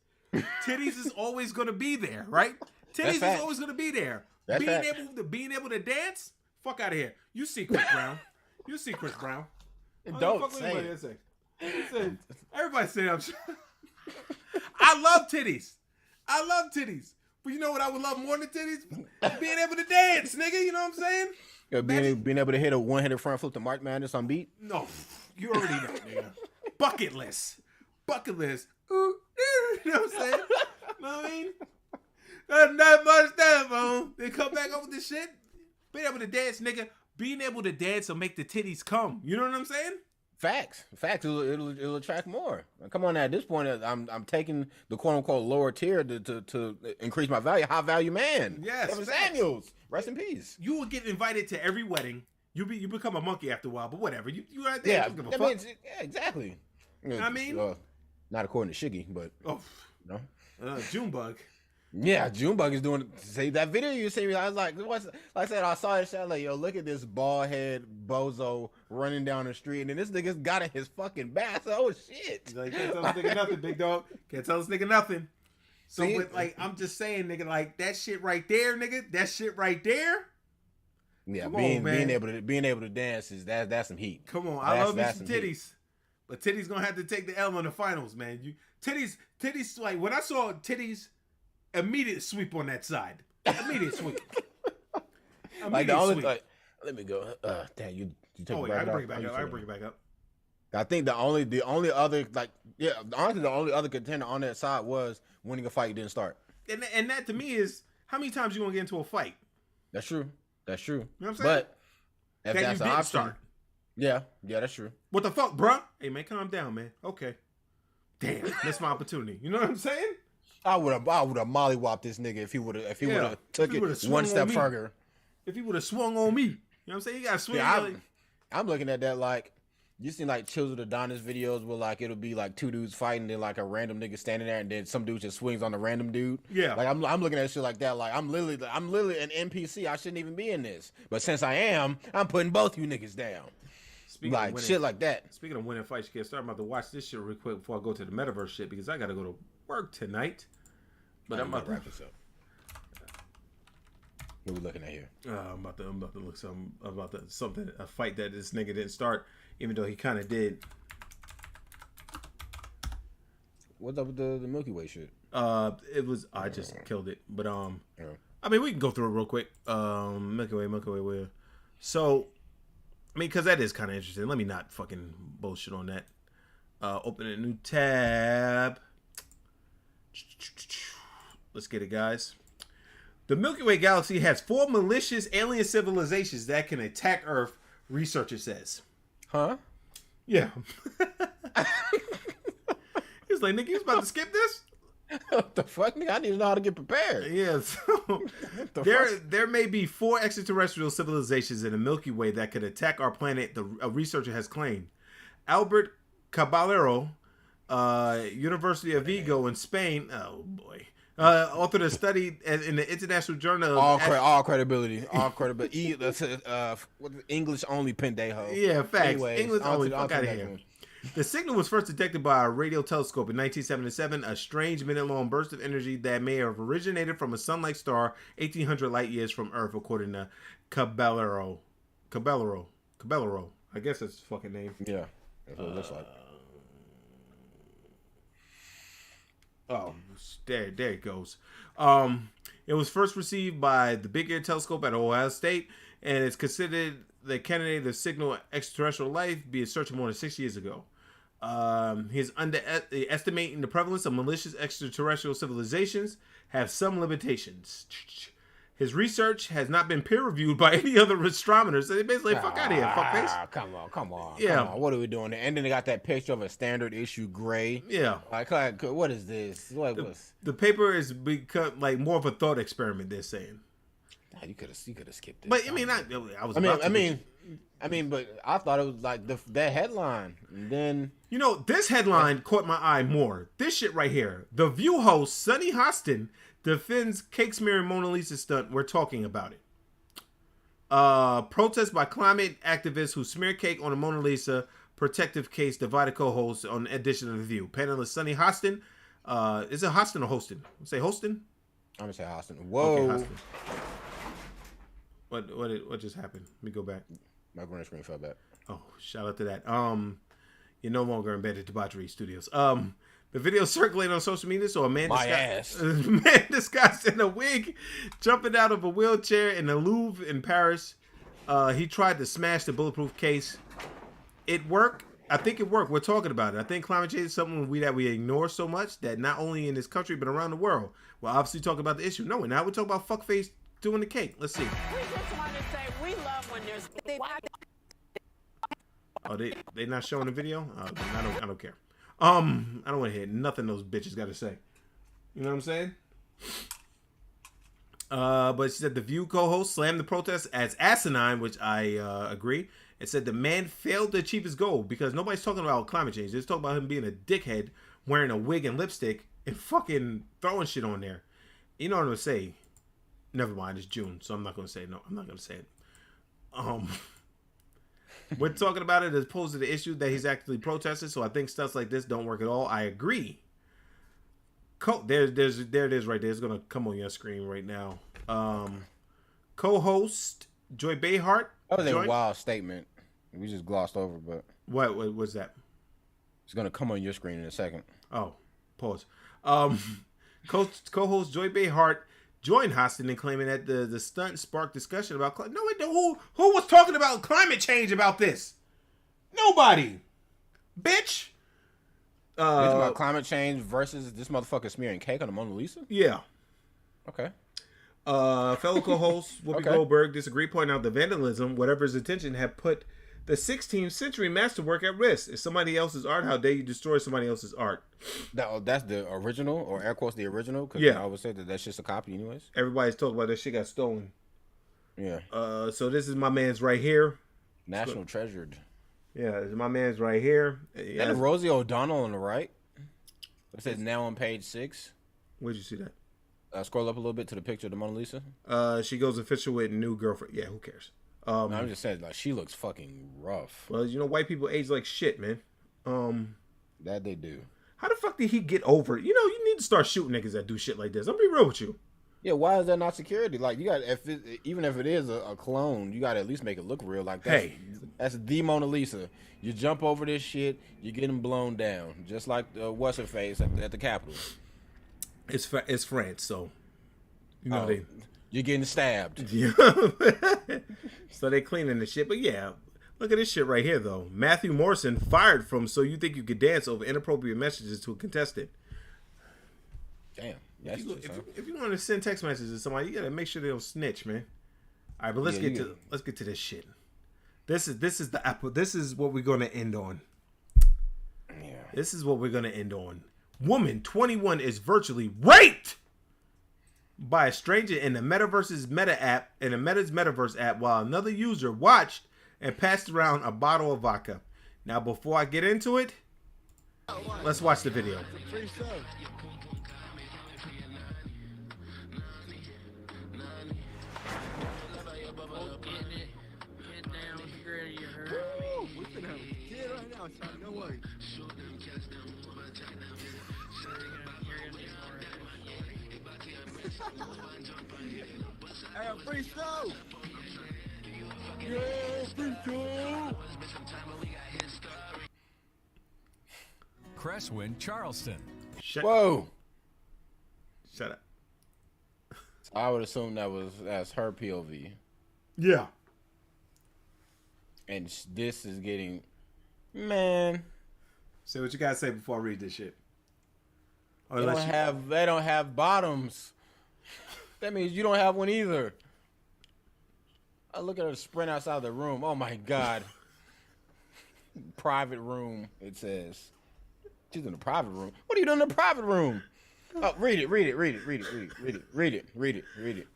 Titties is always gonna be there, right? Titties is always gonna be there. Being able to dance, fuck out of here. You see Chris Brown. Don't say it. Everybody say I'm shocked. I love titties. But you know what I would love more than titties? Being able to dance, nigga. You know what I'm saying? Being able to hit a one-handed front flip to March Madness on beat? No, you already know, nigga. Bucket list. Ooh, you know what I'm saying? Know what I mean? That's not much time, man. They come back up with this shit. Being able to dance, nigga. Being able to dance will make the titties come. You know what I'm saying? Facts. It'll attract more. Come on, now, at this point, I'm taking the quote unquote lower tier to increase my value. High value man. Yes. Kevin Samuels. Rest in peace. You will get invited to every wedding. You become a monkey after a while, but whatever. You right there. Yeah, exactly. I mean, not according to Shiggy, but Junebug. Yeah, Junebug is doing. See that video you see me? I was like, what's? Like I said, I saw it. Shot like, yo, look at this bald head bozo running down the street, and then this nigga's got in his fucking bath. Oh shit! Like, can't tell this nigga nothing, big dog. Can't tell this nigga nothing. So, but I'm just saying, nigga, like that shit right there, nigga. That shit right there. Yeah, being able to dance is that's some heat. Come on, I love me some titties, heat. But titties gonna have to take the L in the finals, man. Titties. Like when I saw titties. Immediate sweep on that side. Immediate sweep. Like the only, like, let me go. Damn, you take it back up. I can bring it back up. I think the only other honestly the only other contender on that side was winning a fight you didn't start. And that to me is how many times you gonna get into a fight? That's true. You know what I'm saying? But if that that's you an didn't option, start. Yeah, that's true. What the fuck, bruh? Hey man, calm down, man. Okay. Damn, missed my opportunity. You know what I'm saying? I would have mollywopped this nigga if he would have took it one step further. If he would have swung on me, you know what I'm saying? You gotta swing. Yeah, I'm looking at that like you seen like Chills of Adonis videos where like it'll be like 2 dudes fighting, then like a random nigga standing there, and then some dude just swings on the random dude. Yeah, like I'm looking at shit like that. Like I'm literally an NPC. I shouldn't even be in this, but since I am, I'm putting both you niggas down. Like shit like that. Speaking of winning fights, you can't start. I'm about to watch this shit real quick before I go to the metaverse shit because I gotta go to work tonight. But I'm about to wrap this up. What we looking at here? I'm about to look something a fight that this nigga didn't start, even though he kind of did. What's up with the Milky Way shit? It was I just killed it, but I mean we can go through it real quick. Milky Way, where? So, I mean, because that is kind of interesting. Let me not fucking bullshit on that. Open a new tab. Let's get it, guys. The Milky Way galaxy has 4 malicious alien civilizations that can attack Earth, researcher says. Huh? Yeah. He's like, nigga, you was about to skip this? What the fuck, nigga? I need to know how to get prepared. Yeah, so there may be 4 extraterrestrial civilizations in the Milky Way that could attack our planet, a researcher has claimed. Albert Caballero, University of Vigo in Spain, oh boy, authored a study in the International Journal of all credibility. English only pendejo. Yeah, facts. Anyways, English only. Fuck out of here. The signal was first detected by a radio telescope in 1977, a strange minute-long burst of energy that may have originated from a sun-like star 1,800 light-years from Earth, according to Caballero. I guess that's his fucking name. Yeah, that's what it looks like. Oh, there it goes. It was first received by the Big Ear Telescope at Ohio State, and it's considered the candidate of signal extraterrestrial life being searched more than 6 years ago. He's underestimating the prevalence of malicious extraterrestrial civilizations have some limitations. His research has not been peer-reviewed by any other astronomers. So they basically fuck out of here, fuckface. Come on. Yeah. What are we doing there? And then they got that picture of a standard issue gray. Yeah. Like what is this? The paper has become like more of a thought experiment, they're saying. You could have skipped it. But I mean, but I thought it was like that headline. And then this headline caught my eye more. This shit right here. The View host Sunny Hostin defends cake smearing Mona Lisa stunt. We're talking about it. Protest by climate activists who smear cake on a Mona Lisa protective case divided co-hosts on edition of The View. Panelist Sunny Hostin. Is it Hostin or Hostin? Say Hostin? I'm gonna say Hostin. Whoa. Okay, Hostin. What just happened? Let me go back. My green screen fell back. Oh, shout out to that. You're no longer in Banter Debauchery Studios. The video circulated on social media, so a man disguised in a wig jumping out of a wheelchair in the Louvre in Paris. He tried to smash the bulletproof case. It worked. I think it worked. We're talking about it. I think climate change is something that we ignore so much that not only in this country but around the world. We're obviously talking about the issue. No, now we're talking about fuckface doing the cake. Let's see. We just want to say we love when there's. Oh, they not showing the video? I don't care. I don't want to hear nothing those bitches got to say. You know what I'm saying? But she said the View co-host slammed the protest as asinine, which I agree. It said the man failed to achieve his goal because nobody's talking about climate change. They're just talking about him being a dickhead, wearing a wig and lipstick, and fucking throwing shit on there. You know what I'm gonna say? Never mind, it's June, so I'm not gonna say it. No, I'm not gonna say it. We're talking about it as opposed to the issue that he's actually protesting. So I think stuff like this don't work at all. I agree. There it is right there. It's gonna come on your screen right now. Co-host Joy Behart. That was a wild statement. We just glossed over, but what was that? It's gonna come on your screen in a second. Oh, pause. Co-host Joy Behart joined Hostin in claiming that the stunt sparked discussion about no, it don't. Who was talking about climate change about this? Nobody, bitch. About climate change versus this motherfucker smearing cake on the Mona Lisa. Yeah. Okay. Fellow co-host Whoopi Goldberg disagreed, pointing out the vandalism, whatever his intention, had put the 16th century masterwork at risk. It's somebody else's art. How dare you destroy somebody else's art? That's the original, or air quotes the original, because I would say that's just a copy anyways. Everybody's talking about that shit got stolen. Yeah. So this is my man's right here. National treasured. Yeah, this is my man's right here. Yeah. And Rosie O'Donnell on the right. It says now on page 6. Where'd you see that? Scroll up a little bit to the picture of the Mona Lisa. She goes official with new girlfriend. Yeah, who cares? No, I'm just saying, like, she looks fucking rough. Well, white people age like shit, man. That they do. How the fuck did he get over it? You need to start shooting niggas that do shit like this. I'm be real with you. Yeah, why is that not security? Like, you got even if it is a clone, you got to at least make it look real. Like, that's the Mona Lisa. You jump over this shit, you're getting blown down, just like what's her face at the Capitol. It's France, so you're getting stabbed. Yeah. So they cleaning the shit, but yeah, Look at this shit right here, though. Matthew Morrison fired from So You Think You Could Dance over inappropriate messages to a contestant. Damn. If you want to send text messages to somebody, you gotta make sure they don't snitch, man. All right, but let's get to this shit. This is the apple. This is what we're gonna end on. Yeah. This is what we're gonna end on. Woman 21 is virtually raped by a stranger in the Meta's Metaverse app while another user watched and passed around a bottle of vodka. Now, before I get into it, let's watch the video. Free show. Yeah, free show. Cresswind, Charleston. Whoa. Shut up. I would assume that's her POV. Yeah. And this is getting, man. Say what you gotta say before I read this shit. They don't have bottoms. That means you don't have one either. I look at her sprint outside the room. Oh my God. Private room, it says. She's in a private room. What are you doing in a private room? Oh, read it.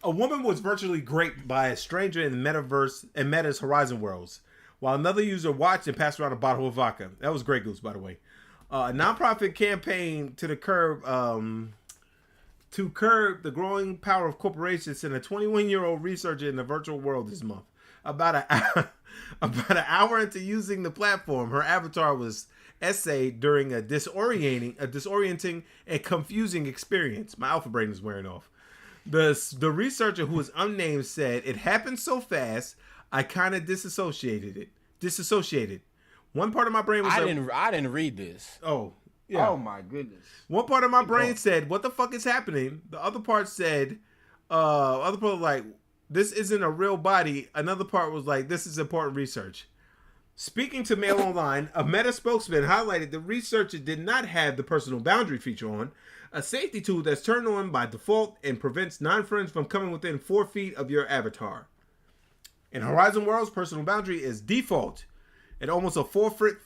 A woman was virtually raped by a stranger in the metaverse and Meta's Horizon Worlds, while another user watched and passed around a bottle of vodka. That was Grey Goose, by the way. A nonprofit campaign to curb the growing power of corporations sent a 21-year-old researcher in the virtual world this month. About an hour into using the platform, her avatar was essayed during a disorienting and confusing experience. My alpha brain is wearing off. The researcher, who was unnamed, said, "It happened so fast, I kind of disassociated. One part of my brain was I didn't read this. Oh, yeah. Oh my goodness. One part of my brain said, "What the fuck is happening?" The other part said, other part was like, "This isn't a real body." Another part was like, "This is important research." Speaking to Mail Online, a Meta spokesman highlighted the researcher did not have the personal boundary feature on, a safety tool that's turned on by default and prevents non-friends from coming within 4 feet of your avatar. In Horizon Worlds, personal boundary is default at almost a 4 foot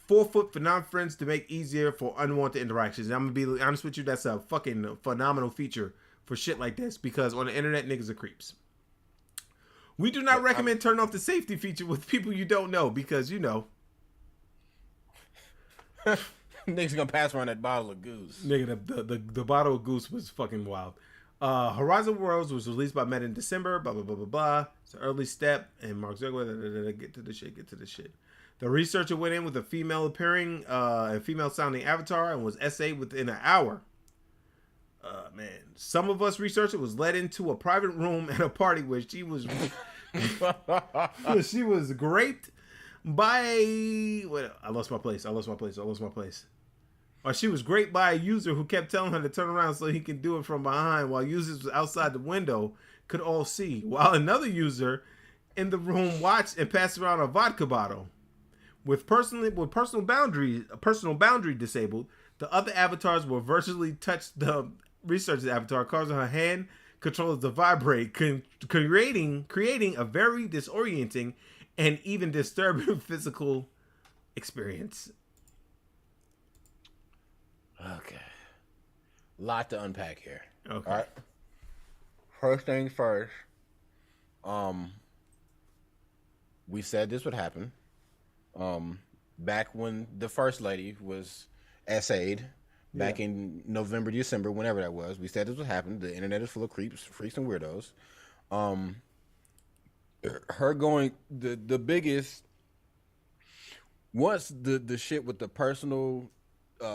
for non-friends to make easier for unwanted interactions. And I'm gonna be honest with you, that's a fucking phenomenal feature for shit like this, because on the internet, niggas are creeps. We do not recommend turning off the safety feature with people you don't know, because, you know. Niggas gonna pass around that bottle of goose. Nigga, the bottle of goose was fucking wild. Horizon Worlds was released by Meta in December, blah, blah, blah, blah, blah. It's an early step, and Mark Zuckerberg, get to the shit. The researcher went in with a female appearing, a female sounding avatar and was essayed within an hour. Man, some of us researchers was led into a private room at a party where she was she was raped by I lost my place. Or she was raped by a user who kept telling her to turn around so he can do it from behind, while users outside the window could all see, while another user in the room watched and passed around a vodka bottle. With personal boundary disabled, the other avatars will virtually touch the researcher's avatar, causing her hand controllers to vibrate, creating a very disorienting and even disturbing physical experience. Okay. Lot to unpack here. Okay. All right. First things first. We said this would happen. Back when the first lady was essayed, back in November, December, whenever that was, we said this would happen. The internet is full of creeps, freaks, and weirdos. Her going the biggest, once the shit with the personal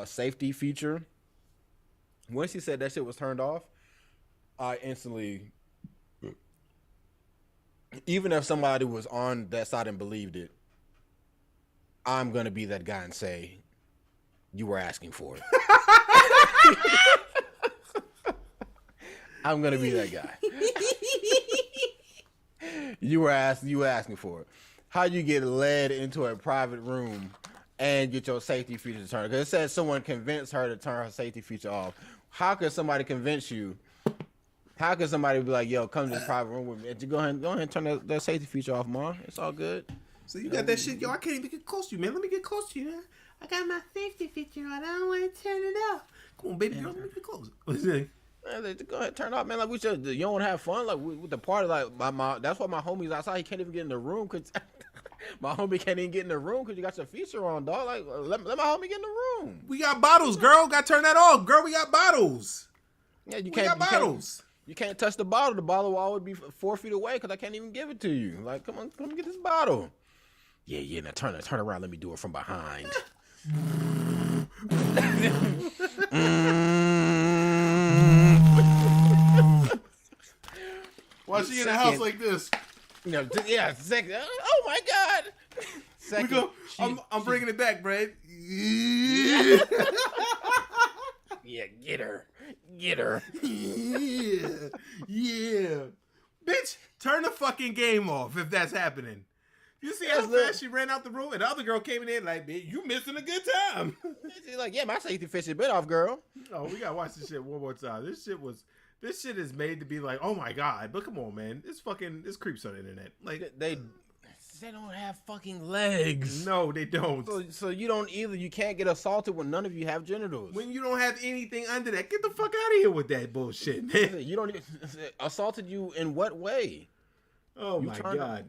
safety feature, once he said that shit was turned off, I instantly, even if somebody was on that side and believed it, I'm gonna be that guy and say, you were asking for it. I'm gonna be that guy. You were asking for it. how you get led into a private room and get your safety feature turned. Because it says someone convinced her to turn her safety feature off. How could somebody convince you? How could somebody be like, yo, come to this private room with me? Go ahead and turn that safety feature off, Mom. It's all good. So you got that shit, yo, I can't even get close to you, man. Let me get close to you, man. I got my safety feature on. I don't want to turn it off. Come on, baby girl, let me get close. What's that? Man, go ahead, turn it off, man. Like we should, you don't want to have fun, like with the party. Like my that's why my homie's outside. He can't even get in the room because my homie can't even get in the room because you got your feature on, dog. Like let my homie get in the room. We got bottles, girl. Got to turn that off, girl. We got bottles. Yeah, We got bottles. You can't touch the bottle. The bottle will always be 4 feet away because I can't even give it to you. Like, come get this bottle. Yeah. Now turn around. Let me do it from behind. Why she in the house like this? Second. Oh my God. Second. I'm bringing it back, Brad. Yeah, get her. Yeah. Bitch, turn the fucking game off if that's happening. You see how fast she ran out the room and the other girl came in there like, bitch, you missing a good time. She's like, yeah, my safety fish is bit off, girl. Oh, we gotta watch this shit one more time. This shit is made to be like, oh my God. But come on, man. It's creeps on the internet. Like they don't have fucking legs. No, they don't. So you don't either. You can't get assaulted when none of you have genitals. When you don't have anything under that, get the fuck out of here with that bullshit, man. You don't assaulted you in what way? Oh my God.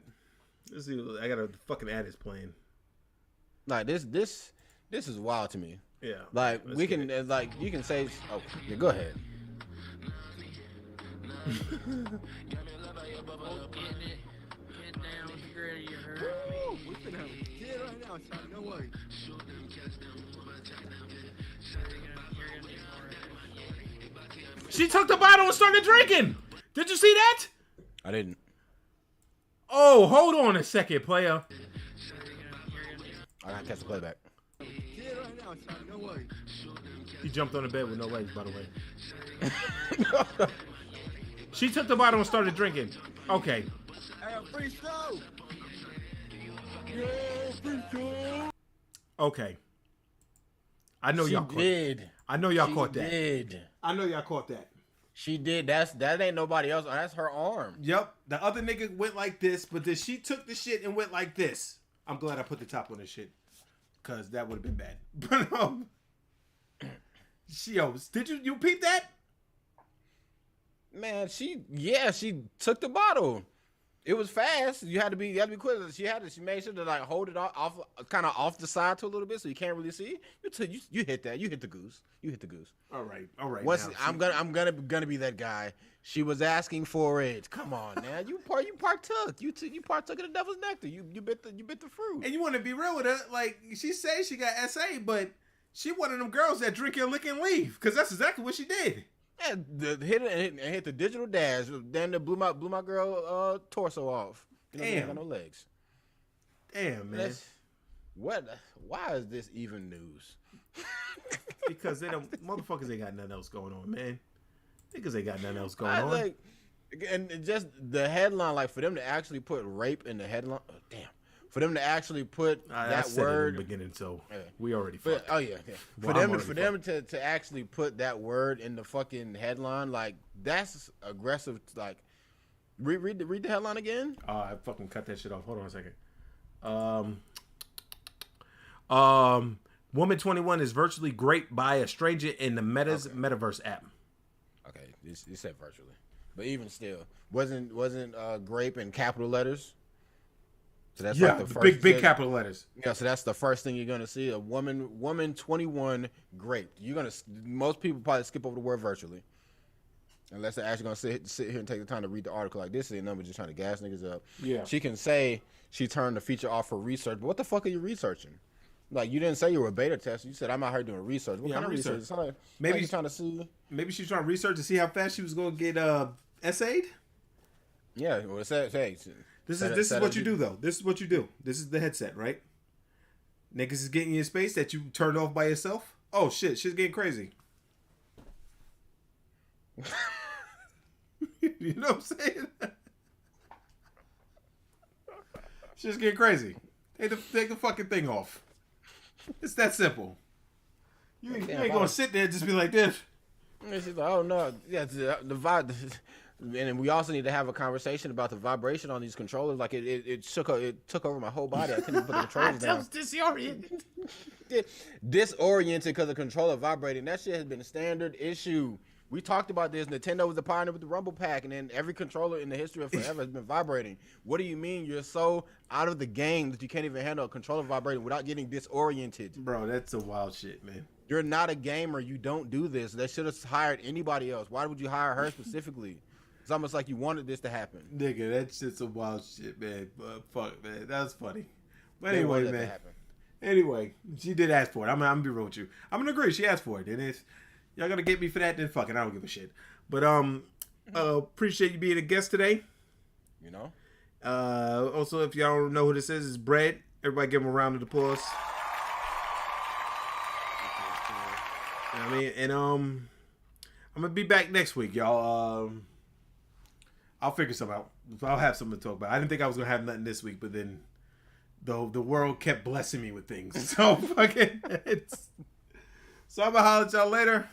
Let's see. I got a fucking ad is playing. Like this is wild to me. Yeah. Like we can like you can say, oh, yeah, go ahead. She took the bottle and started drinking. Did you see that? I didn't. Oh, hold on a second, player. I gotta catch the playback. He jumped on the bed with no legs, by the way. She took the bottle and started drinking. Okay. Okay. I know y'all caught that. I know y'all caught that. I know y'all caught that. She did. That ain't nobody else. That's her arm. Yep. The other nigga went like this, but then she took the shit and went like this. I'm glad I put the top on this shit. Cause that would have been bad. But did you peep that? Man, she took the bottle. It was fast. You had to be quick. She made sure to like hold it off kind of off the side to a little bit so you can't really see. You hit that. You hit the goose. All right. Once I'm gonna be that guy. She was asking for it. Come on, now. You partook. You partook of the devil's nectar. You bit the fruit. And you want to be real with her? Like she said, she got SA, but she one of them girls that drink and lick and leave. Cause that's exactly what she did. Yeah, hit the digital dash. Then they blew my girl torso off. Damn. Got no legs. Damn, man. Why is this even news? Because motherfuckers ain't got nothing else going on, man. Niggas ain't got nothing else going on. And just the headline, like for them to actually put rape in the headline. Oh, damn. For them to actually put that word in the beginning, so we already. For them to actually put that word in the fucking headline, like that's aggressive. Like, read the headline again. I fucking cut that shit off. Hold on a second. Woman 21 is virtually raped by a stranger in the metaverse app. Okay, you said virtually, but even still, wasn't grape in capital letters? So that's like the first, big capital letters. Yeah, so that's the first thing you're gonna see. A woman 21 raped. Most people probably skip over the word virtually, unless they're actually gonna sit here and take the time to read the article. Like this is a number just trying to gas niggas up. Yeah, she can say she turned the feature off for research, but what the fuck are you researching? Like you didn't say you were a beta tester. You said I'm out here doing research. What kind of research? Maybe she's trying to see. Maybe she's trying to research to see how fast she was gonna get essayed. Yeah, well, it says hey. This is what you do, though. This is what you do. This is the headset, right? Niggas is getting you in space that you turned off by yourself. Oh, shit. Shit's getting crazy. You know what I'm saying? Just get crazy. Take the fucking thing off. It's that simple. You ain't gonna sit there and just be like this. And she's like, oh no, yeah, the vibe. And we also need to have a conversation about the vibration on these controllers. Like it took over my whole body. I couldn't even put the controllers down. I was disoriented. Disoriented because the controller vibrating. That shit has been a standard issue. We talked about this. Nintendo was the pioneer with the Rumble Pack, and then every controller in the history of forever has been vibrating. What do you mean you're so out of the game that you can't even handle a controller vibrating without getting disoriented? Bro, that's some wild shit, man. You're not a gamer. You don't do this. They should have hired anybody else. Why would you hire her specifically? It's almost like you wanted this to happen. Nigga, that's just some wild shit, man. Fuck, man. That was funny. But anyway, man. Anyway, she did ask for it. I'm gonna be real with you. I'm gonna agree. She asked for it. And if y'all gonna get me for that, then fuck it. I don't give a shit. But appreciate you being a guest today. You know. Also, if y'all don't know who this is, it's Brad. Everybody give him a round of applause. You know what I mean? And I'm gonna be back next week, y'all. I'll figure something out. I'll have something to talk about. I didn't think I was gonna have nothing this week, but then the world kept blessing me with things. So fucking so I'm gonna holler at y'all later.